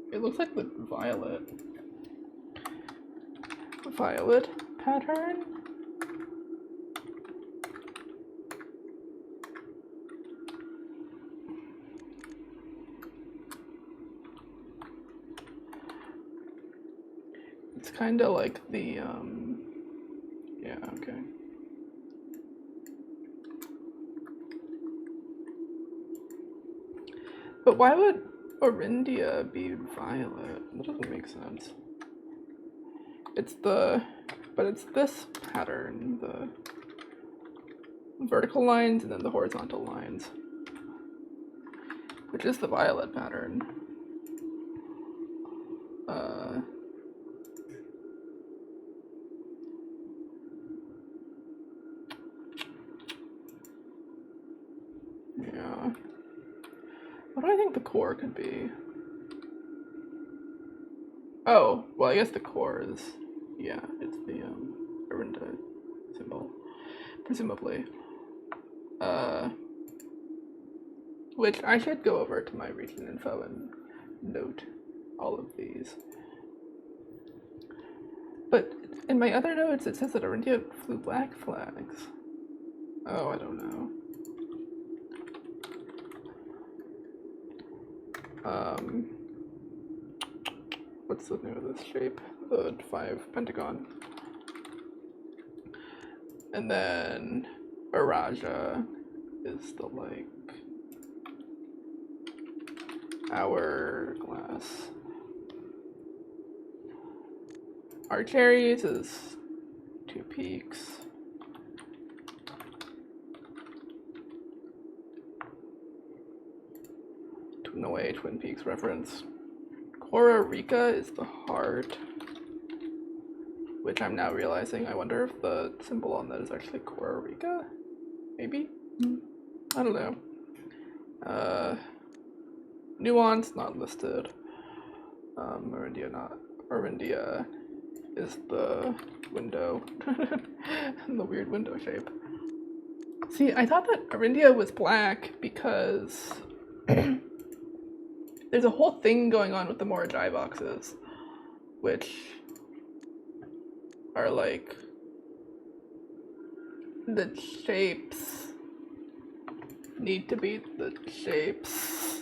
It looks like the violet pattern. It's kind of like the, yeah, okay. But why would Orindia be violet? That doesn't make sense. But it's this pattern, the vertical lines and then the horizontal lines, which is the violet pattern. Yeah. What do I think the core could be? Oh, well, I guess the core is, yeah, it's the Orinda symbol, presumably. Which I should go over to my region info and note all of these. But in my other notes, it says that Orindia flew black flags. Oh, I don't know. What's the name of this shape? The 5 pentagon. And then Araja is the like hourglass. Archeries is 2 peaks. No way, Twin Peaks reference. Cora Rica is the heart, which I'm now realizing. I wonder if the symbol on that is actually Cora Rica? Maybe? I don't know. Nuance not listed. Orindia is the window. And the weird window shape. See, I thought that Orindia was black because there's a whole thing going on with the Morajai boxes, which are like the shapes need to be the shapes.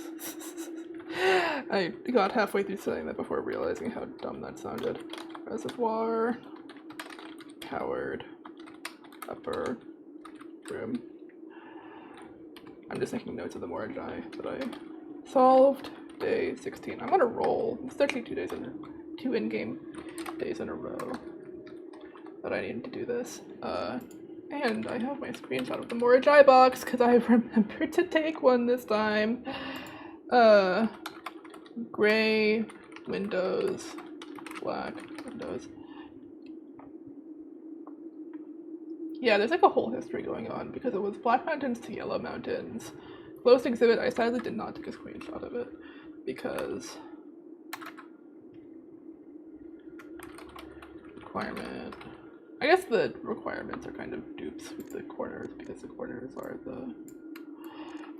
I got halfway through saying that before realizing how dumb that sounded. Reservoir, coward, upper room. I'm just making notes of the Morajai that I solved. Day 16. I'm on a roll. It's actually 2 in-game days in a row that I needed to do this. And I have my screenshot of the Morajai box because I remembered to take one this time. Gray windows, black windows. Yeah, there's like a whole history going on because it was Black Mountains to Yellow Mountains. Closed exhibit, I sadly did not take a screenshot of it because requirement. I guess the requirements are kind of dupes with the corners because the corners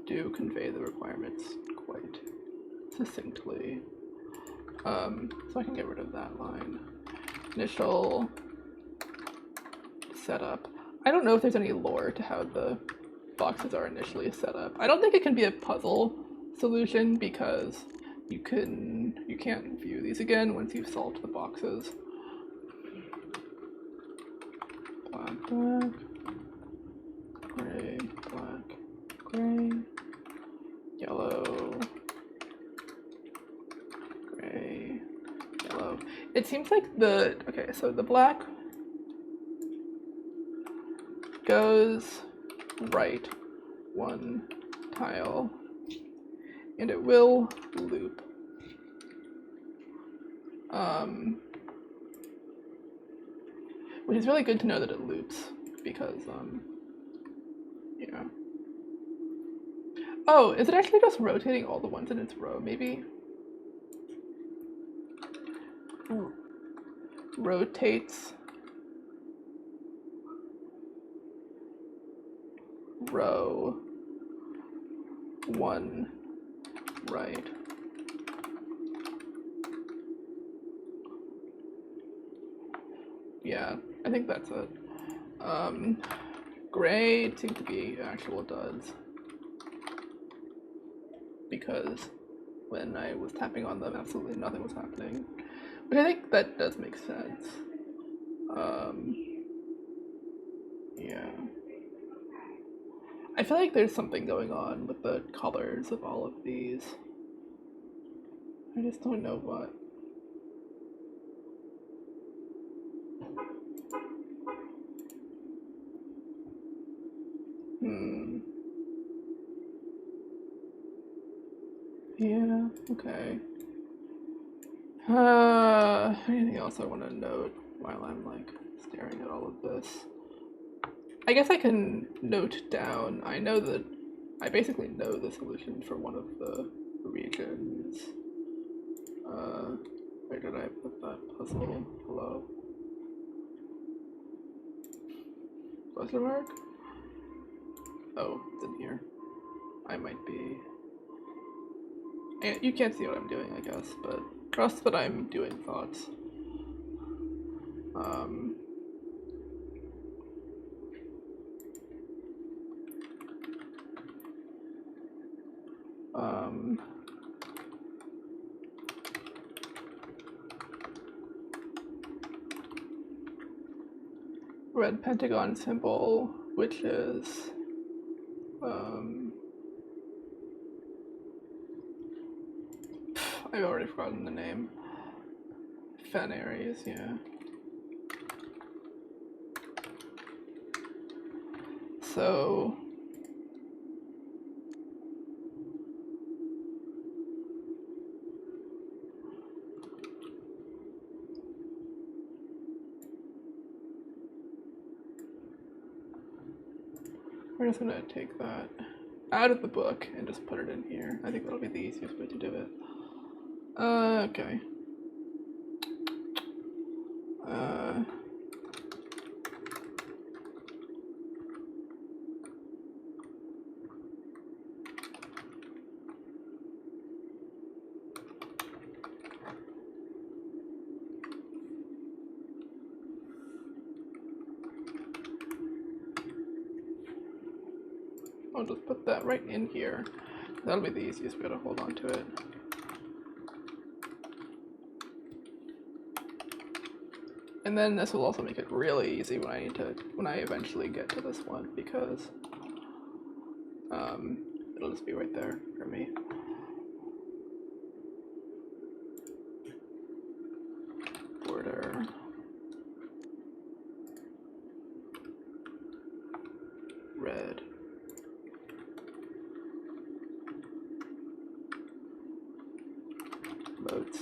do convey the requirements quite succinctly. So I can get rid of that line. Initial setup. I don't know if there's any lore to how the boxes are initially set up. I don't think it can be a puzzle solution because you can't view these again once you've solved the boxes. Black, black, gray, black, gray, yellow, gray, yellow. It seems like so the black goes right 1 tile and it will loop. Which is really good to know that it loops, because, yeah. Oh, is it actually just rotating all the ones in its row, maybe? Rotates row 1 right. Yeah, I think that's it. Gray seemed to be actual duds, because when I was tapping on them, absolutely nothing was happening. But I think that does make sense. Yeah. I feel like there's something going on with the colors of all of these. I just don't know what. Yeah, okay. Anything else I want to note while I'm like staring at all of this? I guess I can note down. I know that I basically know the solution for one of the regions. Where did I put that puzzle? Hello? Question mark? Oh, it's in here. I might be. You can't see what I'm doing, I guess, but trust that I'm doing thoughts. Red pentagon symbol, which is I've already forgotten the name. Fen Aries, yeah. So we're just gonna take that out of the book and just put it in here. I think that'll be the easiest way to do it. Okay. I'll just put that right in here. That'll be the easiest way to hold on to it. And then this will also make it really easy when I eventually get to this one, because it'll just be right there for me. Border. Red. Moats.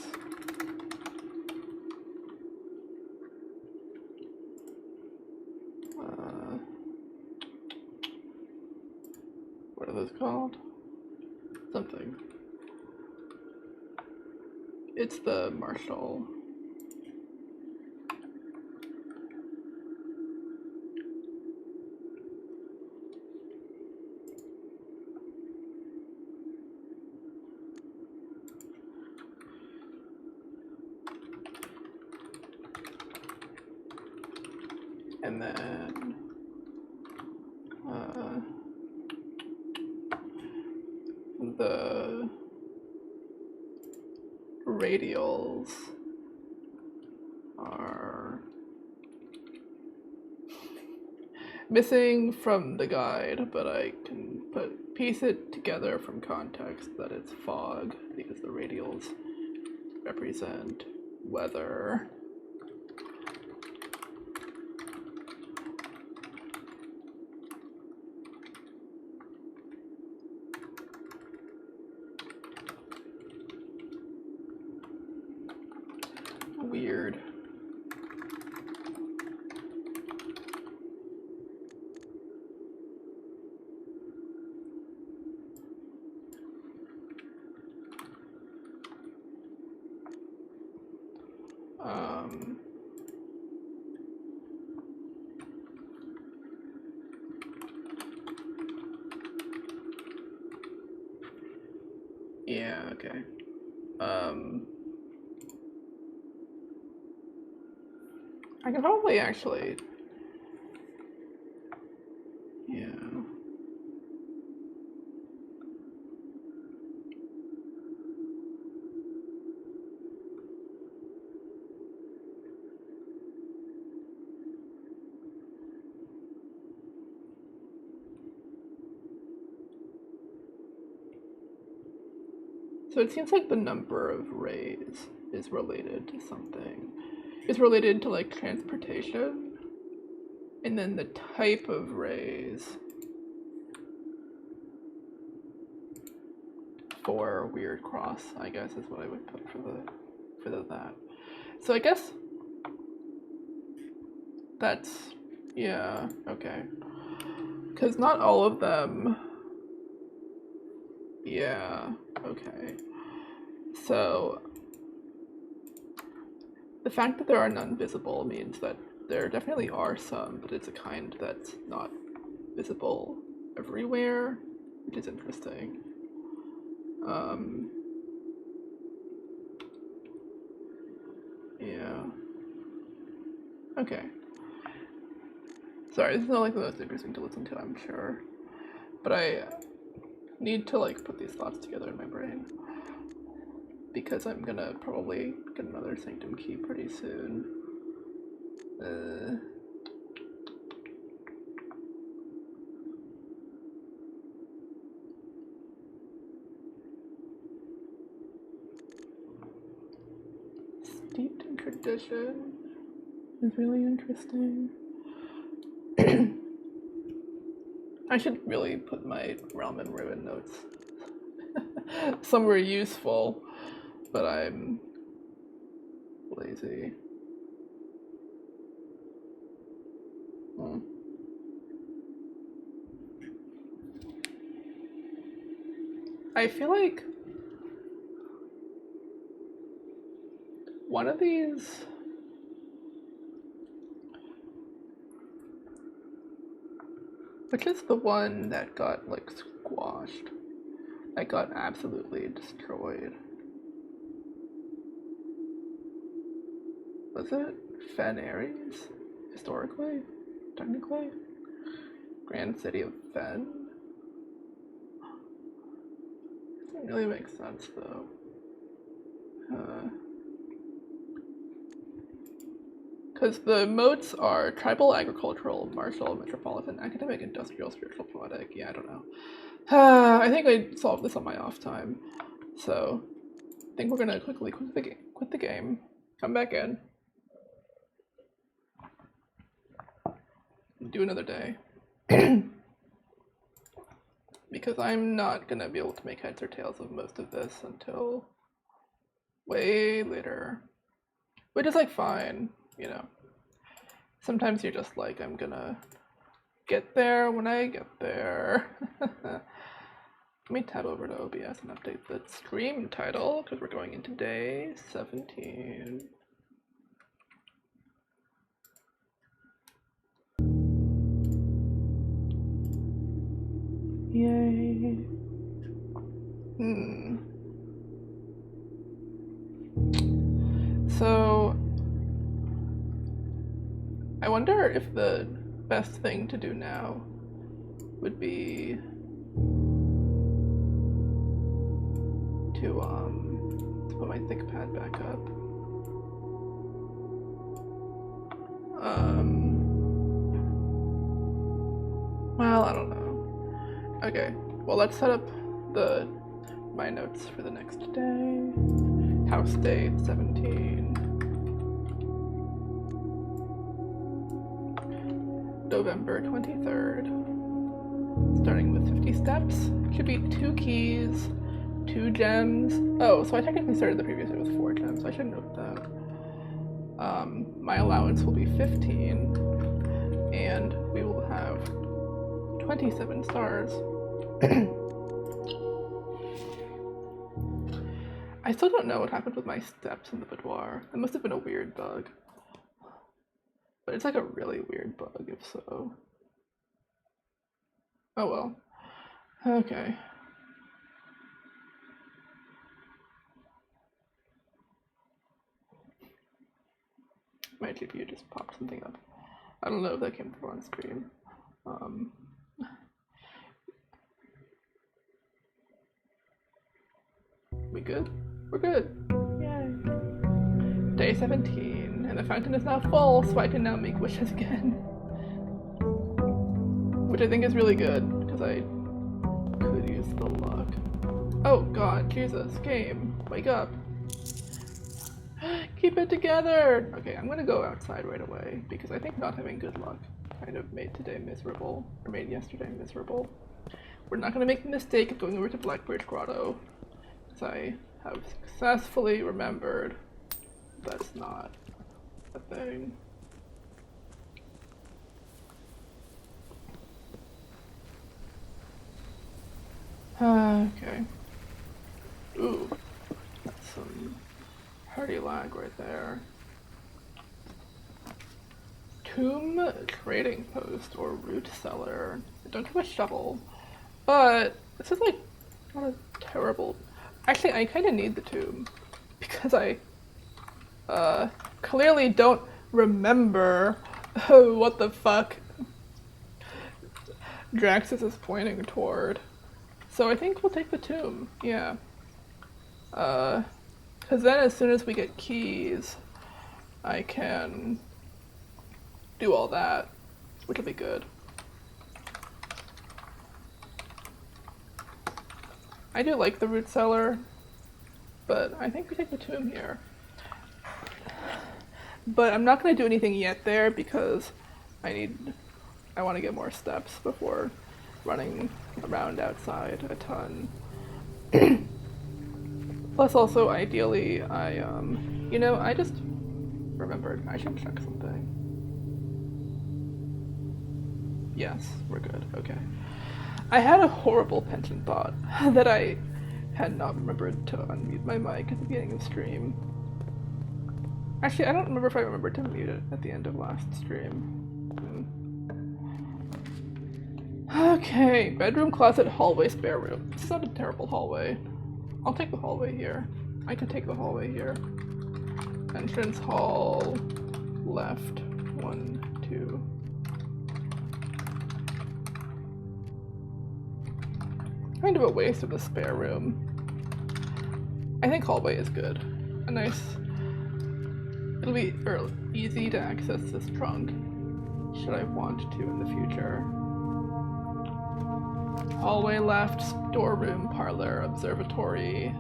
What are those called? Something. It's the Marshall. And then the radials are missing from the guide, but I can piece it together from context that it's fog, because the radials represent weather. Yeah, okay. I can probably actually, yeah. So it seems like the number of rays is related to something. It's related to like transportation, and then the type of rays for weird cross, I guess, is what I would put for that. So I guess that's, yeah, okay. Because not all of them, yeah, okay. So the fact that there are none visible means that there definitely are some, but it's a kind that's not visible everywhere, which is interesting. Yeah. Okay. Sorry, this is not like the most interesting to listen to, I'm sure. But I need to like put these thoughts together in my brain. Because I'm gonna probably get another Sanctum key pretty soon. Steeped in tradition is really interesting. I should really put my Realm and Ruin notes somewhere useful, but I'm lazy. I feel like one of these, which is the one that got like squashed, that got absolutely destroyed. Was it Fen Ares, historically, technically? Grand City of Fen? Doesn't really make sense though. Because the modes are tribal, agricultural, martial, metropolitan, academic, industrial, spiritual, poetic. Yeah, I don't know. I think I solved this on my off time. So I think we're gonna quickly quit the game, come back in, do another day. Because I'm not gonna be able to make heads or tails of most of this until way later. Which is like fine, you know. Sometimes you're just like, I'm gonna get there when I get there. Let me tab over to OBS and update the stream title because we're going into day 17. Yay. So I wonder if the best thing to do now would be to put my ThinkPad back up. Well, I don't know. Okay, well let's set up my notes for the next day. House day 17. November 23rd. Starting with 50 steps. Should be 2 keys, 2 gems. Oh, so I technically started the previous day with 4 gems. I should note that. My allowance will be 15, and we will have 27 stars. I still don't know what happened with my steps in the boudoir. It must have been a weird bug. But it's like a really weird bug, if so. Oh well. Okay. My GPU just popped something up. I don't know if that came through on stream. We good? We're good. Yay. Day 17, and the fountain is now full, so I can now make wishes again. Which I think is really good, because I could use the luck. Oh god, Jesus, game, wake up. Keep it together! Okay, I'm gonna go outside right away, because I think not having good luck kind of made today miserable, or made yesterday miserable. We're not gonna make the mistake of going over to Blackbird Grotto, because I have successfully remembered that's not a thing. Okay. Ooh, that's some hearty lag right there. Tomb trading post or root cellar. I don't have a shovel, but this is like not a terrible. Actually, I kind of need the tomb because I clearly don't remember what the fuck Draxus is pointing toward. So I think we'll take the tomb, yeah. Because then as soon as we get keys, I can do all that, which will be good. I do like the root cellar, but I think we take the tomb here. But I'm not going to do anything yet there because I want to get more steps before running around outside a ton. Plus also, ideally, I just remembered I should check something. Yes, we're good, okay. I had a horrible penchant thought that I had not remembered to unmute my mic at the beginning of stream. Actually, I don't remember if I remembered to mute it at the end of last stream. Okay, bedroom, closet, hallway, spare room. It's not a terrible hallway. I'll take the hallway here. I can take the hallway here. Entrance hall, left, 1, 2. Kind of a waste of the spare room. I think hallway is good. A nice... It'll be easy to access this trunk, should I want to in the future. Hallway left, storeroom, parlor, observatory.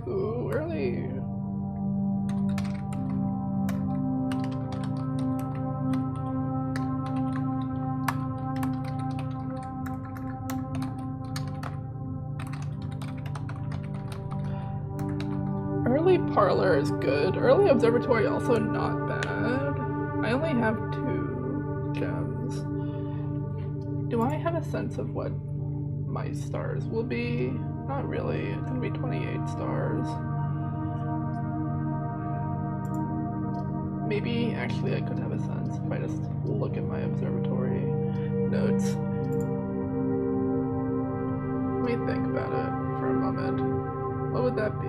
Ooh, early. Early parlor is good. Early observatory also not bad. I only have 2 gems. Do I have a sense of what my stars will be? Not really. It's gonna be 28 stars. Maybe actually I could have a sense if I just look at my observatory notes. Let me think about it for a moment. What would that be?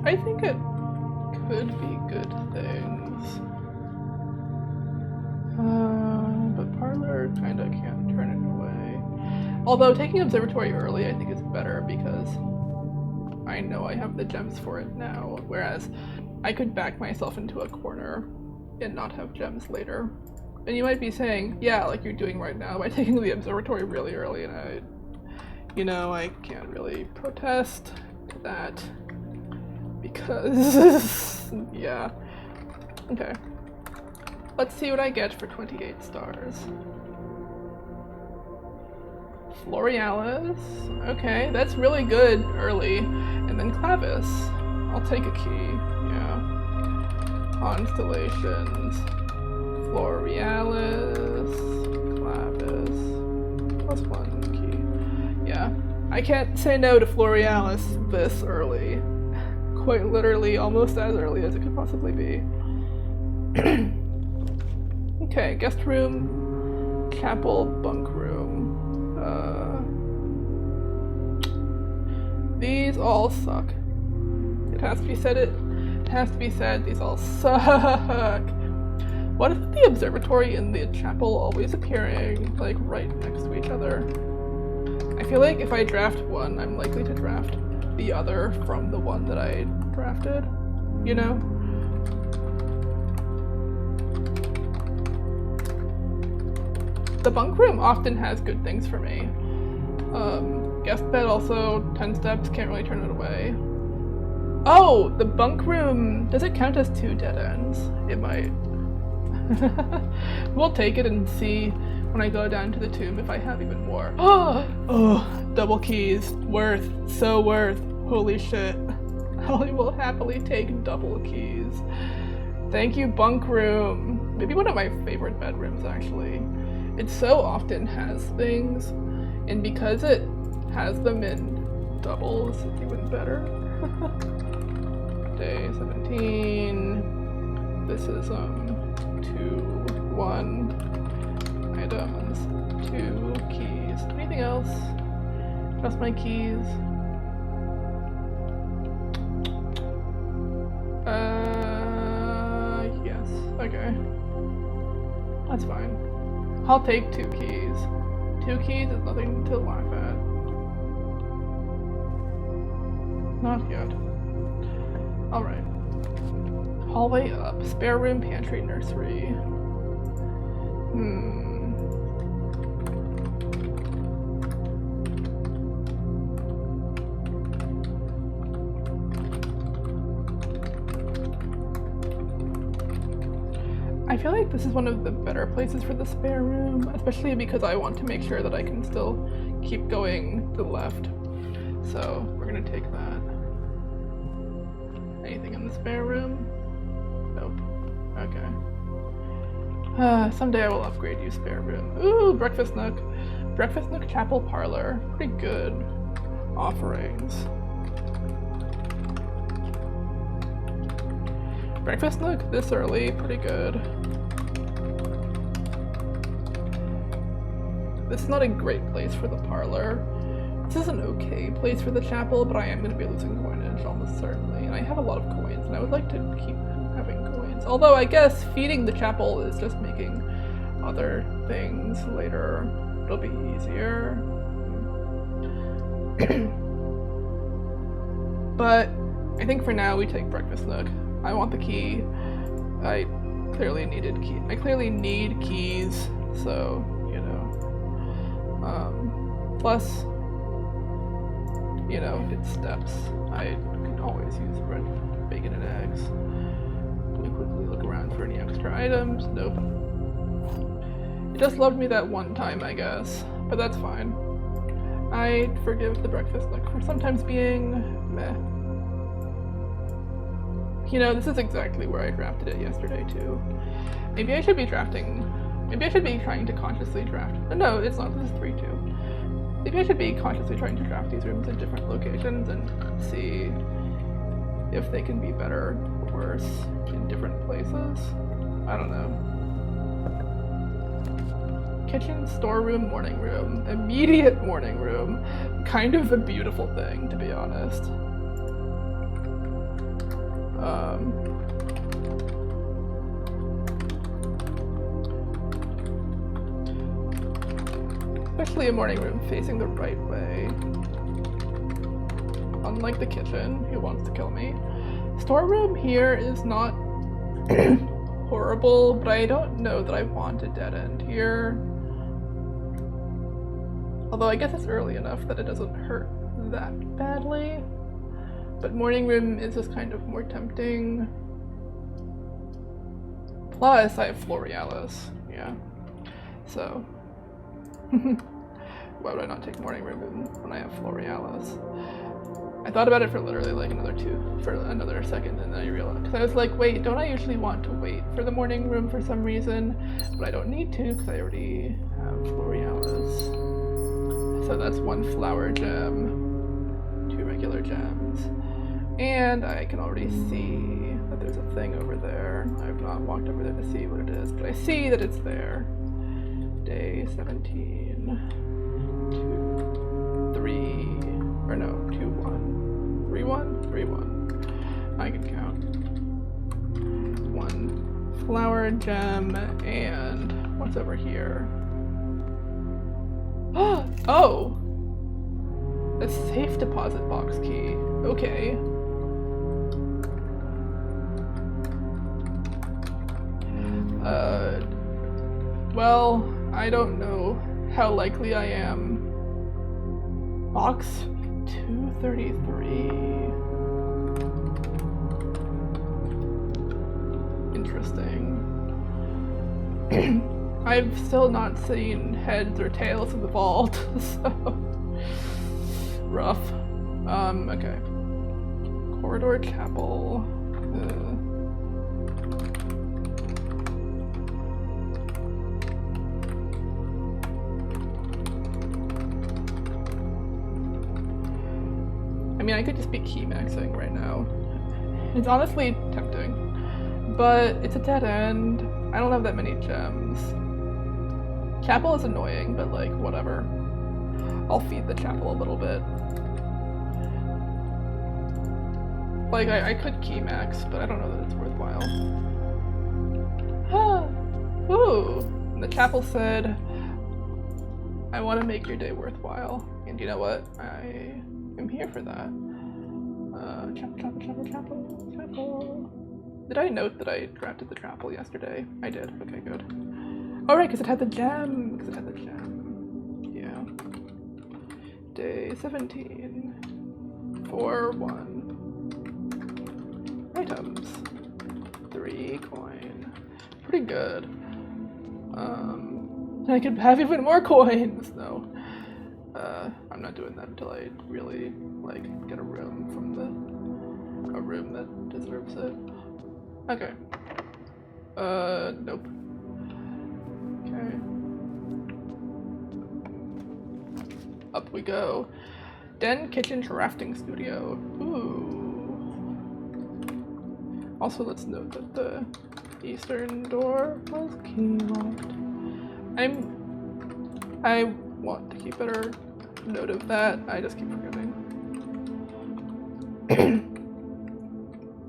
I think it could be good things. But parlor kinda can't turn it away. Although taking observatory early I think is better because I know I have the gems for it now, whereas I could back myself into a corner and not have gems later. And you might be saying, yeah, like you're doing right now by taking the observatory really early, and I can't really protest to that. Because, yeah. Okay. Let's see what I get for 28 stars. Florealis. Okay, that's really good early. And then Clavis. I'll take a key. Yeah. Constellations. Florealis. Clavis. +1 key. Yeah. I can't say no to Florealis this early. Quite literally almost as early as it could possibly be. Okay, guest room, chapel, bunk room. These all suck. It has to be said, these all suck. What is the observatory and the chapel always appearing, like, right next to each other? I feel like if I draft one, I'm likely to draft the other from the one that I drafted, you know? The bunk room often has good things for me. Guest bed also, 10 steps, can't really turn it away. Oh, the bunk room, does it count as 2 dead ends? It might. We'll take it and see when I go down to the tomb if I have even more. Oh, double keys, worth, so worth, holy shit. I will happily take double keys. Thank you, bunk room. Maybe one of my favorite bedrooms, actually. It so often has things, and because it has them in doubles, it's even better. Day 17. This is 2, 1 items, 2 keys. Anything else? Just my keys. Yes. Okay. That's fine. I'll take 2 keys. 2 keys is nothing to laugh at. Not yet. Alright. Hallway up. Spare room, pantry, nursery. I feel like this is one of the better places for the spare room, especially because I want to make sure that I can still keep going to the left. So we're gonna take that. Anything in the spare room? Nope. Okay. Someday I will upgrade you, spare room. Ooh, breakfast nook. Breakfast nook, chapel, parlor. Pretty good offerings. Breakfast nook this early, pretty good. This is not a great place for the parlor. This is an okay place for the chapel, but I am going to be losing coinage almost certainly. And I have a lot of coins, and I would like to keep having coins. Although I guess feeding the chapel is just making other things later. It'll be easier. But I think for now we take breakfast nook. I want the key. I clearly need keys, so, you know. Plus, you know, it's steps. I can always use bread, bacon, and eggs. Let me quickly look around for any extra items. Nope. It just loved me that one time, I guess, but that's fine. I forgive the breakfast nook for sometimes being meh. You know, this is exactly where I drafted it yesterday, too. Maybe I should be trying to consciously draft. No, it's not. This is 3-2. Maybe I should be consciously trying to draft these rooms in different locations and see if they can be better or worse in different places. I don't know. Kitchen, storeroom, morning room. Immediate morning room. Kind of a beautiful thing, to be honest. Especially a morning room facing the right way. Unlike the kitchen, who wants to kill me. Storeroom here is not horrible, but I don't know that I want a dead end here. Although I guess it's early enough that it doesn't hurt that badly. But morning room is just kind of more tempting. Plus, I have Florealis, yeah. So, why would I not take morning room when I have Florealis? I thought about it for literally like another second, and then I realized, because I was like, wait, don't I usually want to wait for the morning room for some reason? But I don't need to, because I already have Florealis. So that's 1 flower gem, 2 regular gems. And I can already see that there's a thing over there. I've not walked over there to see what it is, but I see that it's there. Day 17, 2, 3, or no, 2, 1. 3, 1? 3, 1. I can count. 1 flower gem, and what's over here? Oh! A safe deposit box key. Okay. Well, I don't know how likely I am. Box 233. Interesting. I've still not seen heads or tails in the vault, so rough. Okay. Corridor chapel. I mean, I could just be key maxing right now. It's honestly tempting, but it's a dead end. I don't have that many gems. Chapel is annoying, but like, whatever. I'll feed the chapel a little bit. Like, I could key max, but I don't know that it's worthwhile. Ooh! And the chapel said, I want to make your day worthwhile. And you know what? I am here for that. Chapel. Did I note that I drafted the chapel yesterday? I did. Okay, good. Oh, right, because it had the gem. Yeah. Day 17. 4, 1. Items. 3 coin. Pretty good. I could have even more coins. No. I'm not doing that until I really, like, get a room from a room that deserves it. Okay. Nope. Okay. Up we go. Den, kitchen, crafting studio. Ooh. Also, let's note that the eastern door was key locked. I want to keep better note of that. I just keep forgetting.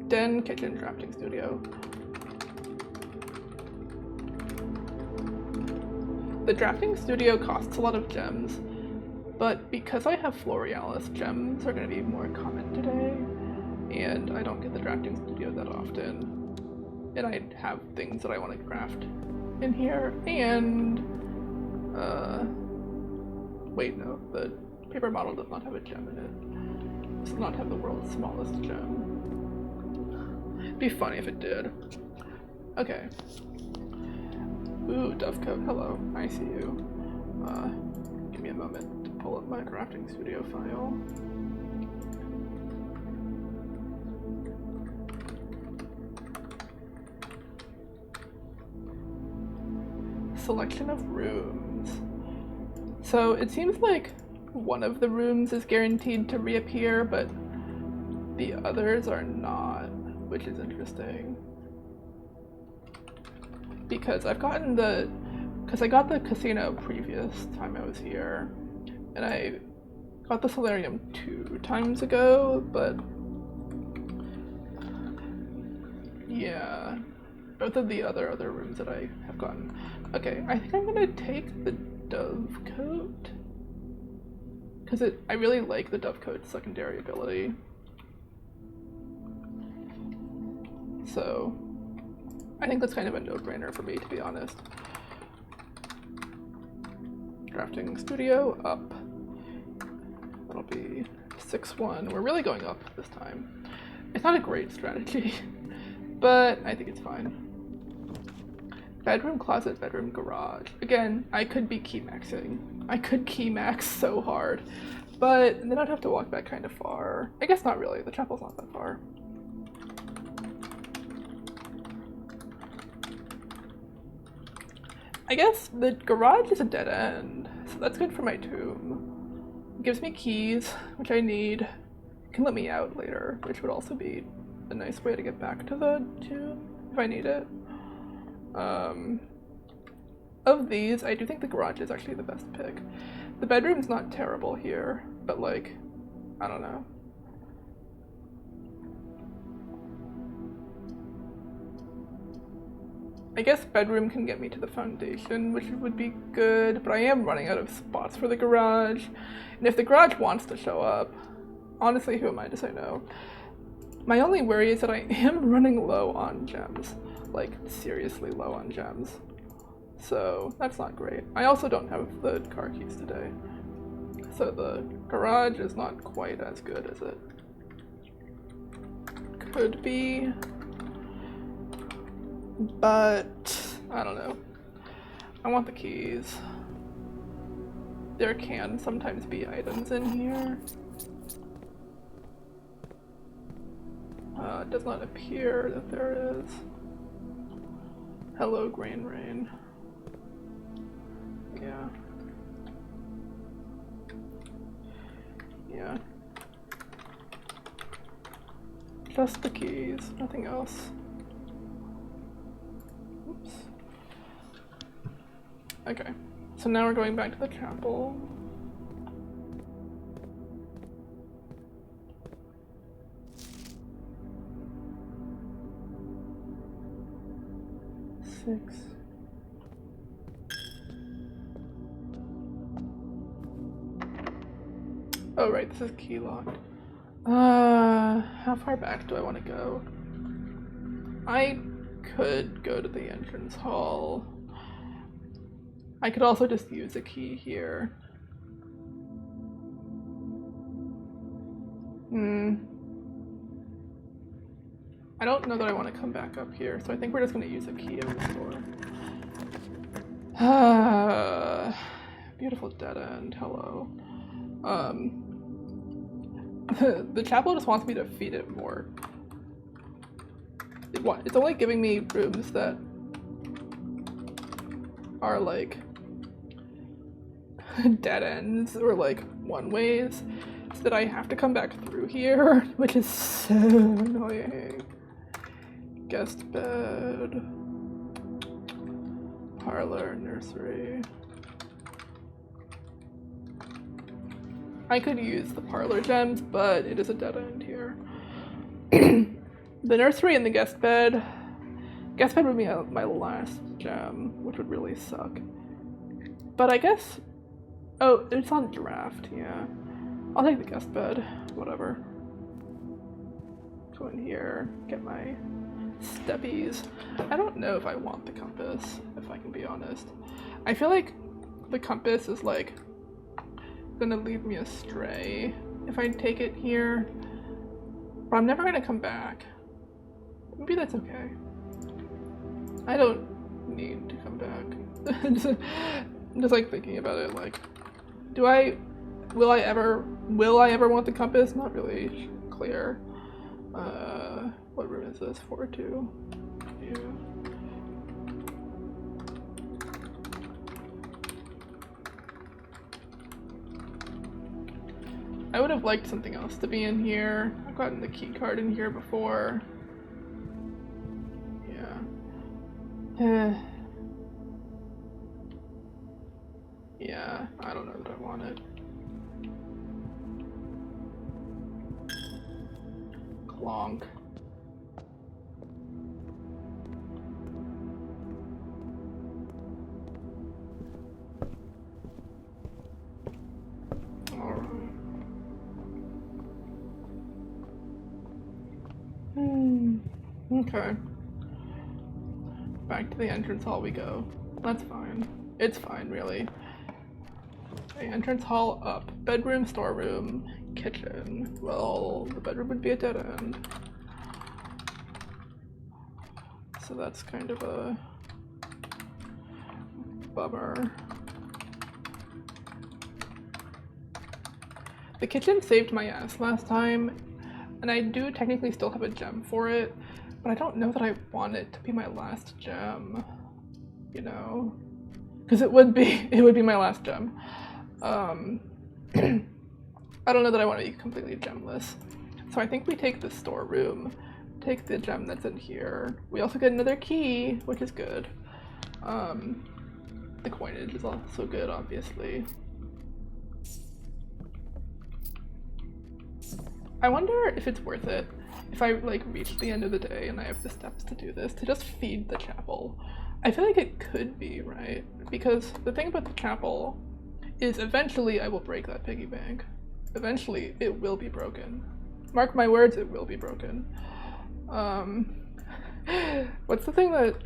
Den, kitchen, crafting studio. The drafting studio costs a lot of gems, but because I have Florealis, gems are going to be more common today, and I don't get the drafting studio that often, and I have things that I want to craft in here, and wait, no, the paper model does not have a gem in it. It does not have the world's smallest gem. It'd be funny if it did. Okay. Ooh, Dovecoat, hello, I see you. Give me a moment to pull up my crafting studio file. Selection of rooms. So it seems like one of the rooms is guaranteed to reappear, but the others are not, which is interesting. Because I got the casino previous time I was here, and I got the solarium 2 times ago, but yeah, both of the other rooms that I have gotten. Okay, I think I'm gonna take the Dovecoat, because I really like the Dovecoat's secondary ability. So I think that's kind of a no-brainer for me, to be honest. Drafting studio up. That'll be 6-1. We're really going up this time. It's not a great strategy, but I think it's fine. Bedroom, closet, bedroom, garage. Again, I could be key maxing. I could key max so hard, but then I'd have to walk back kind of far. I guess not really, the chapel's not that far. I guess the garage is a dead end, so that's good for my tomb. It gives me keys, which I need. It can let me out later, which would also be a nice way to get back to the tomb if I need it. Of these, I do think the garage is actually the best pick. The bedroom's not terrible here, but like, I don't know. I guess bedroom can get me to the foundation, which would be good, but I am running out of spots for the garage. And if the garage wants to show up, honestly, who am I to say no? My only worry is that I am running low on gems. Like, seriously low on gems. So, that's not great. I also don't have the car keys today. So the garage is not quite as good as it could be. But, I don't know. I want the keys. There can sometimes be items in here. It does not appear that there is. Hello, Grain Rain. Yeah. Yeah. Just the keys, nothing else. Oops. Okay, so now we're going back to the chapel. Six. Oh right, this is key locked. How far back do I want to go? I could go to the entrance hall. I could also just use a key here. I don't know that I want to come back up here, so I think we're just going to use a key in the door. Beautiful dead end, hello. The chapel just wants me to feed it more. It's only giving me rooms that are like dead ends or like one ways, so that I have to come back through here, which is so annoying. Guest bed, parlor, nursery. I could use the parlor gems, but it is a dead end here. The nursery and the guest bed would be my last gem, which would really suck. But I guess, oh, it's on draft, yeah. I'll take the guest bed, whatever. Go in here, get my steppies. I don't know if I want the compass, if I can be honest. I feel like the compass is like gonna lead me astray if I take it here, but I'm never gonna come back. Maybe that's okay. I don't need to come back. just like thinking about it, like, will I ever want the compass? Not really clear. What room is this? 4-2. Yeah. I would have liked something else to be in here. I've gotten the key card in here before. Yeah. Yeah, I don't know that I want it. Clonk. Okay. Back to the entrance hall we go. That's fine. It's fine, really. Okay, entrance hall up. Bedroom, storeroom, kitchen. Well, the bedroom would be a dead end. So that's kind of a bummer. The kitchen saved my ass last time, and I do technically still have a gem for it, but I don't know that I want it to be my last gem, you know? Because it would be my last gem. I don't know that I want to be completely gemless. So I think we take the storeroom, take the gem that's in here. We also get another key, which is good. The coinage is also good, obviously. I wonder if it's worth it, if I like reach the end of the day and I have the steps to do this, to just feed the chapel. I feel like it could be, right? Because the thing about the chapel is eventually I will break that piggy bank. Eventually it will be broken. Mark my words, it will be broken. What's the thing that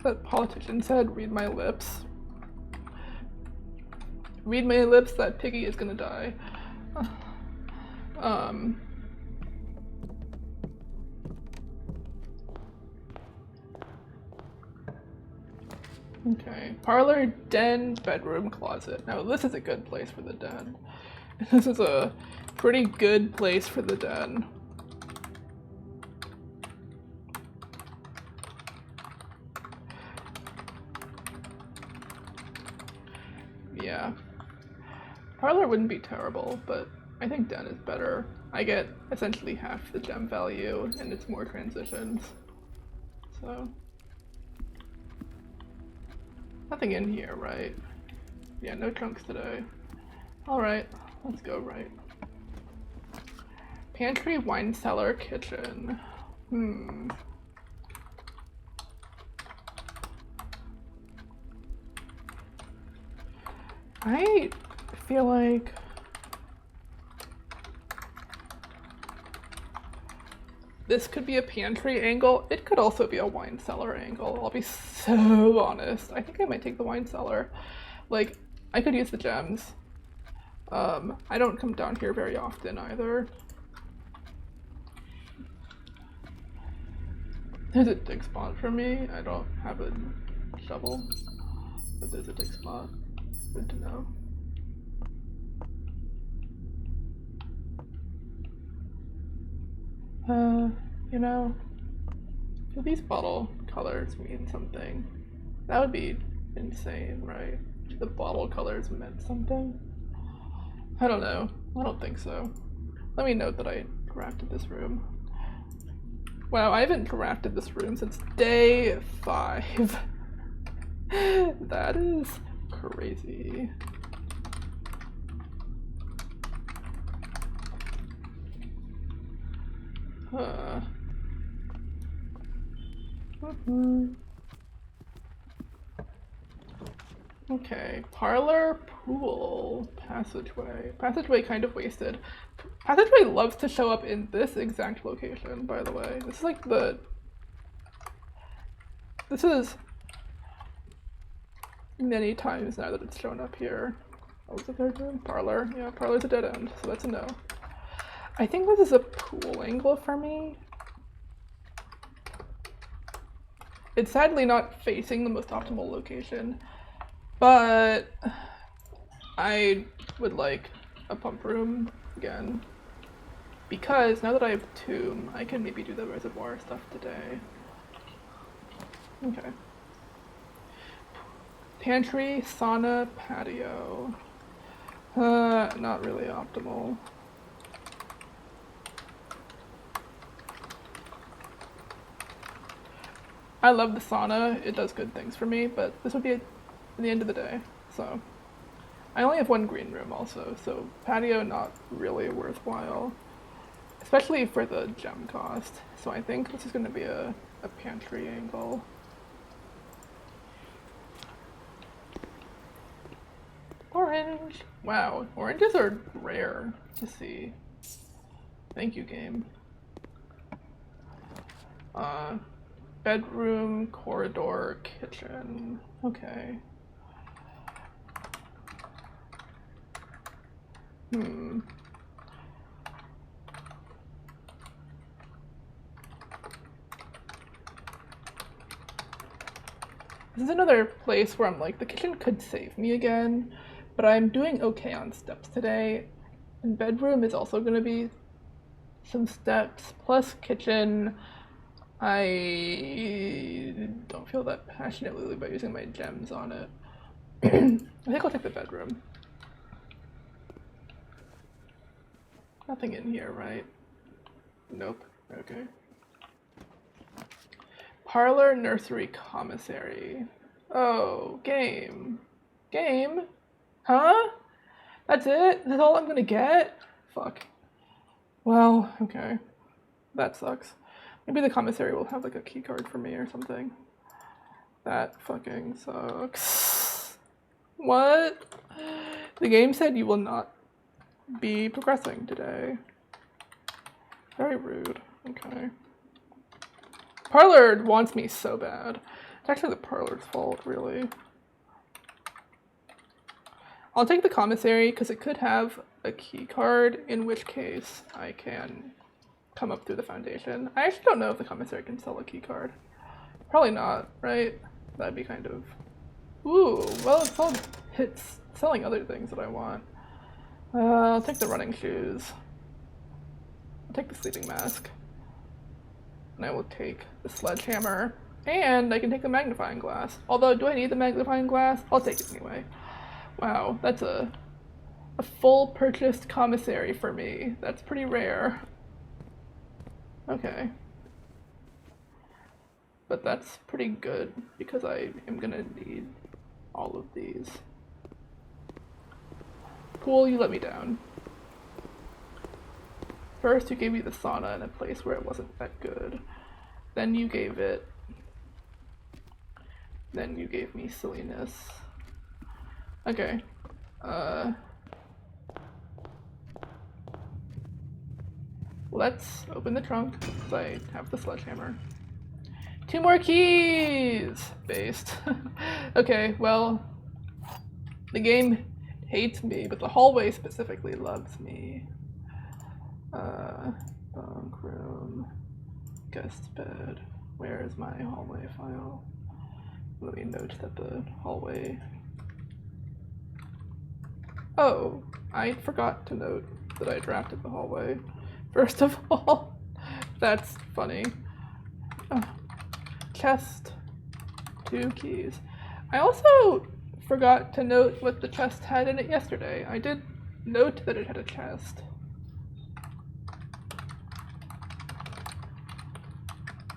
that politician said? Read my lips. Read my lips, that piggy is gonna die. Okay, parlor, den, bedroom, closet. Now this is a good place for the den. This is a pretty good place for the den. Yeah. Parlor wouldn't be terrible, but I think den is better. I get essentially half the gem value and it's more transitions. So nothing in here, right? Yeah, no chunks today. Alright, let's go right. Pantry, wine cellar, kitchen. I feel like this could be a pantry angle. It could also be a wine cellar angle. I'll be so honest. I think I might take the wine cellar. Like, I could use the gems. I don't come down here very often either. There's a dig spot for me. I don't have a shovel, but there's a dig spot. Good to know. You know, do these bottle colors mean something? That would be insane, right? If the bottle colors meant something? I don't know. I don't think so. Let me note that I crafted this room. Wow, I haven't crafted this room since day 5. That is crazy. Okay, parlor, pool, passageway. Passageway kind of wasted. Passageway loves to show up in this exact location, by the way. This is like this is many times now that it's shown up here. What was the third room? Parlor. Yeah, parlor's a dead end, so that's a no. I think this is a pool angle for me. It's sadly not facing the most optimal location, but I would like a pump room again, because now that I have tomb, I can maybe do the reservoir stuff today. Okay. Pantry, sauna, patio. Not really optimal. I love the sauna, it does good things for me, but this would be at the end of the day, so. I only have one green room also, so patio not really worthwhile, especially for the gem cost. So I think this is going to be a pantry angle. Orange! Wow, oranges are rare to see. Thank you, game. Bedroom, corridor, kitchen. Okay. This is another place where I'm like, the kitchen could save me again, but I'm doing okay on steps today. And bedroom is also going to be some steps, plus kitchen. I don't feel that passionately about using my gems on it. I think I'll take the bedroom. Nothing in here, right? Nope. Okay. Parlor, nursery, commissary. Oh, game. Game? Huh? That's it? That's all I'm gonna get? Fuck. Well, okay. That sucks. Maybe the commissary will have like a key card for me or something. That fucking sucks. What? The game said you will not be progressing today. Very rude. Okay. Parlor wants me so bad. It's actually the parlor's fault, really. I'll take the commissary because it could have a key card, in which case I can come up through the foundation. I actually don't know if the commissary can sell a key card. Probably not, right? That'd be kind of... Ooh, well, it's selling other things that I want. I'll take the running shoes. I'll take the sleeping mask. And I will take the sledgehammer. And I can take the magnifying glass. Although, do I need the magnifying glass? I'll take it anyway. Wow, that's a full purchased commissary for me. That's pretty rare. Okay. But that's pretty good because I am gonna need all of these. Pool, you let me down. First, you gave me the sauna in a place where it wasn't that good. Then you gave it... Then you gave me silliness. Okay. Let's open the trunk, because I have the sledgehammer. 2 more keys! Based. Okay, well... The game hates me, but the hallway specifically loves me. Bunk room. Guest bed. Where is my hallway file? Let me note that the hallway... Oh, I forgot to note that I drafted the hallway. First of all, that's funny. Oh. Chest. 2 keys. I also forgot to note what the chest had in it yesterday. I did note that it had a chest.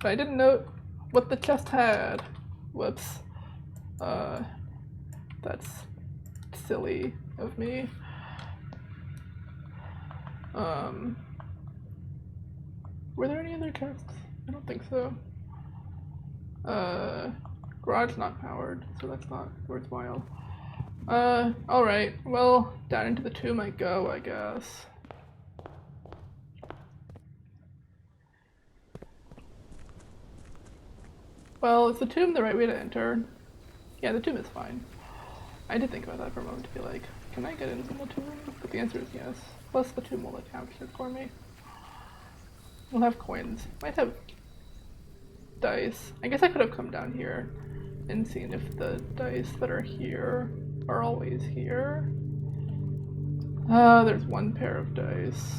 But I didn't note what the chest had. Whoops. That's silly of me. Were there any other chests? I don't think so. Garage not powered, so that's not worthwhile. Alright, well, down into the tomb I go, I guess. Well, is the tomb the right way to enter? Yeah, the tomb is fine. I did think about that for a moment to be like, can I get in from the tomb? But the answer is yes. Plus the tomb will account it for me. We'll have coins. Might have dice. I guess I could have come down here and seen if the dice that are here are always here. There's 1 pair of dice.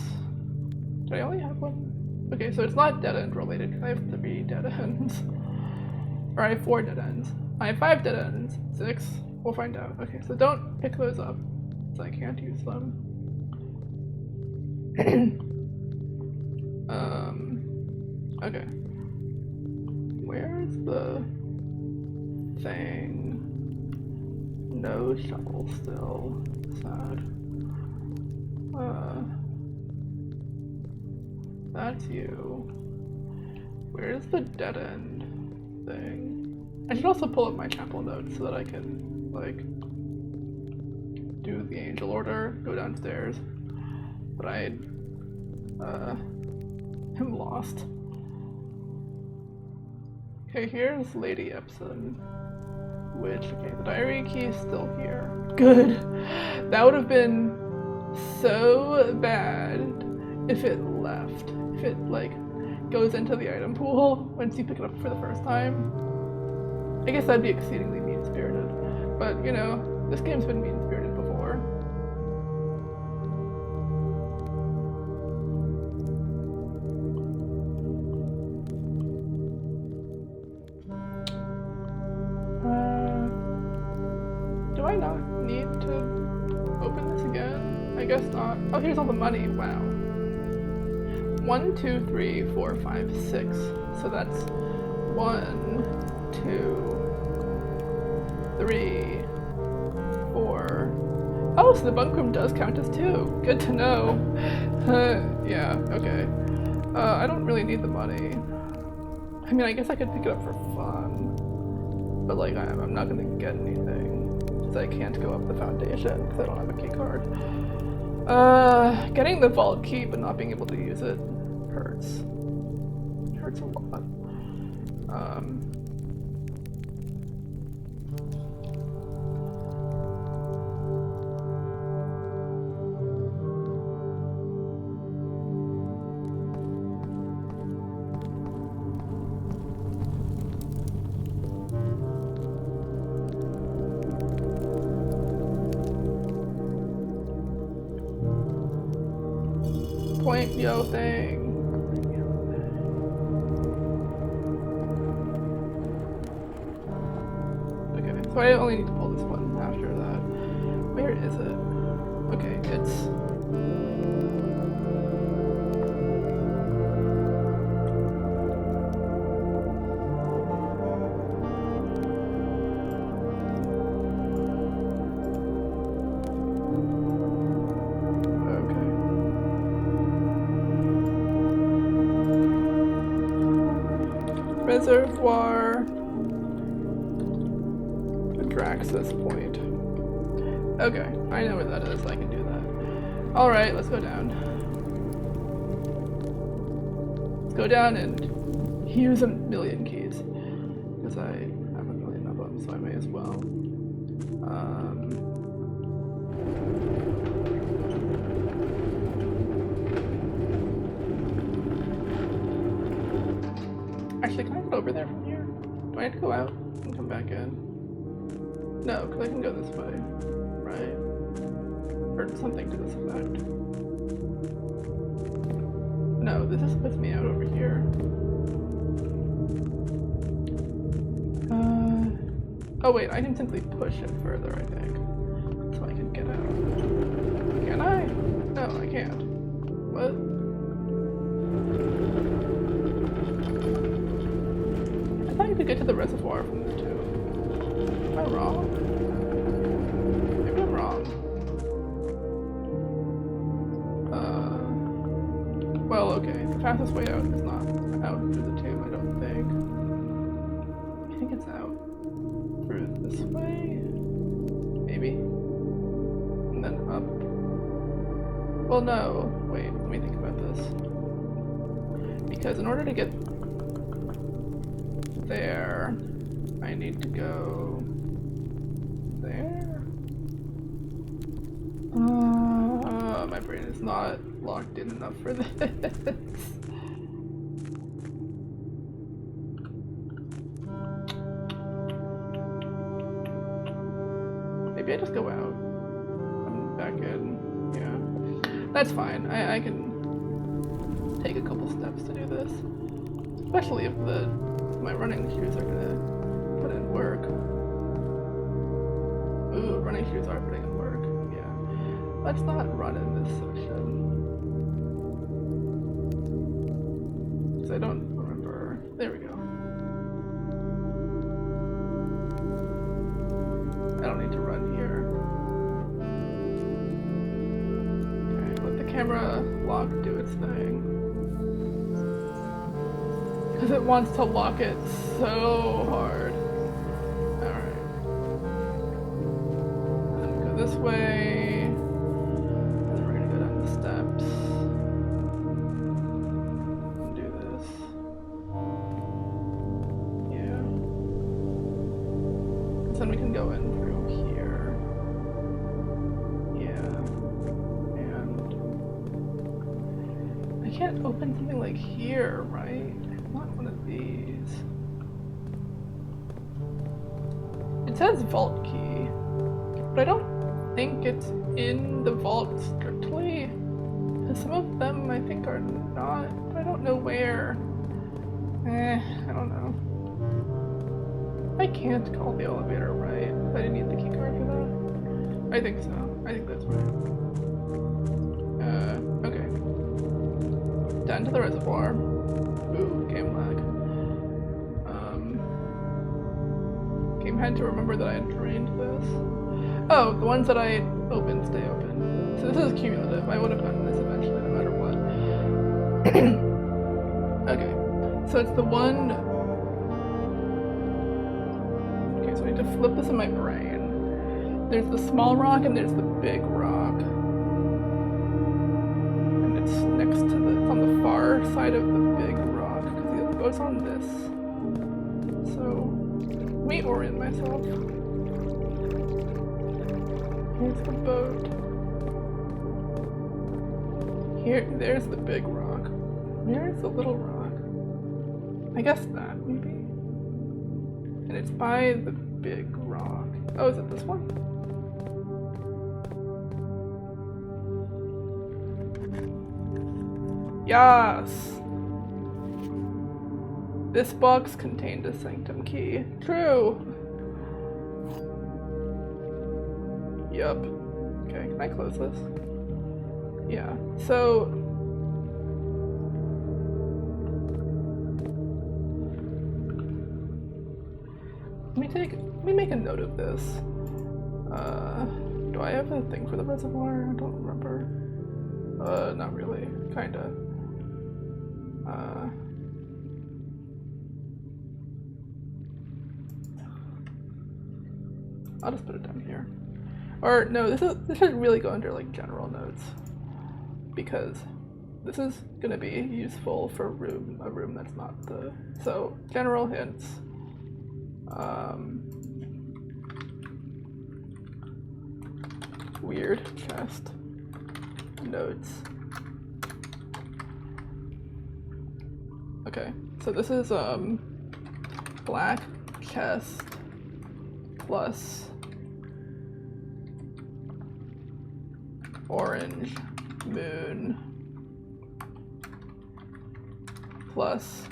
Did I only have 1? Okay, so it's not dead end related because I have 3 dead ends. Or I have 4 dead ends. I have 5 dead ends. 6? We'll find out. Okay, so don't pick those up, so I can't use them. Okay. Where's the thing? No shovel still. Sad. That's you. Where's the dead end thing? I should also pull up my chapel notes so that I can, like, do the angel order, go downstairs. But I, am lost. Okay, here's Lady Epson. Which, okay, the diary key is still here. Good! That would have been so bad if it left. If it, like, goes into the item pool once you pick it up for the first time. I guess that'd be exceedingly mean-spirited. But, you know, this game's been mean-spirited before. Do I not need to open this again? I guess not. Oh, here's all the money. Wow. 1, 2, 3, 4, 5, 6. So that's 1, 2, 3, 4. Oh, so the bunk room does count as 2. Good to know. Yeah, okay. I don't really need the money. I mean, I guess I could pick it up for fun. But, like, I'm not gonna get anything. Because I can't go up the foundation because I don't have a key card. Getting the vault key but not being able to use it hurts. It hurts a lot. Point yo thing. Okay, so I only need to pull this one after that. Where is it? Okay, it's... Reservoir Adraxis Point. Okay, I know where that is. I can do that. Alright, let's go down. Let's go down and use a million keys. Because I have a million of them, so I may as well. Actually, can I get over there from here? Do I have to go out and come back in? No, because I can go this way, right? Or something to this effect. No, this just puts me out over here. Oh wait, I can simply push it further, I think. So I can get out. Can I? No, I can't. What? I could get to the reservoir from the tube. Am I wrong? Maybe I'm wrong. Well, okay. The fastest way out is not out through the tube, I don't think. I think it's out through this way? Maybe? And then up. Well, no. Wait, let me think about this. Because in order to get there, I need to go there. My brain is not locked in enough for this. Maybe I just go out. I'm back in. Yeah, that's fine. I can take a couple steps to do this, especially if my running shoes are gonna put in work. Ooh, running shoes are putting in work. Yeah. Let's not run in this section. Because I don't remember. There we go. I don't need to run here. Okay, let the camera lock do its thing. Because it wants to lock it so hard. Alright. Then go this way. And then we're gonna go down the steps. And do this. Yeah. So then we can go in through here. Yeah. And I can't open something like here, right? Not one of these. It says vault key, but I don't think it's in the vault strictly. Some of them I think are not, but I don't know where. I don't know. I can't call the elevator right. I didn't need the key card for that. I think so. I think that's right. Okay. Down to the reservoir. Ooh, game lag. Game had to remember that I had drained this. Oh, the ones that I opened stay open. So this is cumulative. I would have gotten this eventually no matter what. Okay. So it's the one... Okay, so I need to flip this in my brain. There's the small rock and there's the big rock. And it's next to the... It's on the far side of the big rock, because it goes on this. So, let me orient myself. Here's the boat. There's the big rock. Where's the little rock? I guess that, maybe? And it's by the big rock. Oh, is it this one? Yes! This box contained a sanctum key. True! Yup. Okay, can I close this? Yeah, so... Let me make a note of this. Do I have a thing for the reservoir? I don't remember. Not really. Kinda. I'll just put it down here. Or no, this should really go under like general notes, because this is gonna be useful for a room that's not the... So general hints. Weird chest. Notes. Okay, so this is black chest plus orange moon plus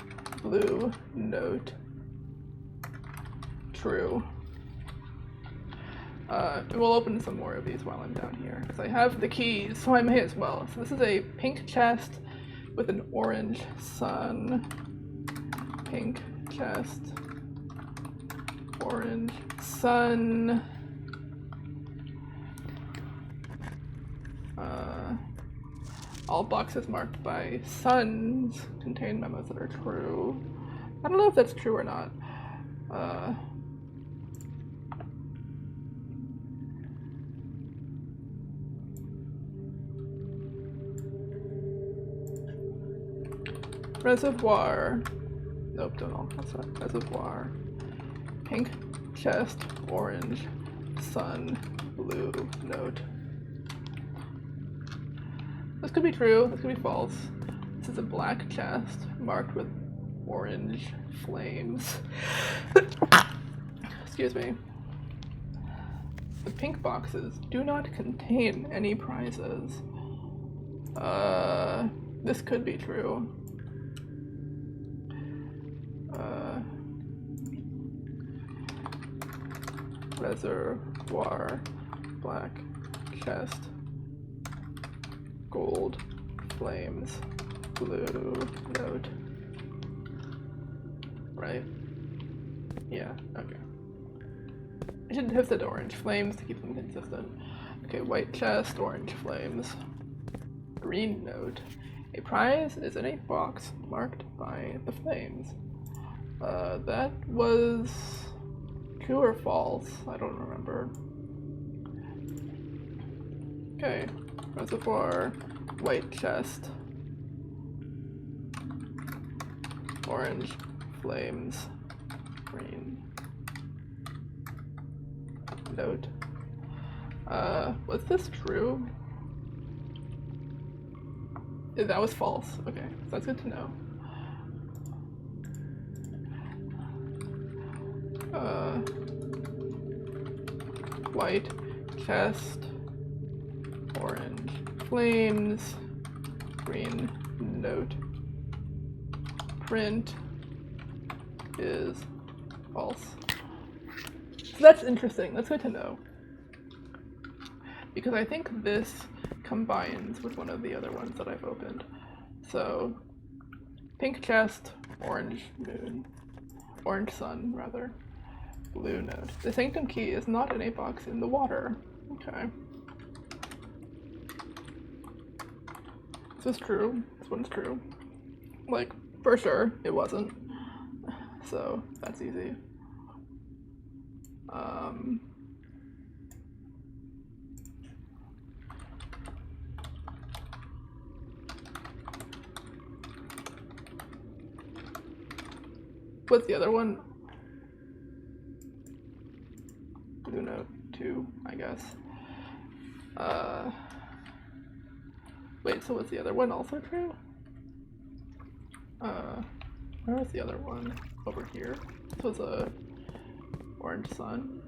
blue note. True. We'll open some more of these while I'm down here, because I have the keys, so I may as well. So this is a pink chest with an orange sun. Pink chest. Orange sun. All boxes marked by suns contain memos that are true. I don't know if that's true or not. Reservoir. Nope, don't know. That's not reservoir. Pink chest, orange, sun, blue note. This could be true, this could be false. This is a black chest marked with orange flames. Excuse me. The pink boxes do not contain any prizes. This could be true. Reservoir, black chest, gold, flames, blue note. Right? Yeah, okay. I should have said orange flames to keep them consistent. Okay, white chest, orange flames, green note. A prize is in a box marked by the flames. That was true or false? I don't remember. Okay, reservoir, white chest, orange flames, green note. Was this true? That was false. Okay, that's good to know. white chest, orange flames, green note. Print is false. So that's interesting. That's good to know. Because I think this combines with one of the other ones that I've opened. So, pink chest, orange moon. Orange sun, rather. Blue note. The sanctum key is not in a box in the water. Okay. This is true. This one's true. Like, for sure, it wasn't. So, that's easy. What's the other one? Blue note 2, I guess. Wait, so was the other one also true? Where was the other one? Over here. This was a orange sun.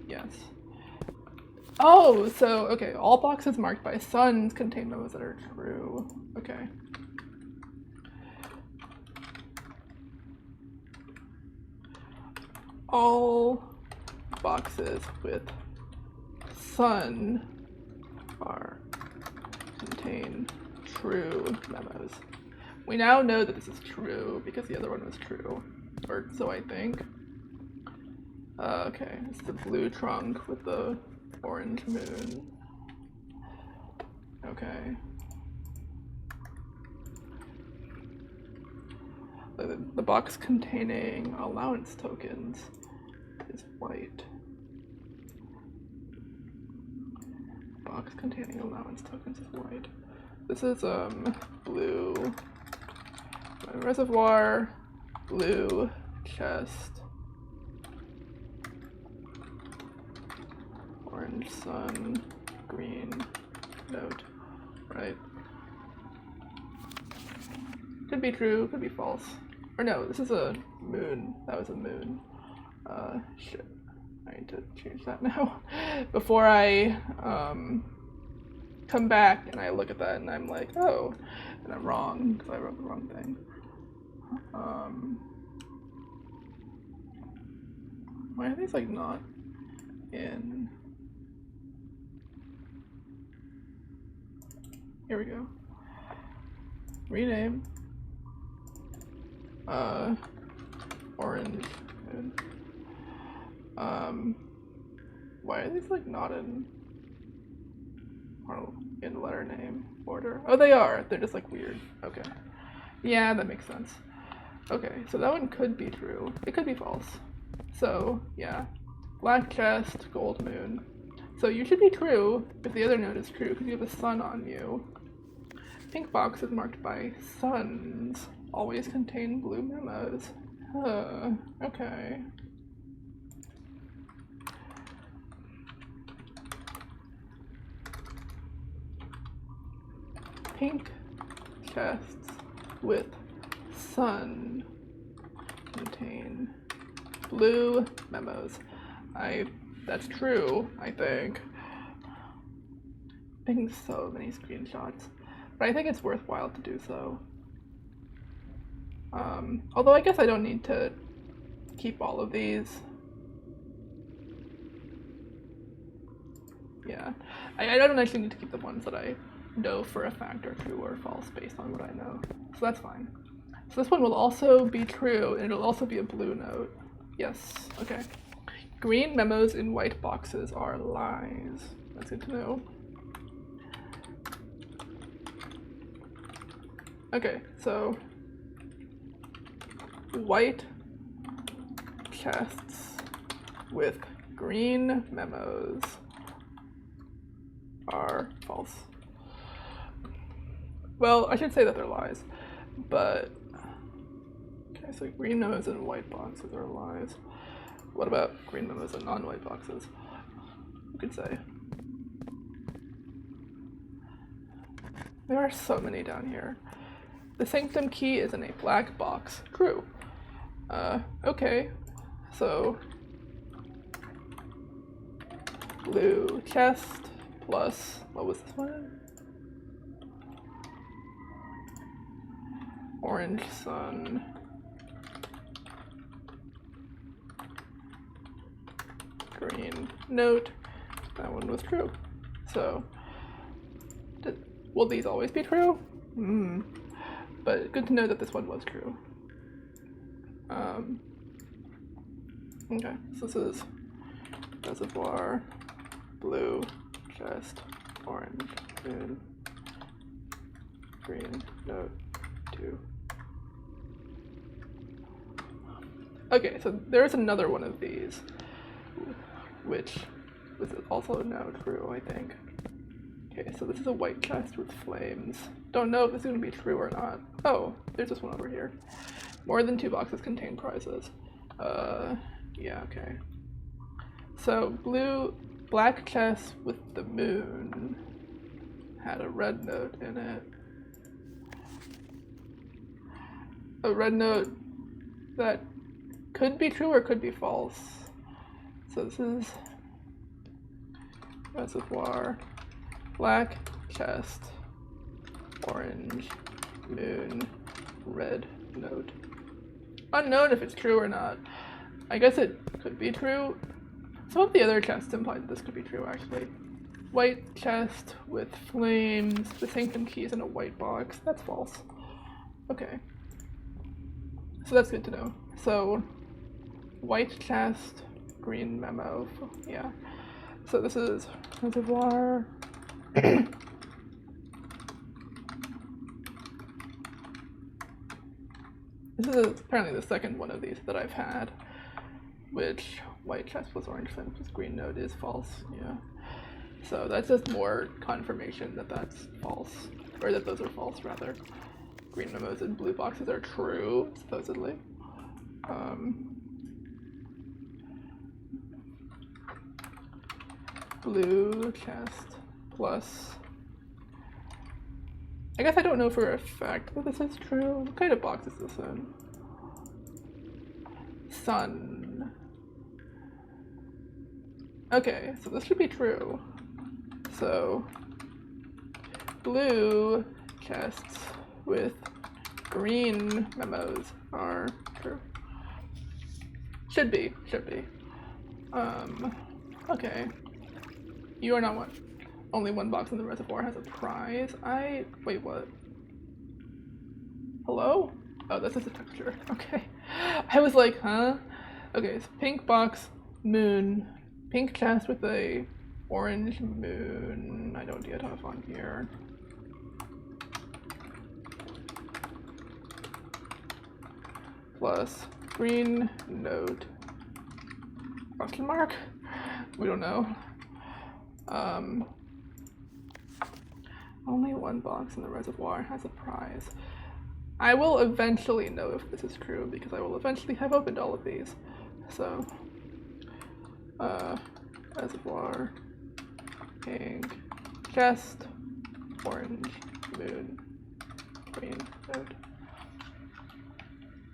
Yes. Oh, so, okay, all boxes marked by suns contain those that are true. Okay. All boxes with sun contain true memos. We now know that this is true because the other one was true, or so I think. Okay, it's the blue trunk with the orange moon. Okay. The box containing allowance tokens is white. Box containing allowance tokens is white. This is blue reservoir, blue chest, orange sun, green note, right? Could be true, could be false. Or no, this is a moon. That was a moon. Shit. I need to change that now. Before I come back and I look at that and I'm like, oh, and I'm wrong because I wrote the wrong thing. Why are these like not in? Here we go. Rename. Orange. Why are these like not in letter name order? Oh, they are. They're just like weird. Okay. Yeah, that makes sense. Okay, so that one could be true. It could be false. So, yeah. Black chest, gold moon. So you should be true if the other note is true because you have a sun on you. Pink box is marked by suns. Always contain blue memos. Okay. Pink chests with sun contain blue memos. That's true, I think. Taking so many screenshots, but I think it's worthwhile to do so. Although I guess I don't need to keep all of these. Yeah, I don't actually need to keep the ones that I know for a fact are true or false based on what I know. So that's fine. So this one will also be true, and it'll also be a blue note. Yes, okay. Green memos in white boxes are lies. That's good to know. Okay, so white chests with green memos are false. Well, I should say that they're lies, but okay, so green memos in white boxes are lies. What about green memos in non-white boxes? You could say. There are so many down here. The sanctum key is in a black box. True. Okay, so blue chest plus, what was this one? Orange sun. Green note. That one was true. So, will these always be true? But good to know that this one was true. Okay, so this is reservoir, blue, chest, orange, moon, green, note, 2. Okay, so there's another one of these, which was also now true, I think. Okay, so this is a white chest with flames. Don't know if this is going to be true or not. Oh, there's this one over here. More than 2 boxes contain prizes. Yeah, okay. So black chest with the moon had a red note in it. A red note that could be true or could be false. So this is reservoir, black chest, orange, moon, red note. Unknown if it's true or not. I guess it could be true. Some of the other chests imply that this could be true, actually. White chest with flames, the sanctum key is in a white box. That's false. Okay. So that's good to know. So, white chest, green memo. Yeah. So this is reservoir. This is apparently the second one of these that I've had, which white chest plus orange flame plus green note is false, yeah. So that's just more confirmation that that's false, or that those are false rather. Green memos and blue boxes are true, supposedly. Blue chest plus, I guess I don't know for a fact that this is true. What kind of box is this in? Sun. Okay, so this should be true. So, blue chests with green memos are true. Should be. Okay. You are not one. Only one box in the reservoir has a prize. Wait, what? Hello? Oh, this is a texture. Okay. I was like, huh? Okay, so pink box, moon, pink chest with a orange moon. I don't yet have on here. Plus green note. Question mark? We don't know. Only one box in the reservoir has a prize. I will eventually know if this is true because I will eventually have opened all of these. So, reservoir, pink, chest, orange, moon, green, note.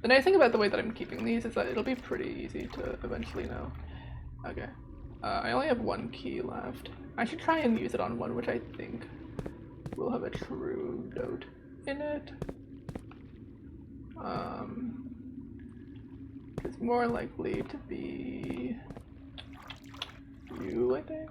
The nice thing about the way that I'm keeping these is that it'll be pretty easy to eventually know. Okay. I only have one key left. I should try and use it on one which I think will have a true note in it. It's more likely to be you, I think.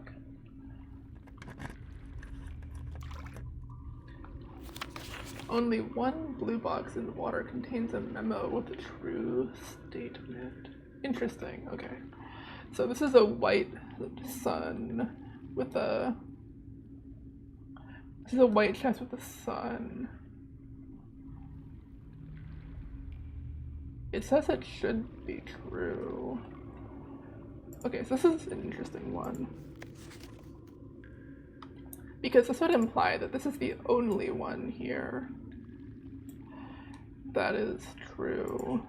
Only one blue box in the water contains a memo with a true statement. Interesting, okay. So this is a white sun with a... This is a white chest with a sun. It says it should be true. Okay, so this is an interesting one. Because this would imply that this is the only one here that is true.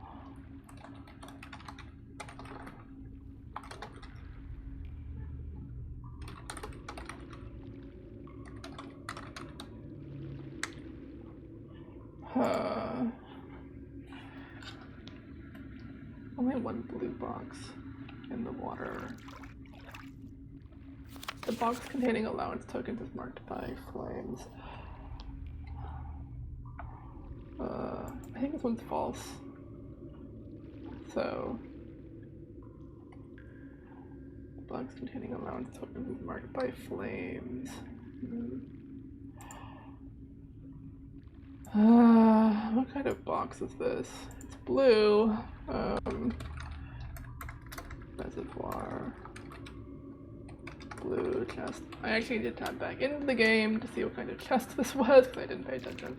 Only one blue box in the water. The box containing allowance tokens is marked by flames. I think this one's false. So, the box containing allowance tokens is marked by flames. What kind of box is this? It's blue. Reservoir. Blue chest. I actually need to tap back into the game to see what kind of chest this was because I didn't pay attention.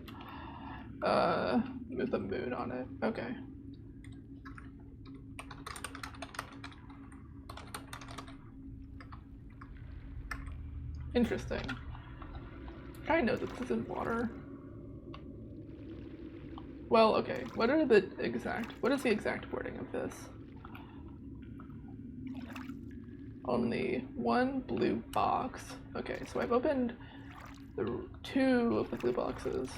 With a moon on it. Okay. Interesting. I know that this isn't water. Well, okay. What is the exact wording of this? Only one blue box. Okay, so I've opened two of the blue boxes.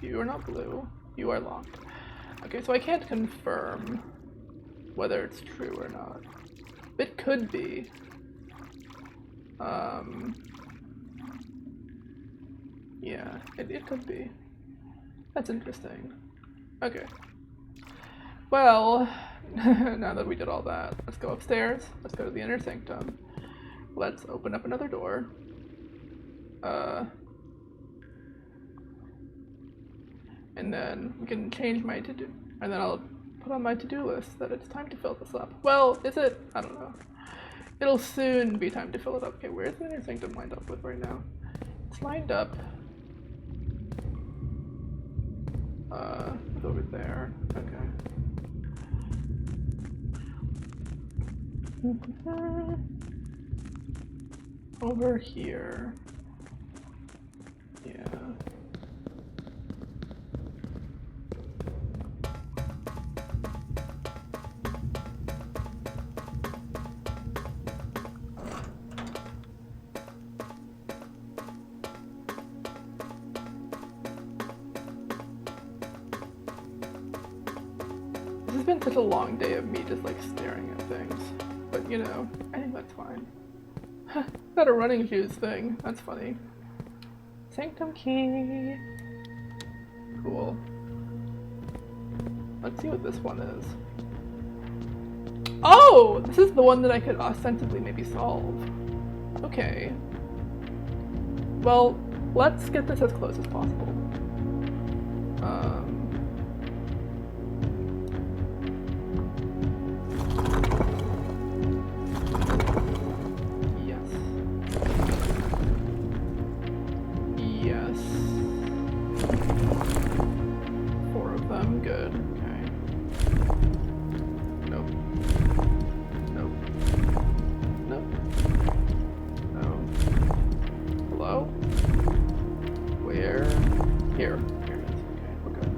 You are not blue. You are locked. Okay, so I can't confirm whether it's true or not. It could be. Yeah, it could be. That's interesting. Okay. Well, now that we did all that, let's go upstairs. Let's go to the inner sanctum. Let's open up another door. And then we can change my to-do. And then I'll put on my to-do list that it's time to fill this up. Well, is it? I don't know. It'll soon be time to fill it up. Okay, where's the inner sanctum lined up with right now? It's lined up it's over there. Okay. Over here. Yeah. This has been such a long day of me just like staring at things. But you know, I think that's fine. Got a running shoes thing. That's funny. Sanctum key. Cool. Let's see what this one is. Oh! This is the one that I could ostensibly maybe solve. Okay. Well, let's get this as close as possible. Yes. 4 of them, good. Okay. Nope. Nope. Nope. No. Hello? Where? Here. Here it is. Okay, we're good.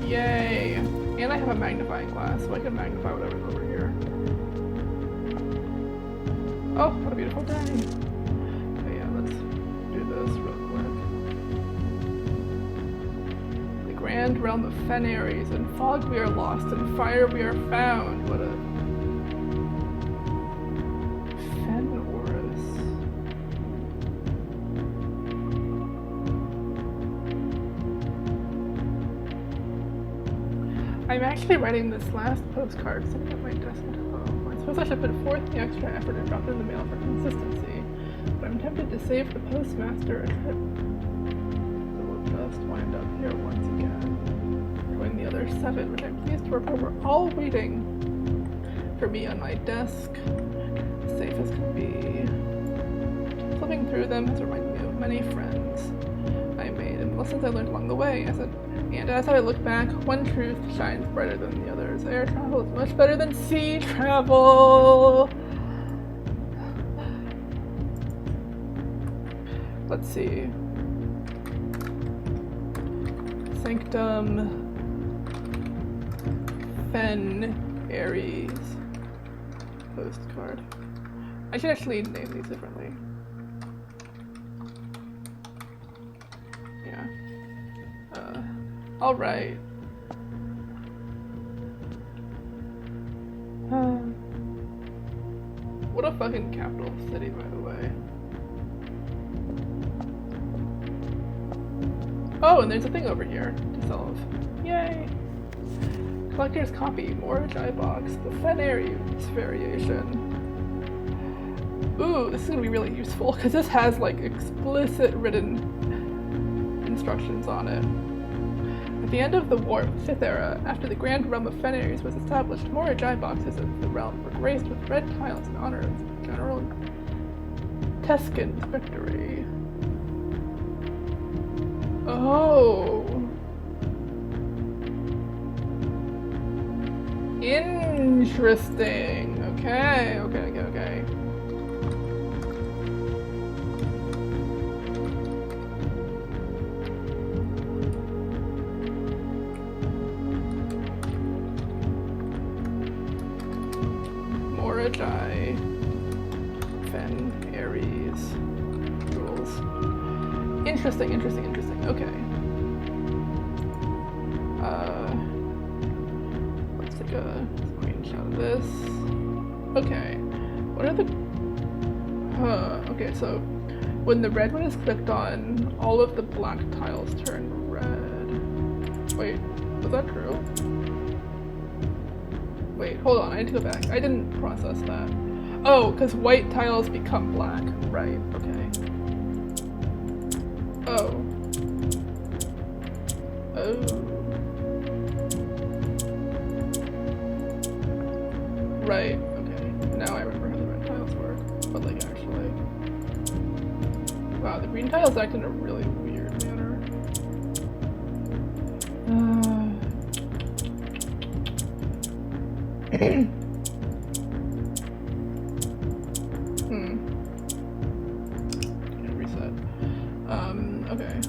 Yay! And I have a magnifying glass, so I can magnify whatever's over here. Oh, what a beautiful day! Okay, yeah, let's do this real quick. The grand realm of Fenaries. In fog we are lost, in fire we are found. What a... Fenoris. I'm actually writing this last postcard sitting at my desk at home. I suppose I should put forth the extra effort and drop it in the mail for consistency, but I'm tempted to save the postmaster a trip. So we'll just wind up here once again. Join the other 7, which I'm pleased to report were all waiting for me on my desk, safe as can be. Flipping through them has reminded me of many friends I made and lessons I learned along the way, and as I look back, one truth shines brighter than the others. Air travel is much better than sea travel! Let's see. Sanctum Fenaries postcard. I should actually name these differently. Yeah. Alright. What a fucking capital city, by the way. Oh, and there's a thing over here to solve. Yay! Collector's copy, more Jai box, the Fenarius variation. Ooh, this is gonna be really useful because this has like explicit written instructions on it. At the end of the War of the Fifth Era, after the Grand Realm of Fenarius was established, more Jai boxes of the realm were graced with red tiles in honor of General Teskin's victory. Oh. Interesting. Okay. Morajai. Fen Aries. Rules. Interesting. Okay. Let's take a screenshot of this. Okay. What are the... Okay, so when the red one is clicked on, all of the black tiles turn red. Wait, was that true? Wait, hold on, I need to go back. I didn't process that. Oh, because white tiles become black. Right, okay. Oh. Right, okay. Now I remember how the red tiles work. But like actually... Wow, the green tiles act in a really weird manner. Reset. Okay.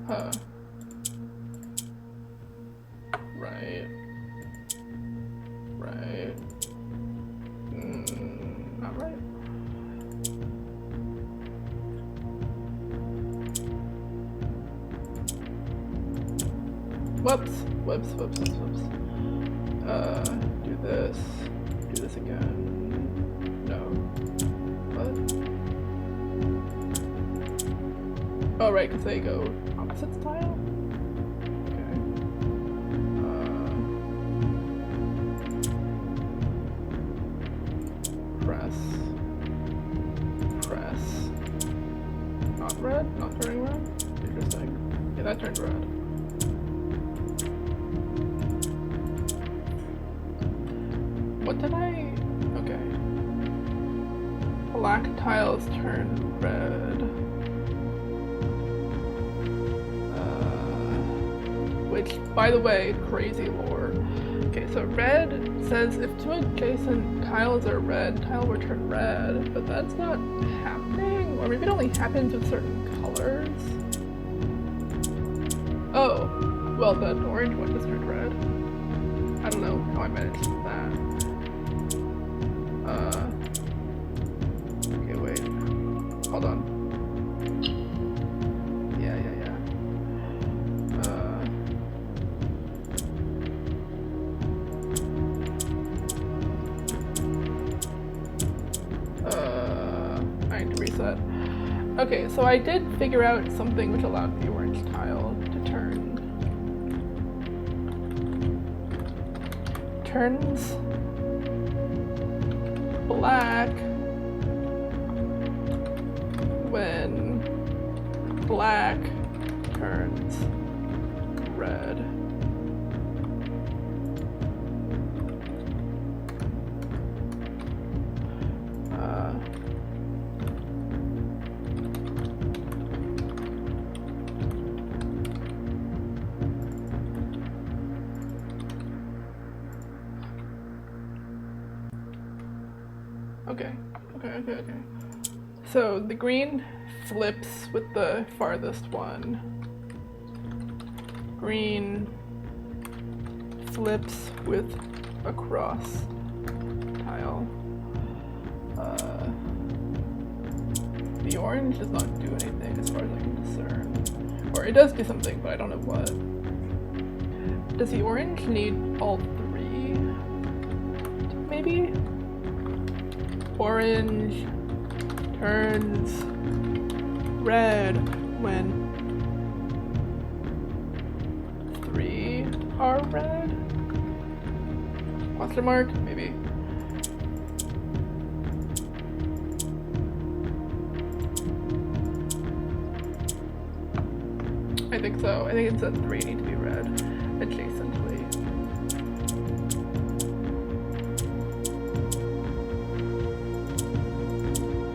Huh. Right. Not right. Whoops. Do this again. No. What? Oh, right, because they go opposite style? Okay. Press. Not red? Not turning red? Interesting. Yeah, that turned red. What did I... Okay. Black tiles turn red. Which, by the way, crazy lore. Okay, so red says if two adjacent tiles are red, tile will turn red, but that's not happening? Or maybe it only happens with certain colors? Oh, well, the orange one just turned red. I don't know how I managed that. Okay, wait. Hold on. Yeah. I need to reset. Okay, so I did figure out something which allowed the orange tile to turn. Turns black when black turns red. Okay. So the green flips with the farthest one. Green flips with a cross tile. The orange does not do anything as far as I can discern. Or it does do something, but I don't know what. Does the orange need all three? Maybe? Orange turns red when 3 are red? Question mark? Maybe. I think so. I think it said 3 need to be red adjacently.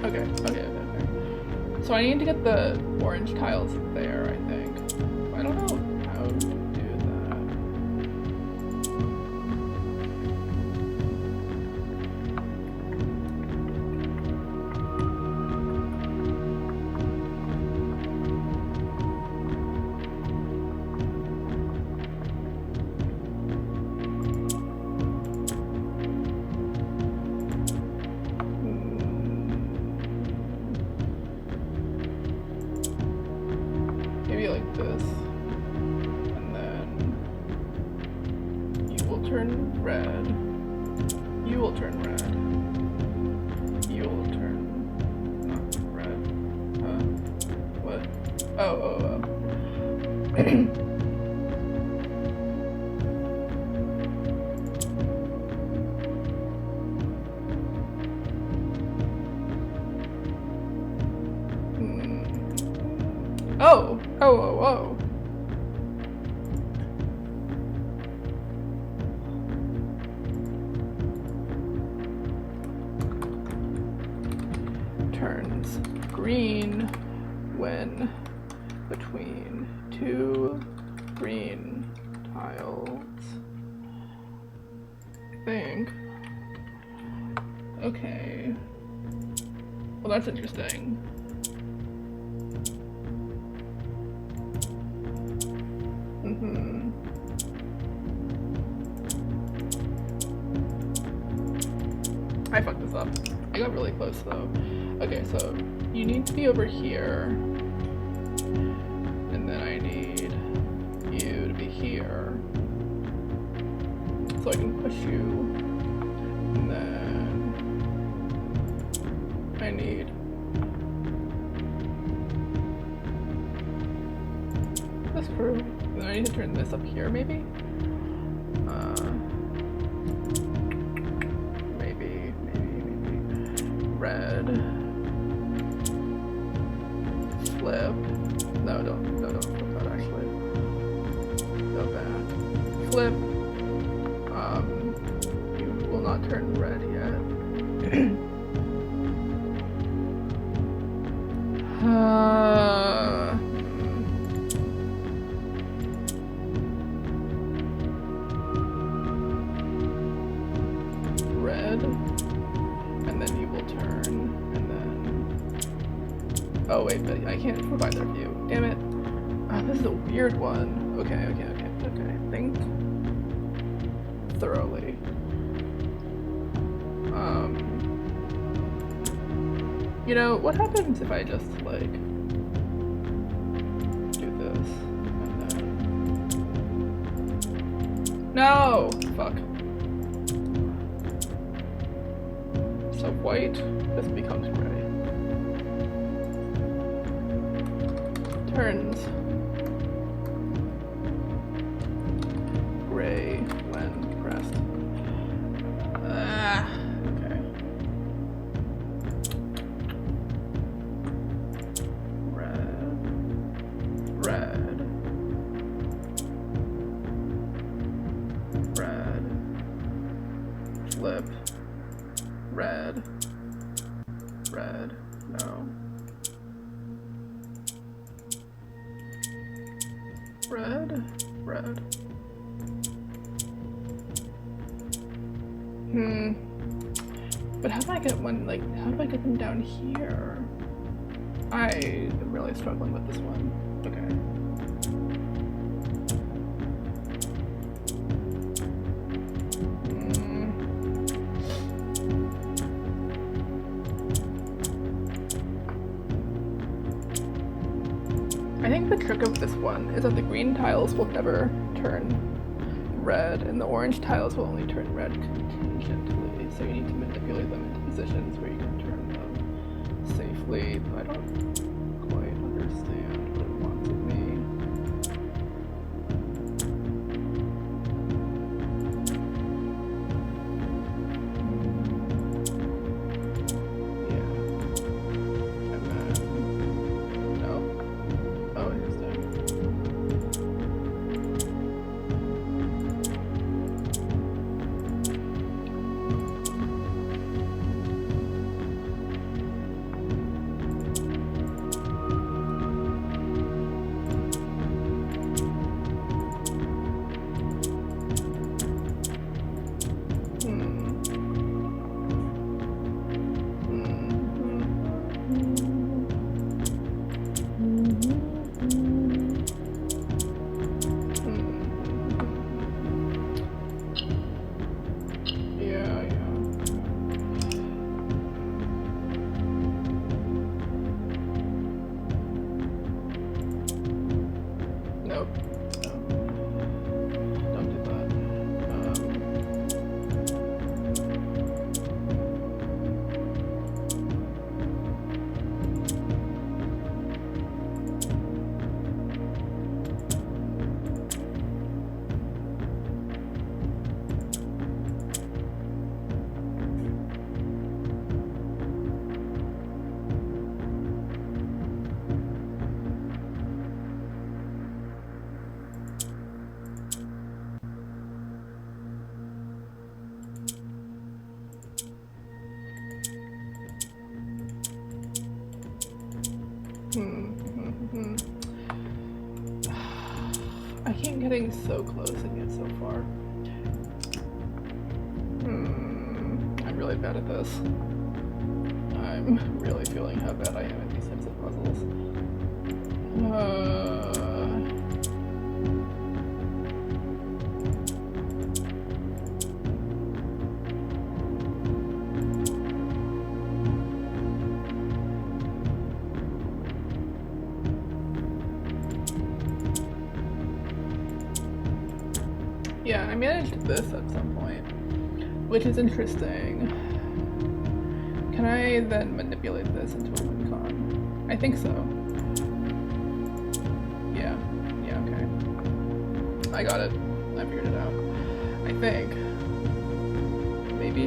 Okay. So I need to get the orange tiles there, I think. I don't know how to do that. Maybe like this, and then you will turn red, you will turn red, you will turn not red, what? Oh. Oh. Turns green when between 2 green tiles. I think. Okay. Well, that's interesting. I fucked this up. I got really close though. Okay, so you need to be over here. And then I need you to be here. So I can push you. And then I need this crew. And then I need to turn this up here maybe? Red. Flip. No, don't flip that actually. Go back. Flip. You will not turn red yet. Red. And then you will turn, and then... Oh wait, but I can't provide their view. Damn it. Oh, this is a weird one. Okay. Think thoroughly. You know, what happens if I just, like, do this, and then... No! Fuck. So white, this becomes gray. Turns gray when pressed. Okay. Red. Flip. Red. No. Red. But how do I get one, like, how do I get them down here? I am really struggling with this one. Okay. think the trick of this one is that the green tiles will never turn red, and the orange tiles will only turn red contingently, so you need to manipulate them into positions where you can turn them safely, but I don't quite understand what it wants of me. I keep getting so close and yet so far. I'm really bad at this. I'm really feeling how bad I am at these types of puzzles. Yeah, I managed this at some point, which is interesting. Can I then manipulate this into a win con? I think so. Yeah, okay. I got it. I figured it out. I think. Maybe?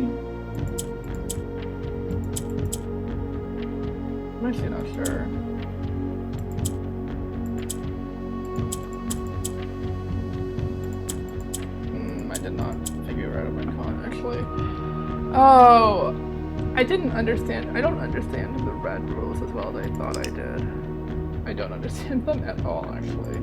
I'm actually not sure. I did not figure out a win con, actually. Oh! I didn't understand. I don't understand the red rules as well as I thought I did. I don't understand them at all, actually.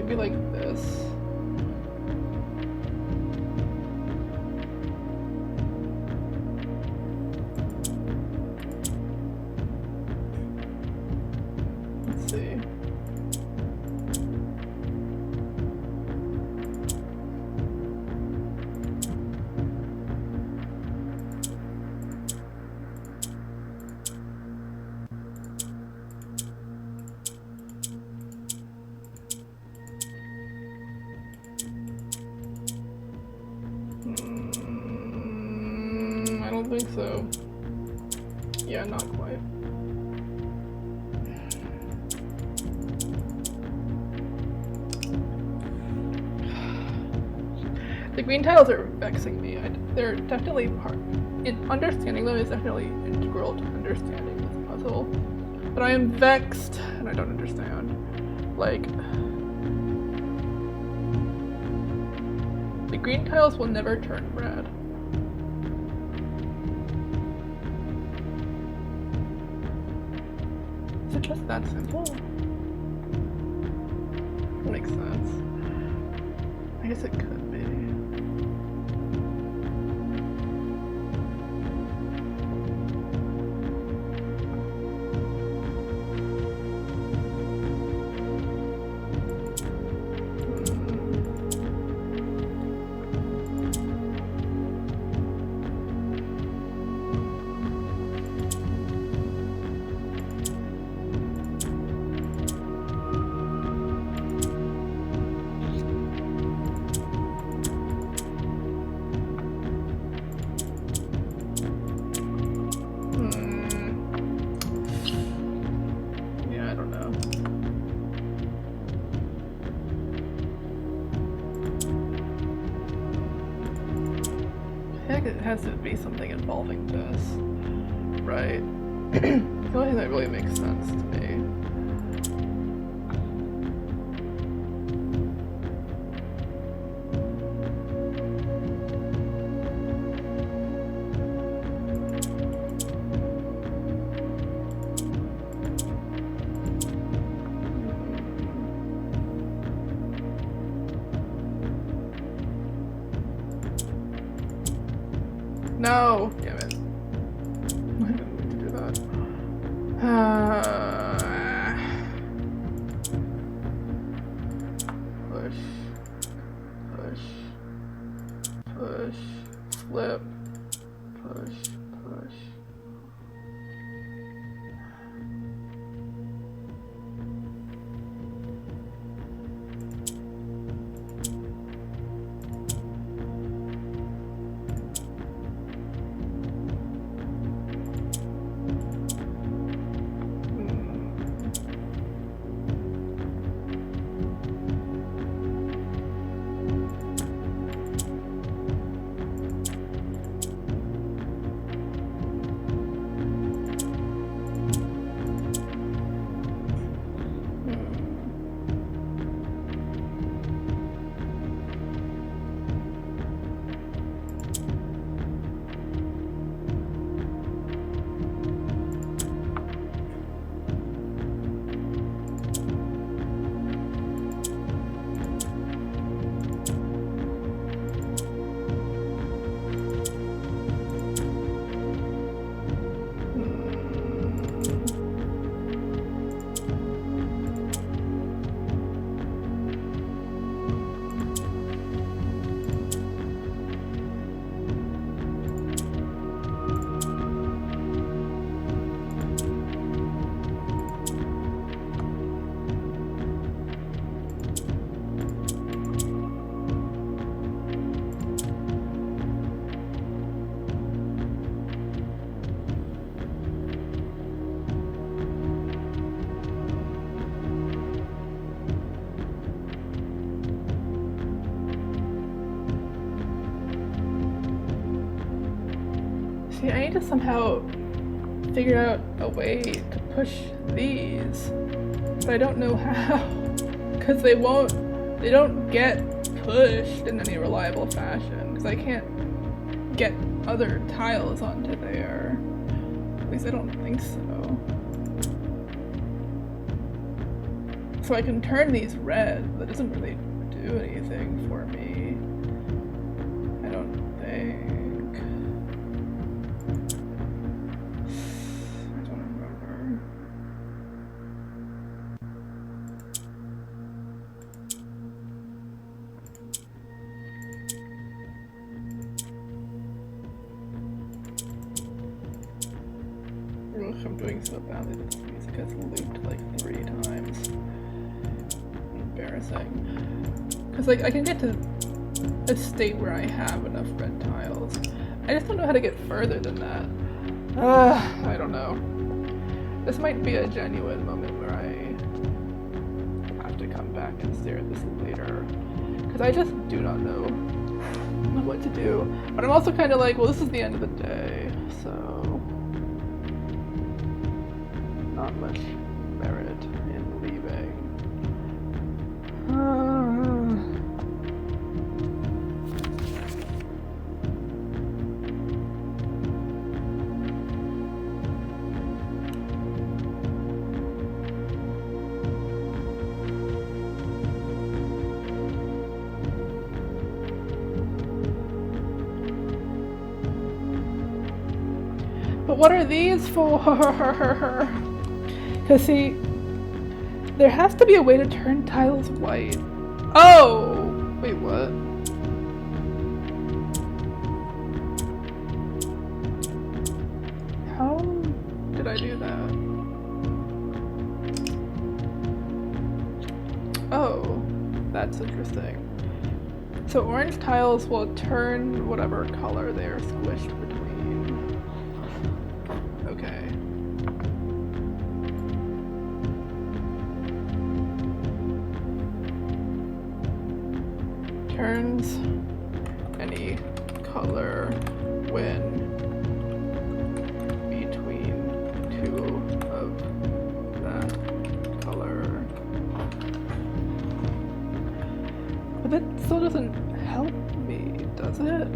Like this. Let's see. I don't think so. Yeah, not quite. The green tiles are vexing me. They're definitely understanding them is definitely integral to understanding this puzzle. But I am vexed, and I don't understand. Like, the green tiles will never turn red. Is it just that simple? makes sense. I guess it could be. Yeah, I don't know. I think it has to be something involving this, right? The only thing that really makes sense to me. No! Damn it. I didn't mean to do that. Push. Push. Push. Flip. Push. Push. See, I need to somehow figure out a way to push these, but I don't know how, because they don't get pushed in any reliable fashion, because I can't get other tiles onto there. At least I don't think so. So I can turn these red, but that doesn't really do anything for me. I don't think. I don't remember. Ugh, I'm doing so badly that this music has looped like 3 times. Embarrassing. Because like I can get to a state where I have enough red tiles. I just don't know how to get further than that. I don't know. This might be a genuine moment where I have to come back and stare at this later. Because I just do not know what to do. But I'm also kind of like, well, this is the end of the day, so not much merit in leaving. what are these for? Because see, there has to be a way to turn tiles white. Oh! Wait, what? How did I do that? Oh, that's interesting. So orange tiles will turn whatever color they are squished between. Okay. Turns any color when between two of that color. But that still doesn't help me, does it?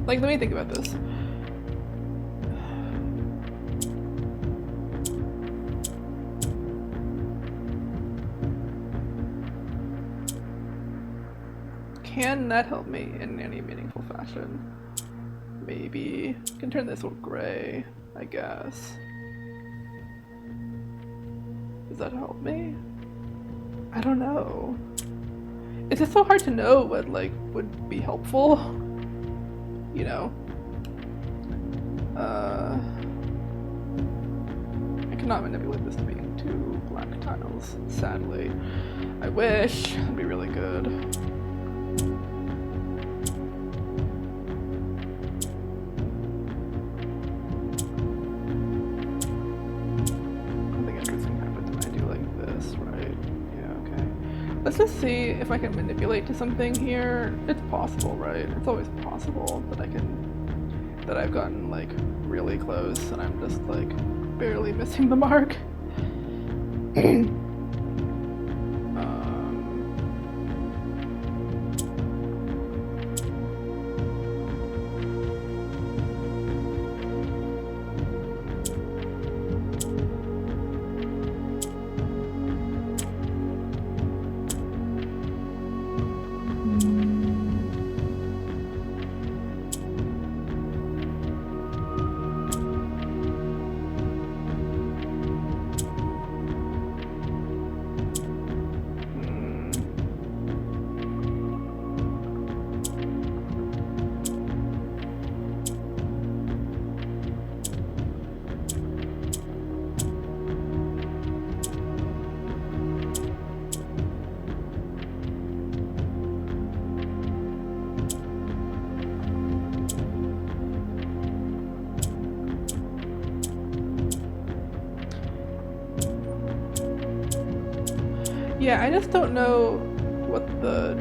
Like, let me think about this. Can that help me in any meaningful fashion? Maybe. I can turn this one gray, I guess. Does that help me? I don't know. It's just so hard to know what, like, would be helpful. You know? I cannot manipulate this to be two black tiles, sadly. I wish. That'd be really good. Let's just see if I can manipulate to something here. It's possible, right? It's always possible that that I've gotten like really close and I'm just like barely missing the mark. Yeah, I just don't know what the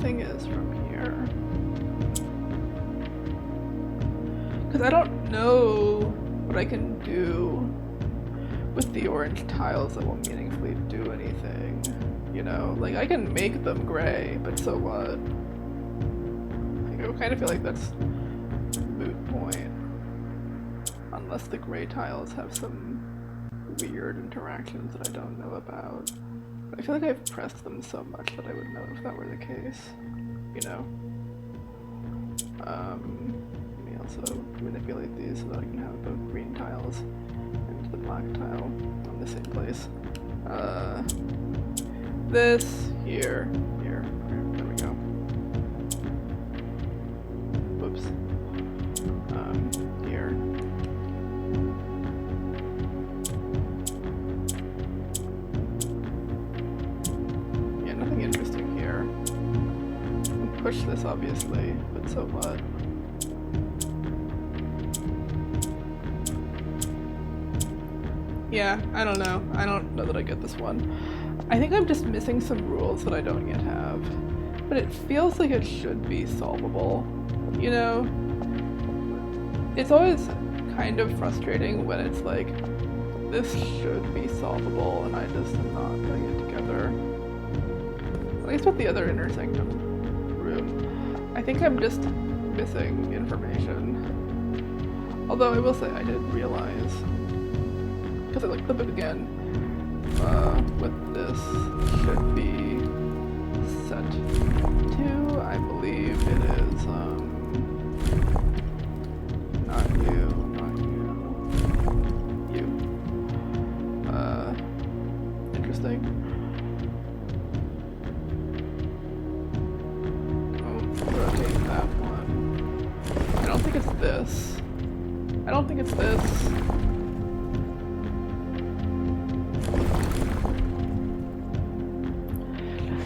thing is from here. Because I don't know what I can do with the orange tiles that will meaningfully do anything. You know, like I can make them gray, but so what? Like, I kind of feel like that's a moot point. Unless the gray tiles have some weird interactions that I don't know about. But I feel like I've pressed them so much that I would know if that were the case. You know? Let me also manipulate these so that I can have the green tiles and the black tile on the same place. This, here, there we go. Whoops. Here. Push this obviously, but so what? Yeah, I don't know. I don't know that I get this one. I think I'm just missing some rules that I don't yet have. But it feels like it should be solvable. You know? It's always kind of frustrating when it's like, this should be solvable and I just am not putting it together. At least with the other inner sanctum room. I think I'm just missing information. Although I will say I did realize, because I looked up it again, what this should be set to? I believe it is, not you, not you. You. Interesting. Oh, rotate that one. I don't think it's this. I don't think it's this.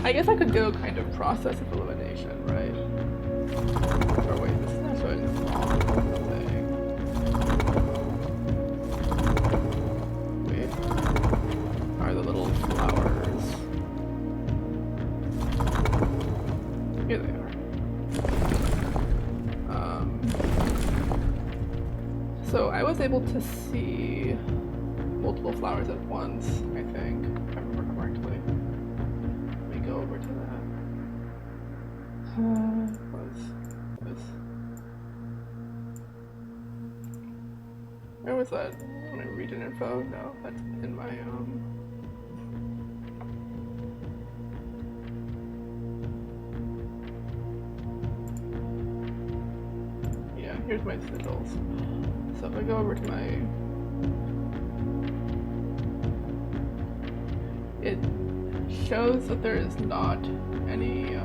I guess I could go kind of process of elimination, right? Or wait, this is not showing the wrong thing. Wait, are the little flowers? Here they are. So I was able to see multiple flowers at once, I think, if I remember correctly. Go over to that. Where was that? My region info? No, that's in my yeah, here's my sigils. So if I go over to my it shows that there is not any,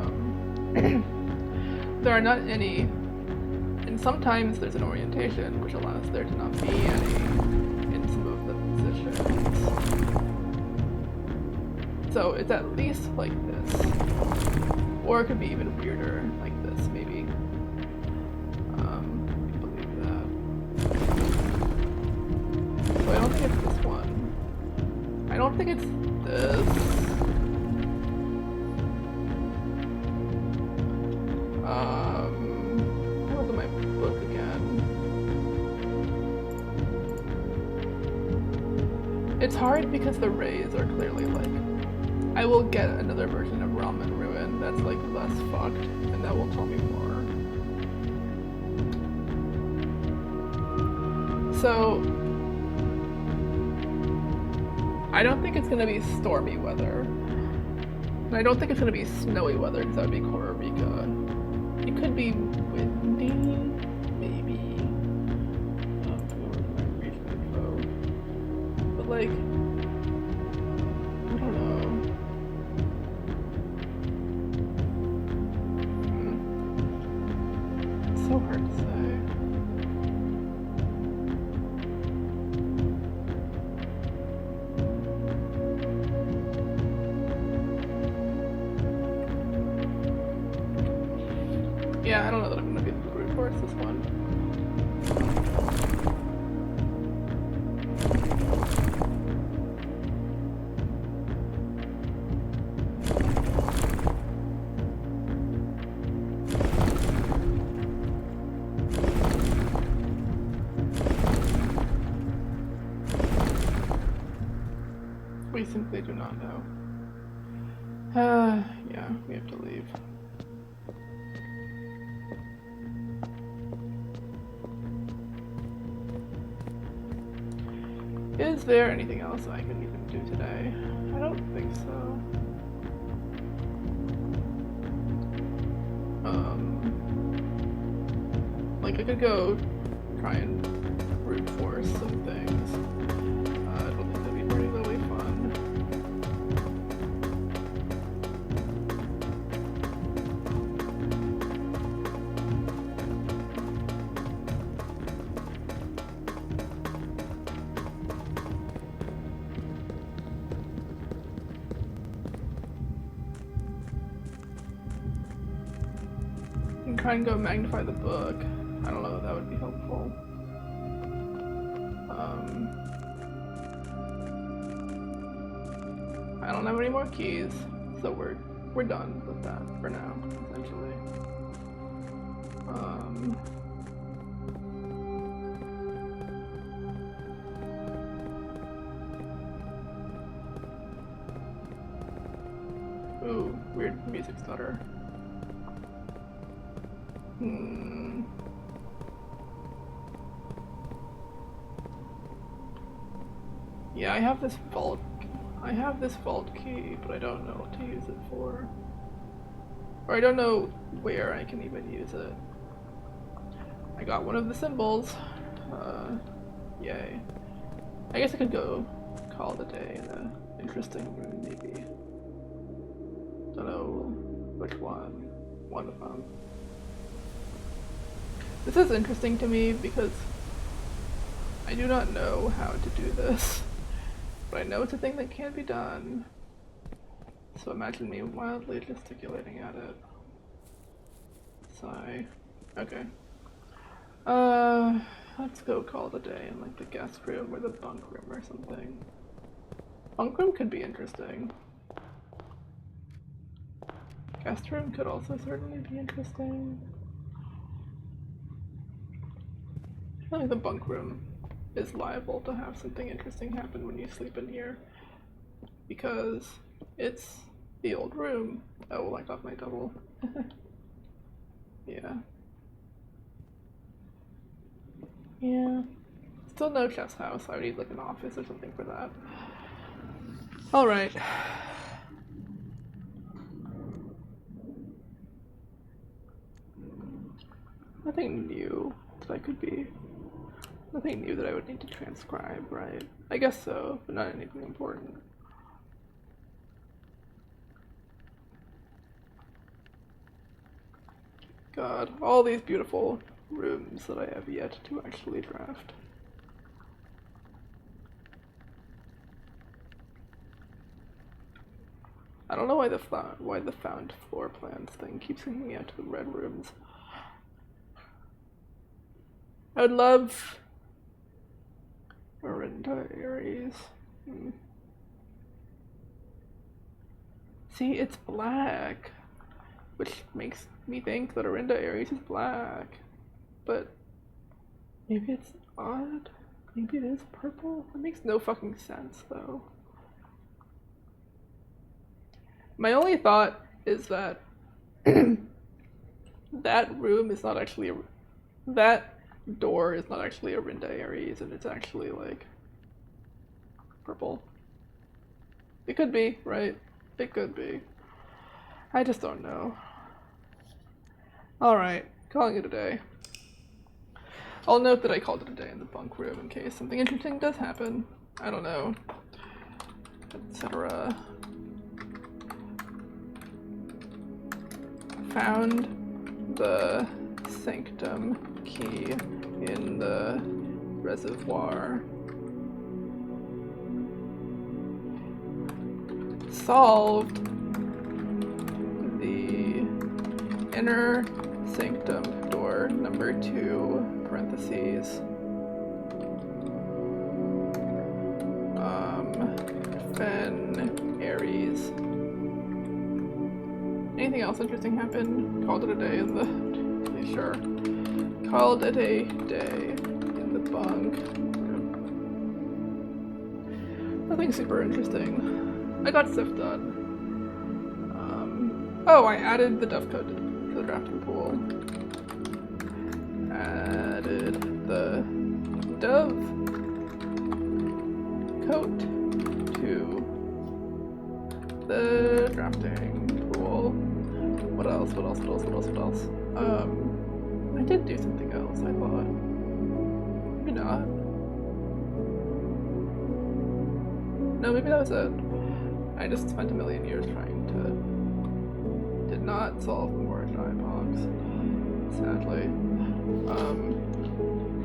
there are not any, and sometimes there's an orientation which allows there to not be any in some of the positions. So it's at least like this, or it could be even weirder like this, maybe. I believe that. So I don't think it's this one. I don't think it's this. Where was my book again? It's hard because the rays are clearly like, I will get another version of Realm and Ruin that's like less fucked, and that will tell me more. So, I don't think it's gonna be stormy weather. And I don't think it's gonna be snowy weather because that would be Costa Rica. It could be windy, maybe. My region info. But like, I don't know. It's so hard to say. Yeah, I don't know that I'm gonna be able to brute force this one. We simply do not know. Yeah, we have to leave. Is there anything else I can even do today? I don't think so. Like I could go try and brute force some things. I don't think that'd be particularly fun. Try and go magnify the book. I don't know if that would be helpful. I don't have any more keys, so we're done with that for now, essentially. Ooh, weird music stutter. Yeah, I have this vault key, but I don't know what to use it for. Or I don't know where I can even use it. I got one of the symbols. Yay. I guess I could go call it a day in an interesting room, maybe. Don't know which one. One of them. This is interesting to me because I do not know how to do this, but I know it's a thing that can be done. So imagine me wildly gesticulating at it. Sigh. Okay. Let's go call it a day in like the guest room or the bunk room or something. Bunk room could be interesting. Guest room could also certainly be interesting. I feel like the bunk room is liable to have something interesting happen when you sleep in here. Because it's the old room. Oh, I got my double. Yeah. Yeah. Still no chef's house. I would need like an office or something for that. Alright. Nothing new that I could be. Nothing new that I would need to transcribe, right? I guess so, but not anything important. God, all these beautiful rooms that I have yet to actually draft. I don't know why the found floor plans thing keeps bringing me out to the red rooms. I would love Orinda Aries. See, it's black, which makes me think that Orinda Aries is black. But maybe it's odd. Maybe it is purple. It makes no fucking sense, though. My only thought is that that room is not actually that door is not actually Orinda Aries, and it's actually like purple. It could be, right? It could be. I just don't know. Alright, calling it a day. I'll note that I called it a day in the bunk room in case something interesting does happen. I don't know. Etc. Found the sanctum key in the reservoir. Solved the inner sanctum door number 2, parentheses. Fen Aries. Anything else interesting happened? Called it a day in the... Okay, sure. Called it a day in the bunk room. Nothing super interesting. I got stuff done. Oh, I added the dove coat to the drafting pool. Added the dove coat to the drafting pool. What else? I did do something else, I thought. Maybe not. No, maybe that was it. I just spent a million years trying to... Did not solve the Mortgage box, sadly.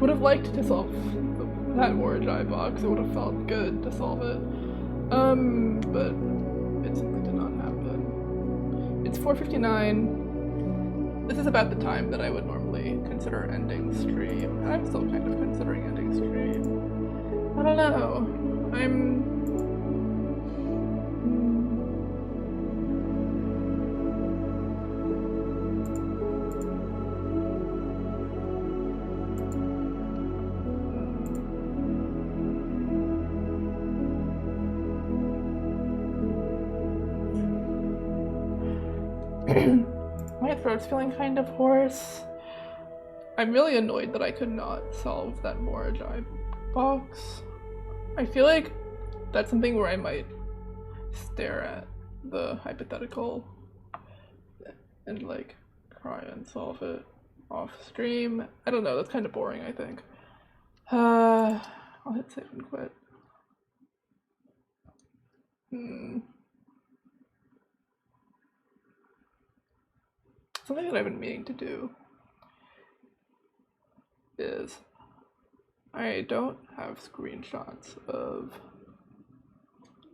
Would have liked to solve that Mortgage box. It would have felt good to solve it. But it simply did not happen. It's 4:59. This is about the time that I would normally consider ending stream, and I'm still kind of considering ending stream. I don't know. My throat's feeling kind of hoarse. I'm really annoyed that I could not solve that Mortgage box. I feel like that's something where I might stare at the hypothetical and like try and solve it off stream. I don't know, that's kind of boring, I think. I'll hit save and quit. Something that I've been meaning to do is I don't have screenshots of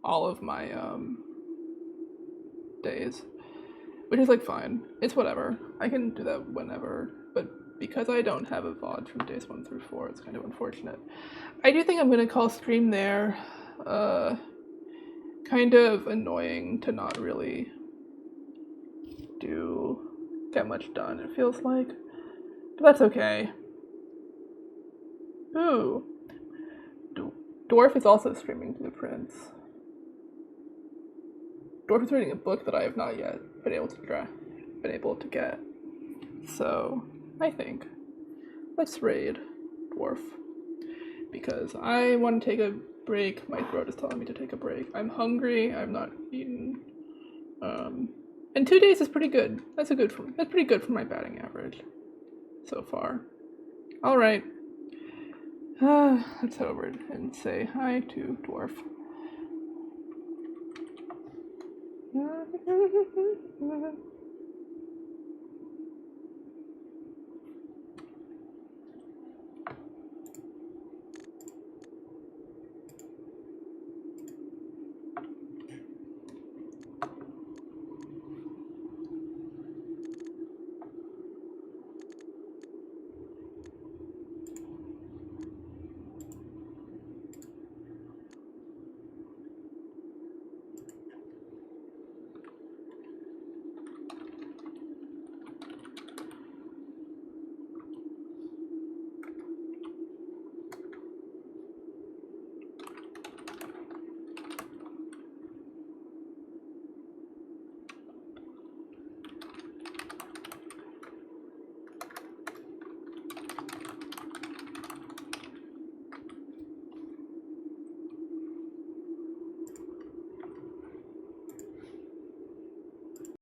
all of my days, which is like fine. It's whatever. I can do that whenever, but because I don't have a VOD from days 1 through 4, it's kind of unfortunate. I do think I'm gonna call stream there. Kind of annoying to not really get much done, it feels like. But that's okay. Ooh. Dwarf is also streaming Blueprints. Dwarf is reading a book that I have not yet been able to get. So I think let's raid Dwarf. Because I want to take a break. My throat is telling me to take a break. I'm hungry. I've not eaten. And 2 days is pretty good. That's pretty good for my batting average so far. All right. Let's head over and say hi to Dwarf.